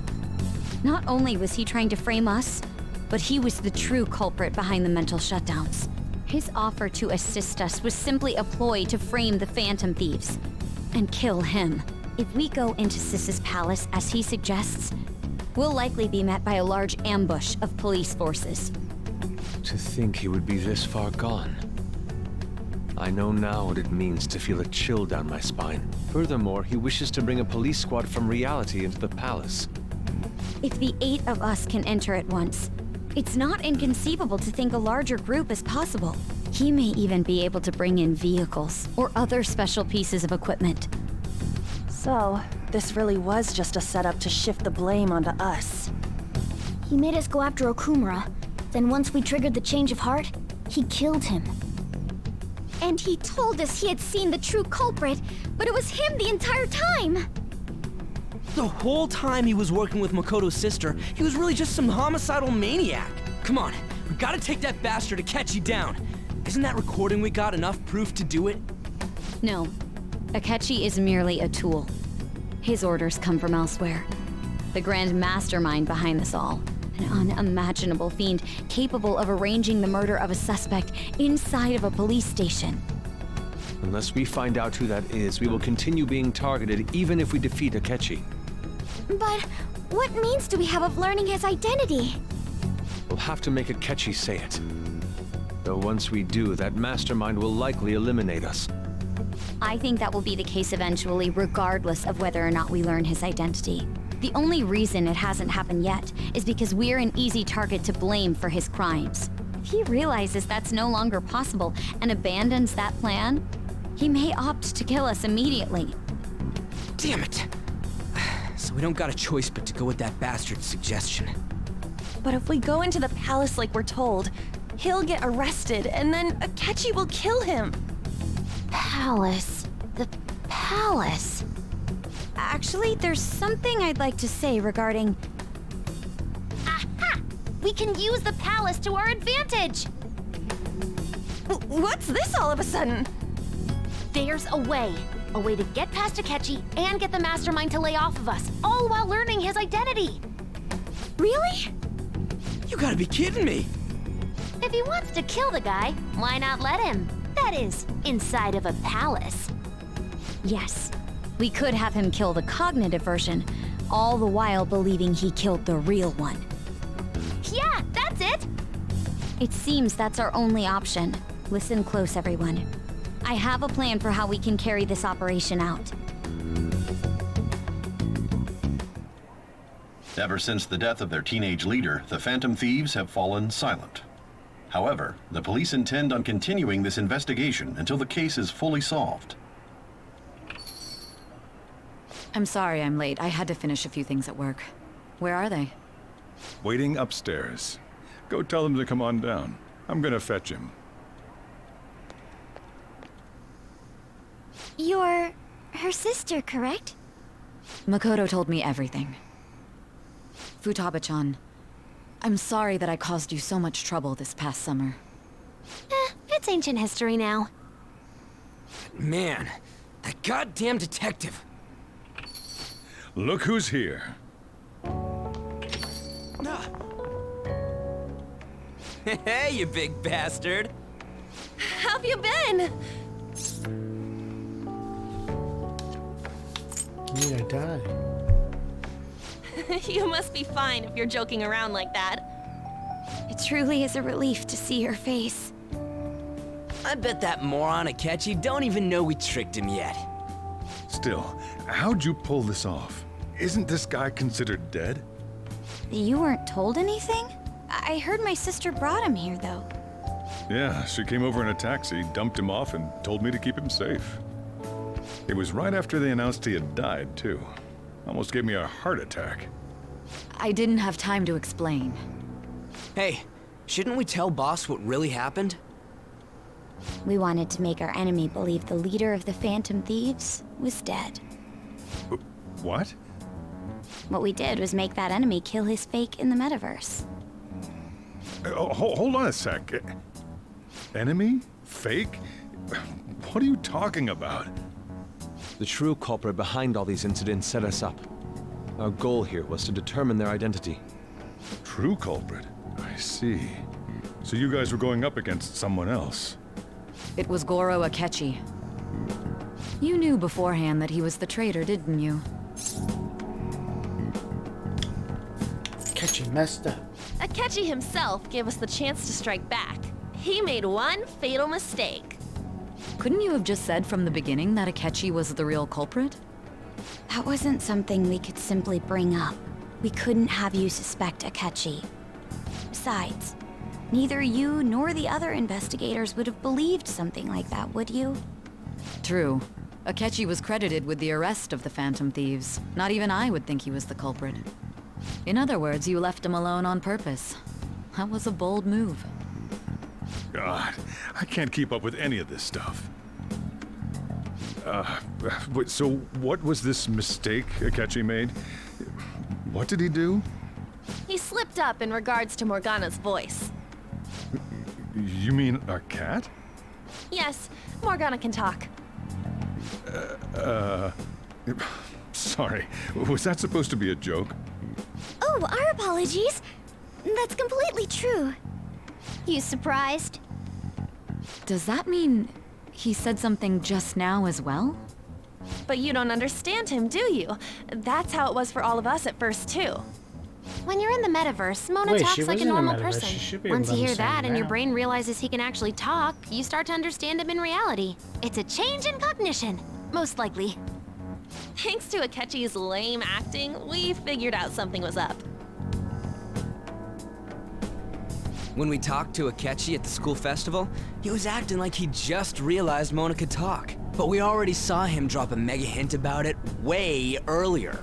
Not only was he trying to frame us, but he was the true culprit behind the mental shutdowns. His offer to assist us was simply a ploy to frame the Phantom Thieves and kill him. If we go into Sis's palace as he suggests, we'll likely be met by a large ambush of police forces. To think he would be this far gone. I know now what it means to feel a chill down my spine. Furthermore, he wishes to bring a police squad from reality into the palace. If the 8 of us can enter at once, it's not inconceivable to think a larger group is possible. He may even be able to bring in vehicles or other special pieces of equipment. So, this really was just a setup to shift the blame onto us. He made us go after Okumura. Then once we triggered the change of heart, he killed him. And he told us he had seen the true culprit, but it was him the entire time! The whole time he was working with Makoto's sister, he was really just some homicidal maniac. Come on, we gotta take that bastard Akechi down. Isn't that recording we got enough proof to do it? No, Akechi is merely a tool. His orders come from elsewhere. The grand mastermind behind this all. An unimaginable fiend capable of arranging the murder of a suspect inside of a police station. Unless we find out who that is, we will continue being targeted even if we defeat Akechi. But what means do we have of learning his identity? We'll have to make Akechi say it. Though once we do, that mastermind will likely eliminate us. I think that will be the case eventually, regardless of whether or not we learn his identity. The only reason it hasn't happened yet is because we're an easy target to blame for his crimes. If he realizes that's no longer possible and abandons that plan, he may opt to kill us immediately. Damn it! So we don't got a choice but to go with that bastard's suggestion. But if we go into the palace like we're told, he'll get arrested, and then Akechi will kill him. Palace. The palace. Actually, there's something I'd like to say regarding... Aha! We can use the palace to our advantage! What's this all of a sudden? There's a way. A way to get past Akechi and get the mastermind to lay off of us, all while learning his identity. Really? You gotta be kidding me! If he wants to kill the guy, why not let him? That is, inside of a palace. Yes. We could have him kill the cognitive version, all the while believing he killed the real one. Yeah, that's it! It seems that's our only option. Listen close, everyone. I have a plan for how we can carry this operation out. Ever since the death of their teenage leader, the Phantom Thieves have fallen silent. However, the police intend on continuing this investigation until the case is fully solved. I'm sorry I'm late. I had to finish a few things at work. Where are they? Waiting upstairs. Go tell them to come on down. I'm gonna fetch him. You're her sister, correct? Makoto told me everything. Futaba-chan, I'm sorry that I caused you so much trouble this past summer. It's ancient history now. Man, that goddamn detective. Look who's here. Hey, you big bastard. How've you been? You need to die. You must be fine if you're joking around like that. It truly is a relief to see your face. I bet that moron Akechi don't even know we tricked him yet. Still, how'd you pull this off? Isn't this guy considered dead? You weren't told anything? I heard my sister brought him here, though. Yeah, she came over in a taxi, dumped him off, and told me to keep him safe. It was right after they announced he had died, too. Almost gave me a heart attack. I didn't have time to explain. Hey, shouldn't we tell Boss what really happened? We wanted to make our enemy believe the leader of the Phantom Thieves was dead. What? What we did was make that enemy kill his fake in the metaverse. Hold on a sec. Enemy? Fake? What are you talking about? The true culprit behind all these incidents set us up. Our goal here was to determine their identity. True culprit? I see. So you guys were going up against someone else? It was Goro Akechi. You knew beforehand that he was the traitor, didn't you? Akechi messed up. Akechi himself gave us the chance to strike back. He made one fatal mistake. Couldn't you have just said from the beginning that Akechi was the real culprit? That wasn't something we could simply bring up. We couldn't have you suspect Akechi. Besides, neither you nor the other investigators would have believed something like that, would you? True. Akechi was credited with the arrest of the Phantom Thieves. Not even I would think he was the culprit. In other words, you left him alone on purpose. That was a bold move. God, I can't keep up with any of this stuff. So what was this mistake Akechi made? What did he do? He slipped up in regards to Morgana's voice. You mean a cat? Yes, Morgana can talk. Sorry, was that supposed to be a joke? Oh, our apologies. That's completely true. You surprised? Does that mean he said something just now as well? But you don't understand him, do you? That's how it was for all of us at first, too. When you're in the metaverse, Mona Wait, talks she like was a in the normal metaverse. person. She should be Once able you to hear that understand and your now. brain realizes he can actually talk, you start to understand him in reality. It's a change in cognition, most likely. Thanks to Akechi's lame acting, we figured out something was up. When we talked to Akechi at the school festival, he was acting like he just realized Mona could talk. But we already saw him drop a mega hint about it way earlier.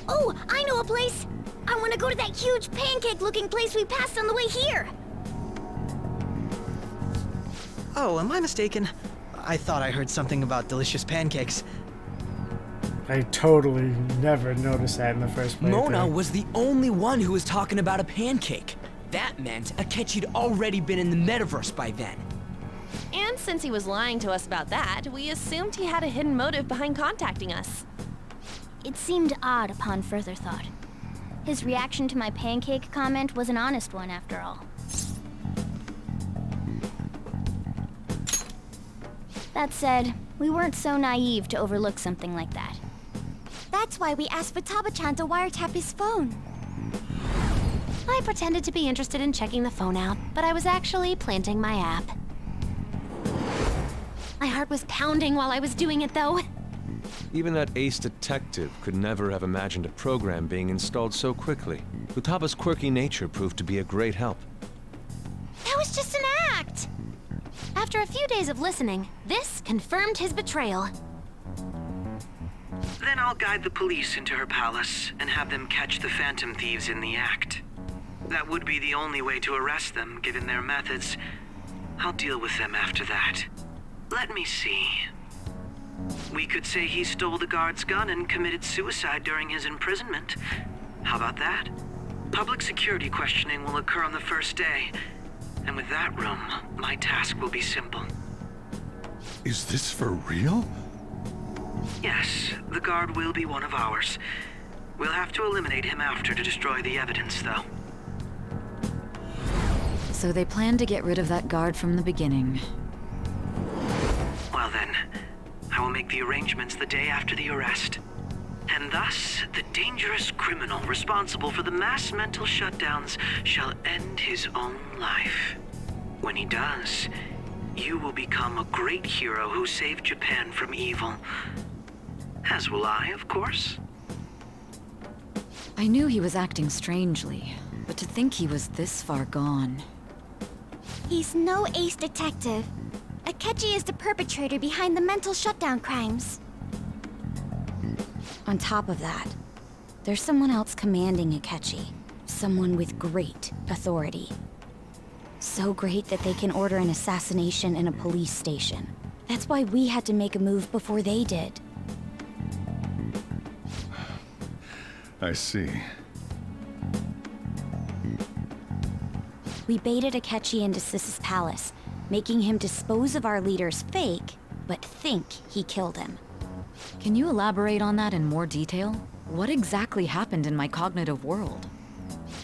Oh, I know a place! I want to go to that huge pancake-looking place we passed on the way here! Oh, am I mistaken? I thought I heard something about delicious pancakes. I totally never noticed that in the first place. Mona was the only one who was talking about a pancake. That meant Akechi'd already been in the metaverse by then. And since he was lying to us about that, we assumed he had a hidden motive behind contacting us. It seemed odd upon further thought. His reaction to my pancake comment was an honest one, after all. That said, we weren't so naive to overlook something like that. That's why we asked Futaba-chan to wiretap his phone. I pretended to be interested in checking the phone out, but I was actually planting my app. My heart was pounding while I was doing it, though. Even that ace detective could never have imagined a program being installed so quickly. Futaba's quirky nature proved to be a great help. That was just an act! After a few days of listening, this confirmed his betrayal. Then I'll guide the police into her palace and have them catch the Phantom Thieves in the act. That would be the only way to arrest them, given their methods. I'll deal with them after that. Let me see. We could say he stole the guard's gun and committed suicide during his imprisonment. How about that? Public security questioning will occur on the first day. And with that room, my task will be simple. Is this for real? Yes, the guard will be one of ours. We'll have to eliminate him after to destroy the evidence, though. So they planned to get rid of that guard from the beginning. Well then, I will make the arrangements the day after the arrest. And thus, the dangerous criminal responsible for the mass mental shutdowns shall end his own life. When he does, you will become a great hero who saved Japan from evil. As will I, of course. I knew he was acting strangely, but to think he was this far gone. He's no ace detective. Akechi is the perpetrator behind the mental shutdown crimes. On top of that, there's someone else commanding Akechi. Someone with great authority. So great that they can order an assassination in a police station. That's why we had to make a move before they did. I see. We baited Akechi into Sis's palace, making him dispose of our leader's fake, but think he killed him. Can you elaborate on that in more detail? What exactly happened in my cognitive world?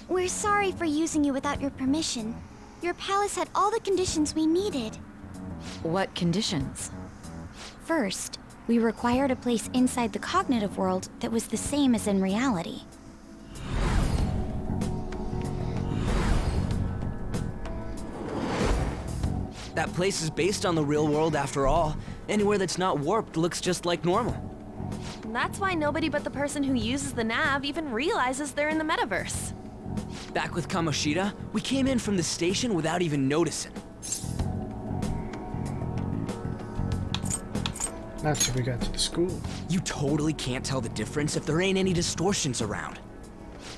We're sorry for using you without your permission. Your palace had all the conditions we needed. What conditions? First, we required a place inside the cognitive world that was the same as in reality. That place is based on the real world after all. Anywhere that's not warped looks just like normal. That's why nobody but the person who uses the nav even realizes they're in the metaverse. Back with Kamoshida, we came in from the station without even noticing. That's how we got to the school. You totally can't tell the difference if there ain't any distortions around.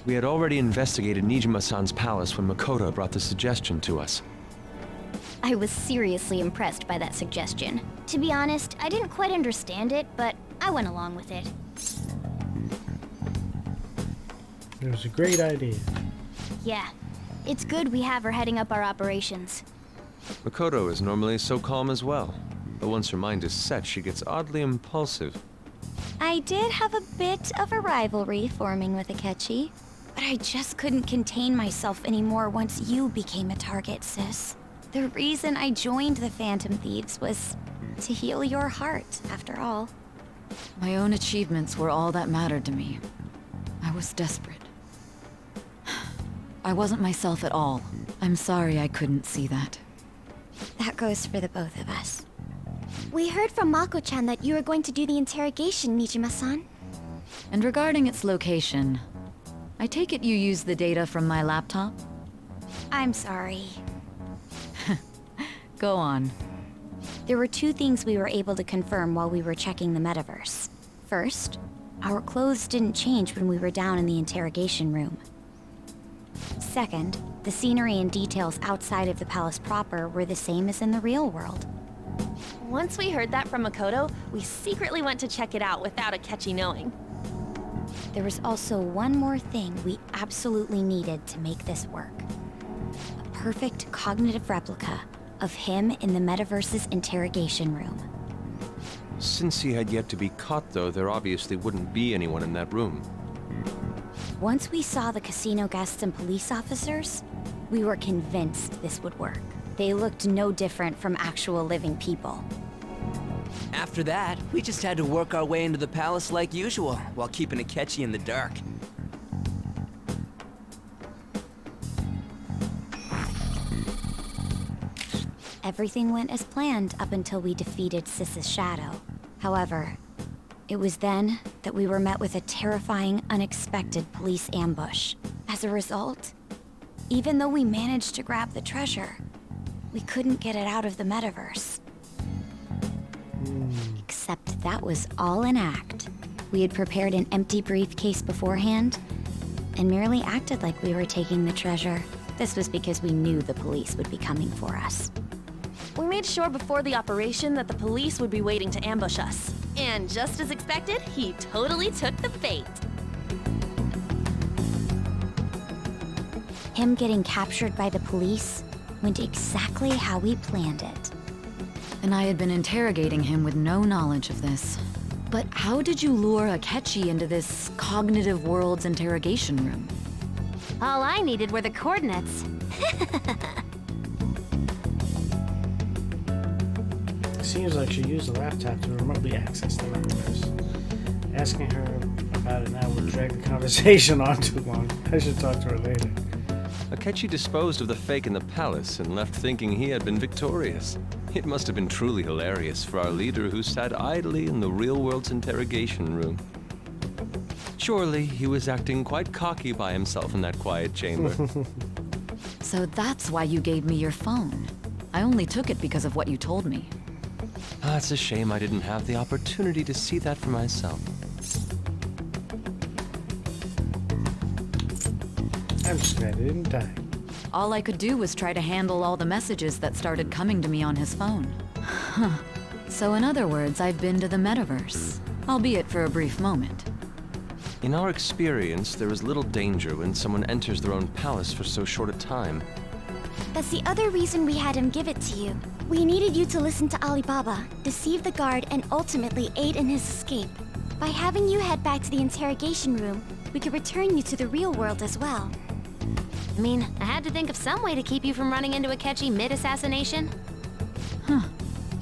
We had already investigated Nijima-san's palace when Makoto brought the suggestion to us. I was seriously impressed by that suggestion. To be honest, I didn't quite understand it, but I went along with it. It was a great idea. Yeah, it's good we have her heading up our operations. Makoto is normally so calm as well, but once her mind is set, she gets oddly impulsive. I did have a bit of a rivalry forming with Akechi, but I just couldn't contain myself anymore once you became a target, sis. The reason I joined the Phantom Thieves was to heal your heart, after all. My own achievements were all that mattered to me. I was desperate. I wasn't myself at all. I'm sorry I couldn't see that. That goes for the both of us. We heard from Mako-chan that you were going to do the interrogation, Nijima-san. And regarding its location, I take it you used the data from my laptop? I'm sorry. Go on. There were two things we were able to confirm while we were checking the metaverse. First, our clothes didn't change when we were down in the interrogation room. Second, the scenery and details outside of the palace proper were the same as in the real world. Once we heard that from Makoto, we secretly went to check it out without Akechi knowing. There was also one more thing we absolutely needed to make this work. A perfect cognitive replica of him in the metaverse's interrogation room. Since he had yet to be caught, though, there obviously wouldn't be anyone in that room. Once we saw the casino guests and police officers, we were convinced this would work. They looked no different from actual living people. After that, we just had to work our way into the palace like usual, while keeping Akechi in the dark. Everything went as planned up until we defeated Sis's shadow. However, it was then that we were met with a terrifying, unexpected police ambush. As a result, even though we managed to grab the treasure, we couldn't get it out of the metaverse. Except that was all an act. We had prepared an empty briefcase beforehand and merely acted like we were taking the treasure. This was because we knew the police would be coming for us. We made sure before the operation that the police would be waiting to ambush us. And just as expected, he totally took the bait. Him getting captured by the police went exactly how we planned it. And I had been interrogating him with no knowledge of this. But how did you lure Akechi into this cognitive world's interrogation room? All I needed were the coordinates. Seems like she used the laptop to remotely access the metaverse. Asking her about it now would drag the conversation on too long. I should talk to her later. Akechi disposed of the fake in the palace and left thinking he had been victorious. It must have been truly hilarious for our leader who sat idly in the real world's interrogation room. Surely he was acting quite cocky by himself in that quiet chamber. So that's why you gave me your phone. I only took it because of what you told me. It's a shame I didn't have the opportunity to see that for myself. I'm just glad it didn't die. All I could do was try to handle all the messages that started coming to me on his phone. So in other words, I've been to the metaverse, albeit for a brief moment. In our experience, there is little danger when someone enters their own palace for so short a time. That's the other reason we had him give it to you. We needed you to listen to Alibaba, deceive the guard, and ultimately aid in his escape. By having you head back to the interrogation room, we could return you to the real world as well. I mean, I had to think of some way to keep you from running into Akechi mid-assassination. Huh.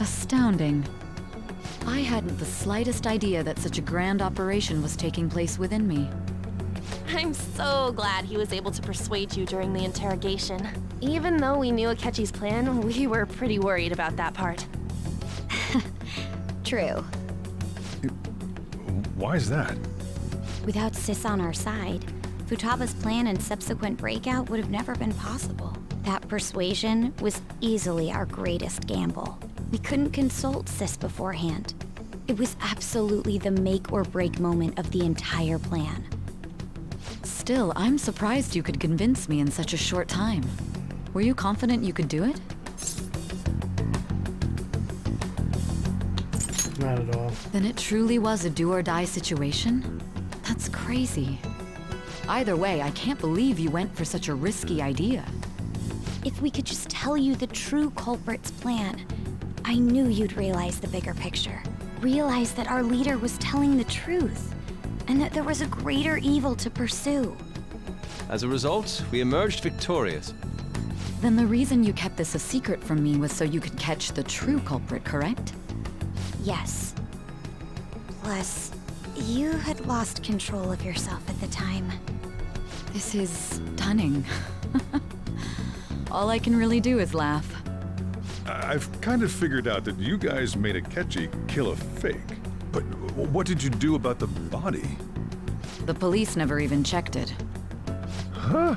Astounding. I hadn't the slightest idea that such a grand operation was taking place within me. I'm so glad he was able to persuade you during the interrogation. Even though we knew Akechi's plan, we were pretty worried about that part. True. Why is that? Without Sis on our side, Futaba's plan and subsequent breakout would have never been possible. That persuasion was easily our greatest gamble. We couldn't consult Sis beforehand. It was absolutely the make or break moment of the entire plan. Still, I'm surprised you could convince me in such a short time. Were you confident you could do it? Not at all. Then it truly was a do-or-die situation? That's crazy. Either way, I can't believe you went for such a risky idea. If we could just tell you the true culprit's plan, I knew you'd realize the bigger picture. Realize that our leader was telling the truth, and that there was a greater evil to pursue. As a result, we emerged victorious. Then the reason you kept this a secret from me was so you could catch the true culprit, correct? Yes. Plus, you had lost control of yourself at the time. This is stunning. All I can really do is laugh. I've kind of figured out that you guys made Akechi kill a fake. But what did you do about the body? The police never even checked it. Huh?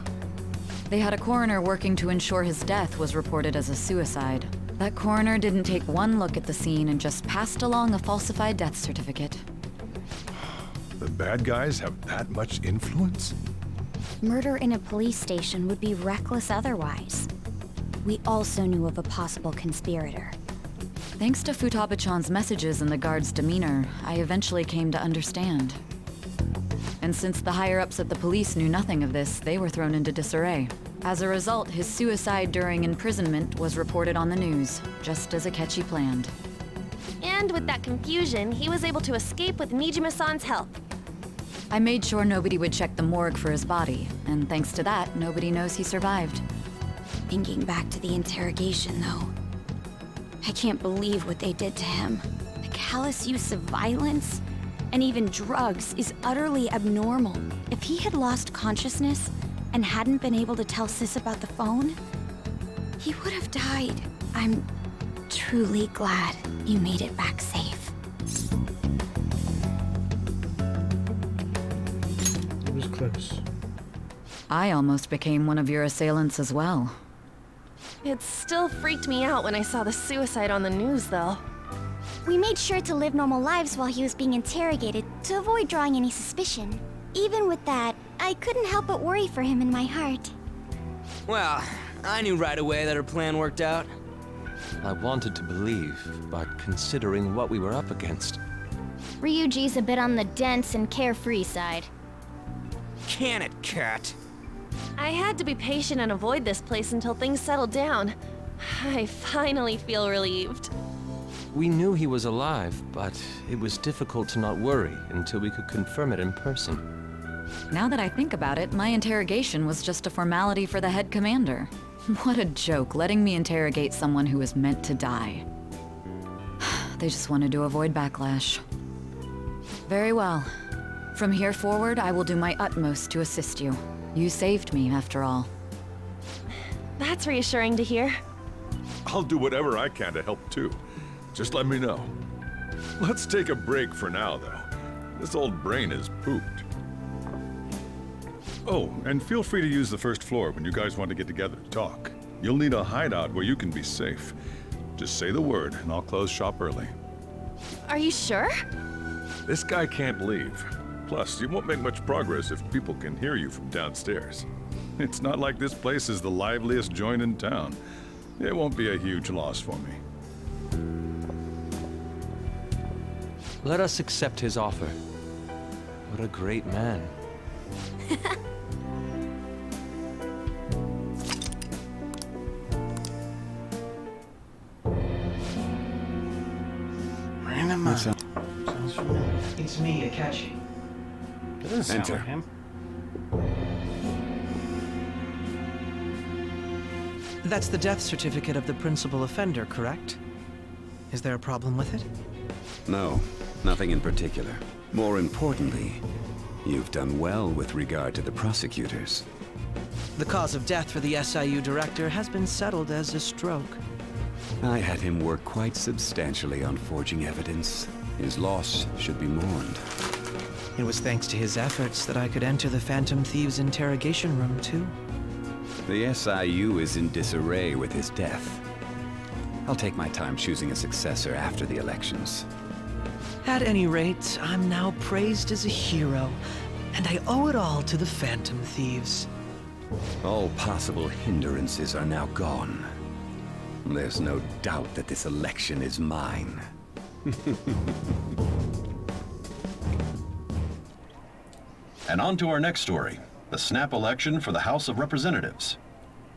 They had a coroner working to ensure his death was reported as a suicide. That coroner didn't take one look at the scene and just passed along a falsified death certificate. The bad guys have that much influence? Murder in a police station would be reckless otherwise. We also knew of a possible conspirator. Thanks to Futaba-chan's messages and the guard's demeanor, I eventually came to understand. And since the higher-ups at the police knew nothing of this, they were thrown into disarray. As a result, his suicide during imprisonment was reported on the news, just as Akechi planned. And with that confusion, he was able to escape with Nijima-san's help. I made sure nobody would check the morgue for his body, and thanks to that, nobody knows he survived. Thinking back to the interrogation, though, I can't believe what they did to him. The callous use of violence, and even drugs, is utterly abnormal. If he had lost consciousness and hadn't been able to tell Sis about the phone, he would have died. I'm truly glad you made it back safe. It was close. I almost became one of your assailants as well. It still freaked me out when I saw the suicide on the news, though. We made sure to live normal lives while he was being interrogated to avoid drawing any suspicion. Even with that, I couldn't help but worry for him in my heart. Well, I knew right away that her plan worked out. I wanted to believe, but considering what we were up against... Ryuji's a bit on the dense and carefree side. Can it, Cat? I had to be patient and avoid this place until things settled down. I finally feel relieved. We knew he was alive, but it was difficult to not worry until we could confirm it in person. Now that I think about it, my interrogation was just a formality for the head commander. What a joke, letting me interrogate someone who was meant to die. They just wanted to avoid backlash. Very well. From here forward, I will do my utmost to assist you. You saved me, after all. That's reassuring to hear. I'll do whatever I can to help too. Just let me know. Let's take a break for now, though. This old brain is pooped. Oh, and feel free to use the first floor when you guys want to get together to talk. You'll need a hideout where you can be safe. Just say the word, and I'll close shop early. Are you sure? This guy can't leave. Plus, you won't make much progress if people can hear you from downstairs. It's not like this place is the liveliest joint in town. It won't be a huge loss for me. Let us accept his offer. What a great man. Random mind. Sounds sounds familiar. It's me, Akechi. Doesn't sound Enter. like him. That's the death certificate of the principal offender, correct? Is there a problem with it? No, nothing in particular. More importantly, you've done well with regard to the prosecutors. The cause of death for the SIU director has been settled as a stroke. I had him work quite substantially on forging evidence. His loss should be mourned. It was thanks to his efforts that I could enter the Phantom Thieves' interrogation room, too. The SIU is in disarray with his death. I'll take my time choosing a successor after the elections. At any rate, I'm now praised as a hero, and I owe it all to the Phantom Thieves. All possible hindrances are now gone. There's no doubt that this election is mine. And on to our next story, the snap election for the House of Representatives.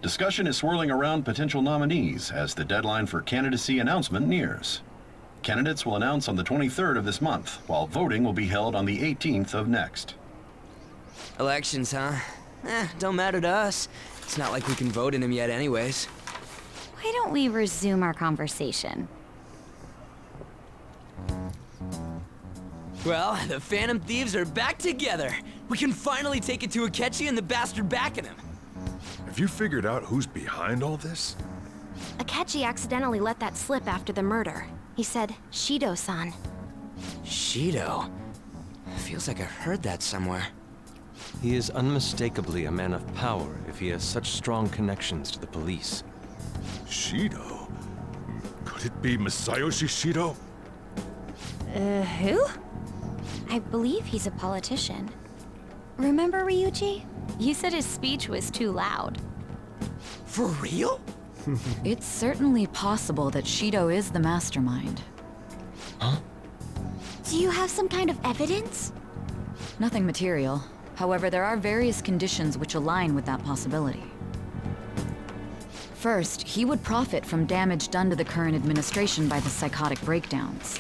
Discussion is swirling around potential nominees as the deadline for candidacy announcement nears. Candidates will announce on the 23rd of this month, while voting will be held on the 18th of next. Elections, huh? Don't matter to us. It's not like we can vote in them yet anyways. Why don't we resume our conversation? Well, the Phantom Thieves are back together. We can finally take it to Akechi and the bastard backing him. Have you figured out who's behind all this? Akechi accidentally let that slip after the murder. He said, Shido-san. Shido? Feels like I've heard that somewhere. He is unmistakably a man of power if he has such strong connections to the police. Shido? Could it be Masayoshi Shido? Who? I believe he's a politician. Remember, Ryuji? You said his speech was too loud. For real? It's certainly possible that Shido is the mastermind. Huh? Do you have some kind of evidence? Nothing material. However, there are various conditions which align with that possibility. First, he would profit from damage done to the current administration by the psychotic breakdowns.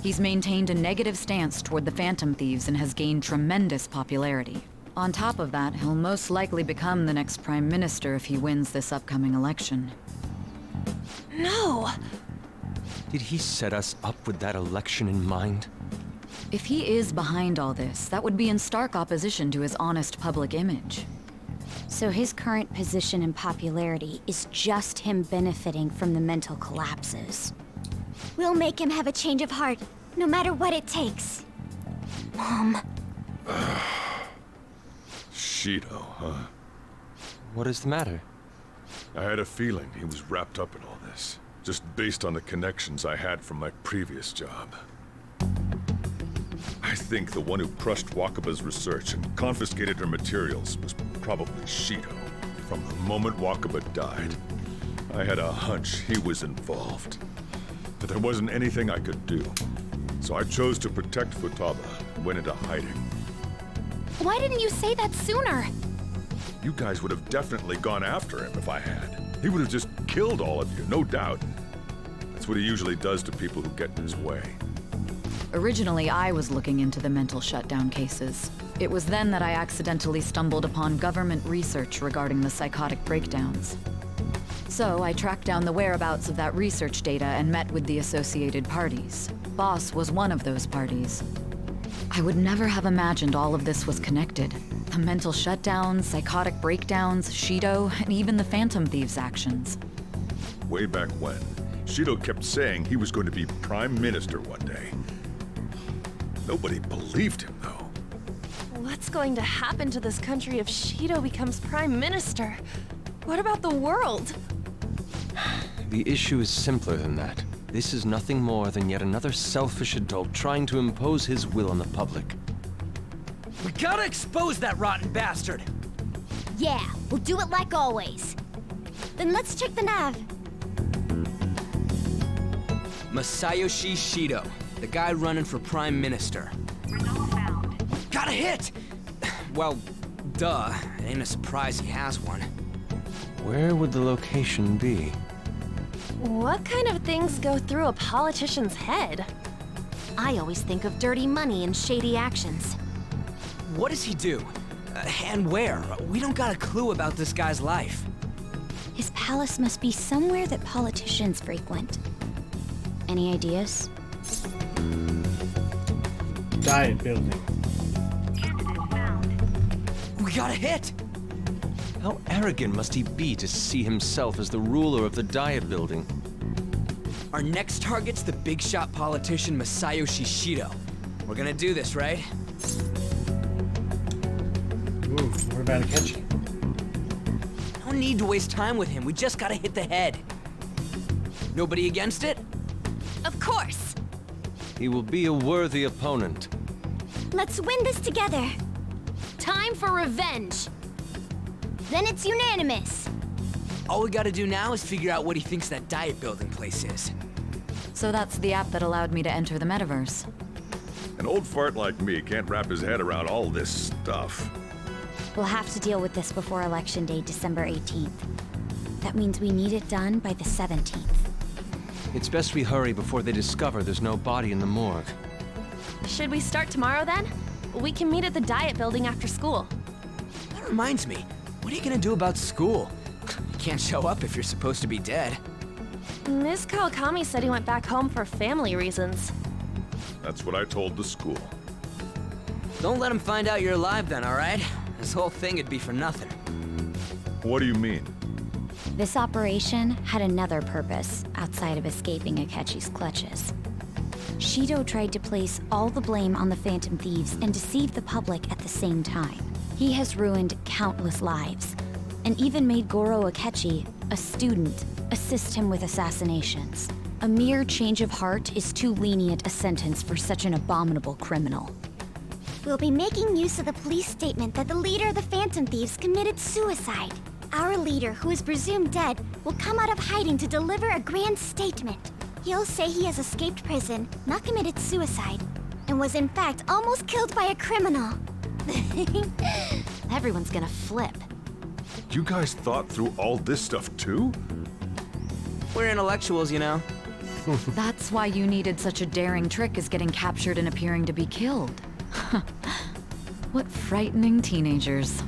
He's maintained a negative stance toward the Phantom Thieves and has gained tremendous popularity. On top of that, he'll most likely become the next Prime Minister if he wins this upcoming election. No! Did he set us up with that election in mind? If he is behind all this, that would be in stark opposition to his honest public image. So his current position and popularity is just him benefiting from the mental collapses. We'll make him have a change of heart, no matter what it takes. Mom. Shido, huh? What is the matter? I had a feeling he was wrapped up in all this, just based on the connections I had from my previous job. I think the one who crushed Wakaba's research and confiscated her materials was probably Shido. From the moment Wakaba died, I had a hunch he was involved. But there wasn't anything I could do. So I chose to protect Futaba and went into hiding. Why didn't you say that sooner? You guys would have definitely gone after him if I had. He would have just killed all of you, no doubt. That's what he usually does to people who get in his way. Originally, I was looking into the mental shutdown cases. It was then that I accidentally stumbled upon government research regarding the psychotic breakdowns. So I tracked down the whereabouts of that research data and met with the associated parties. Boss was one of those parties. I would never have imagined all of this was connected. The mental shutdowns, psychotic breakdowns, Shido, and even the Phantom Thieves' actions. Way back when, Shido kept saying he was going to be Prime Minister one day. Nobody believed him, though. What's going to happen to this country if Shido becomes Prime Minister? What about the world? The issue is simpler than that. This is nothing more than yet another selfish adult trying to impose his will on the public. We gotta expose that rotten bastard! Yeah, we'll do it like always. Then let's check the nav. Masayoshi Shido, the guy running for Prime Minister. Got a hit! Well, duh. Ain't a surprise he has one. Where would the location be? What kind of things go through a politician's head? I always think of dirty money and shady actions. What does he do? And where? We don't got a clue about this guy's life. His palace must be somewhere that politicians frequent. Any ideas? Diet building. We got a hit! How arrogant must he be to see himself as the ruler of the Diet Building? Our next target's the big shot politician Masayoshi Shido. We're gonna do this, right? Ooh, we're about to catch him. No need to waste time with him. We just gotta hit the head. Nobody against it? Of course! He will be a worthy opponent. Let's win this together. Time for revenge! Then it's unanimous. All we gotta do now is figure out what he thinks that Diet Building place is. So that's the app that allowed me to enter the metaverse. An old fart like me can't wrap his head around all this stuff. We'll have to deal with this before Election Day, December 18th. That means we need it done by the 17th. It's best we hurry before they discover there's no body in the morgue. Should we start tomorrow then? We can meet at the Diet Building after school. That reminds me, what are you gonna do about school? You can't show up if you're supposed to be dead. Miss Kawakami said he went back home for family reasons. That's what I told the school. Don't let him find out you're alive then, alright? This whole thing would be for nothing. What do you mean? This operation had another purpose outside of escaping Akechi's clutches. Shido tried to place all the blame on the Phantom Thieves and deceive the public at the same time. He has ruined countless lives, and even made Goro Akechi, a student, assist him with assassinations. A mere change of heart is too lenient a sentence for such an abominable criminal. We'll be making use of the police statement that the leader of the Phantom Thieves committed suicide. Our leader, who is presumed dead, will come out of hiding to deliver a grand statement. He'll say he has escaped prison, not committed suicide, and was in fact almost killed by a criminal. Everyone's gonna flip. You guys thought through all this stuff too? We're intellectuals, you know. That's why you needed such a daring trick as getting captured and appearing to be killed. What frightening teenagers.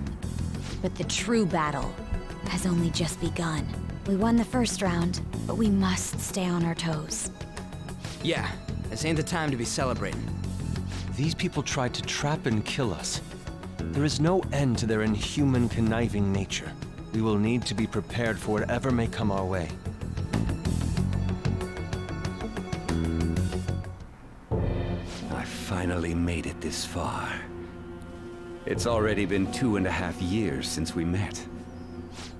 But the true battle has only just begun. We won the first round, but we must stay on our toes. Yeah, this ain't the time to be celebrating. These people tried to trap and kill us. There is no end to their inhuman, conniving nature. We will need to be prepared for whatever may come our way. I finally made it this far. It's already been 2.5 years since we met.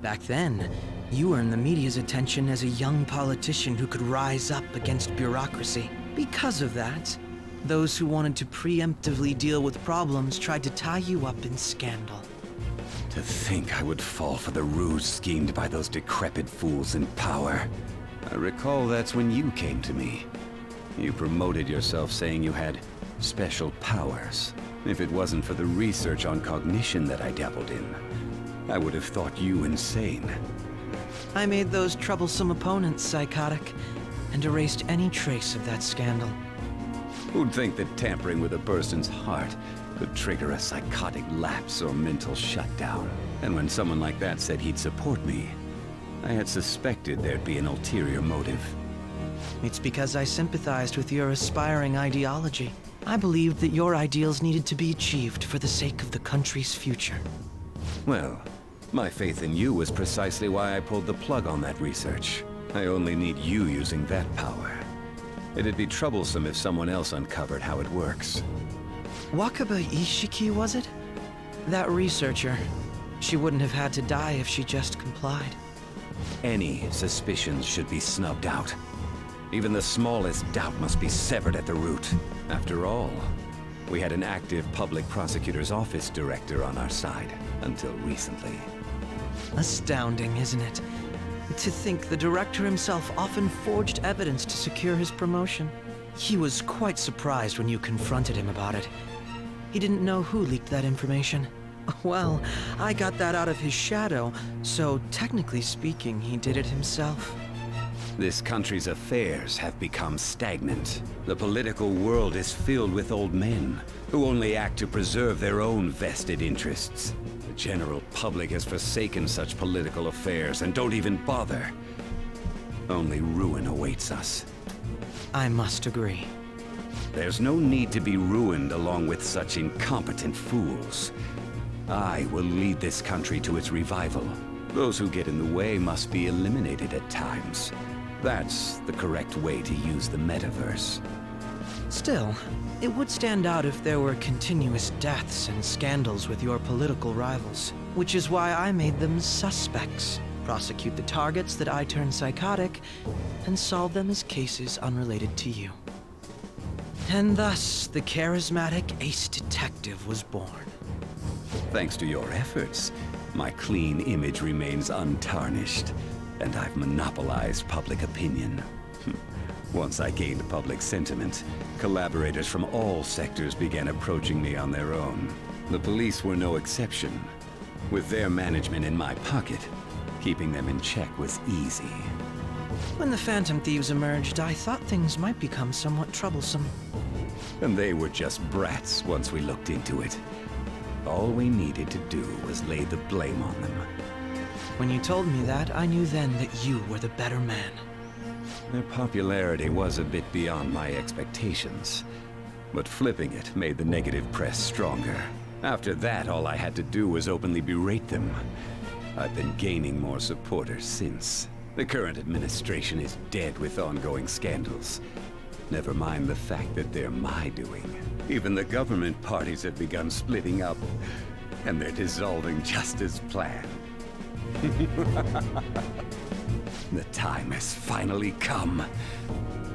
Back then, you earned the media's attention as a young politician who could rise up against bureaucracy. Because of that, those who wanted to preemptively deal with problems tried to tie you up in scandal. To think I would fall for the ruse schemed by those decrepit fools in power. I recall that's when you came to me. You promoted yourself saying you had special powers. If it wasn't for the research on cognition that I dabbled in, I would have thought you insane. I made those troublesome opponents psychotic, and erased any trace of that scandal. Who'd think that tampering with a person's heart could trigger a psychotic lapse or mental shutdown? And when someone like that said he'd support me, I had suspected there'd be an ulterior motive. It's because I sympathized with your aspiring ideology. I believed that your ideals needed to be achieved for the sake of the country's future. Well, my faith in you was precisely why I pulled the plug on that research. I only need you using that power. It'd be troublesome if someone else uncovered how it works. Wakaba Ishiki, was it? That researcher. She wouldn't have had to die if she just complied. Any suspicions should be snubbed out. Even the smallest doubt must be severed at the root. After all, we had an active public prosecutor's office director on our side, until recently. Astounding, isn't it? To think the director himself often forged evidence to secure his promotion. He was quite surprised when you confronted him about it. He didn't know who leaked that information. Well, I got that out of his shadow, so technically speaking, he did it himself. This country's affairs have become stagnant. The political world is filled with old men who only act to preserve their own vested interests. The general public has forsaken such political affairs and don't even bother. Only ruin awaits us. I must agree. There's no need to be ruined along with such incompetent fools. I will lead this country to its revival. Those who get in the way must be eliminated at times. That's the correct way to use the metaverse. Still, it would stand out if there were continuous deaths and scandals with your political rivals, which is why I made them suspects. Prosecute the targets that I turn psychotic, and solve them as cases unrelated to you. And thus, the charismatic ace detective was born. Thanks to your efforts, my clean image remains untarnished, and I've monopolized public opinion. Once I gained public sentiment, collaborators from all sectors began approaching me on their own. The police were no exception. With their management in my pocket, keeping them in check was easy. When the Phantom Thieves emerged, I thought things might become somewhat troublesome. And they were just brats once we looked into it. All we needed to do was lay the blame on them. When you told me that, I knew then that you were the better man. Their popularity was a bit beyond my expectations, but flipping it made the negative press stronger. After that, all I had to do was openly berate them. I've been gaining more supporters since. The current administration is dead with ongoing scandals. Never mind the fact that they're my doing. Even the government parties have begun splitting up, and they're dissolving just as planned. The time has finally come.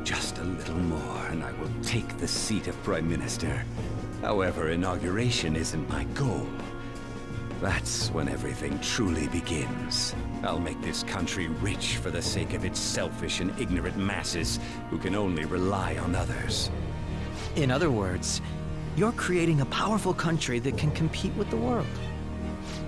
Just a little more, and I will take the seat of Prime Minister. However, inauguration isn't my goal. That's when everything truly begins. I'll make this country rich for the sake of its selfish and ignorant masses who can only rely on others. In other words, you're creating a powerful country that can compete with the world.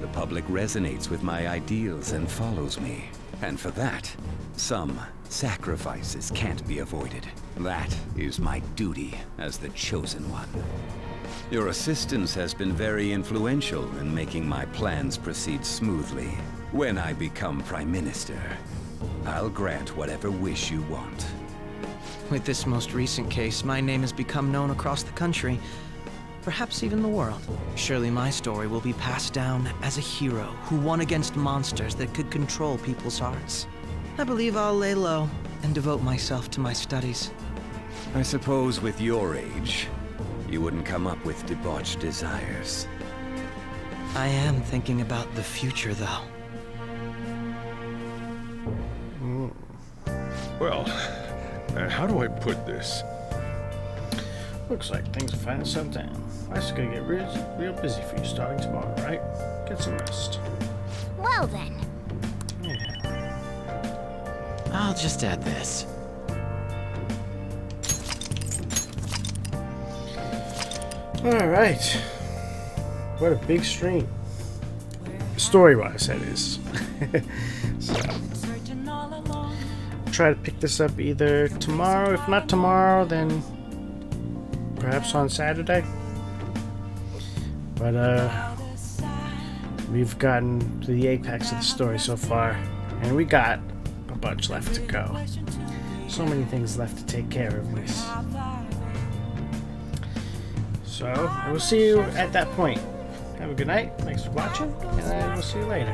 The public resonates with my ideals and follows me. And for that, some sacrifices can't be avoided. That is my duty as the Chosen One. Your assistance has been very influential in making my plans proceed smoothly. When I become Prime Minister, I'll grant whatever wish you want. With this most recent case, my name has become known across the country, perhaps even the world. Surely my story will be passed down as a hero who won against monsters that could control people's hearts. I believe I'll lay low and devote myself to my studies. I suppose with your age, you wouldn't come up with debauched desires. I am thinking about the future, though. Well, how do I put this? Looks like things are finally settled down. Life's gonna get real busy for you starting tomorrow, right? Get some rest. Well then. Yeah. I'll just add this. Alright. What a big stream. Story-wise, that is. So, try to pick this up either tomorrow. If not tomorrow, then perhaps on Saturday. But we've gotten to the apex of the story so far, and we got a bunch left to go. So many things left to take care of, Miss. So I will see you at that point. Have a good night. Thanks for watching, and I will see you later.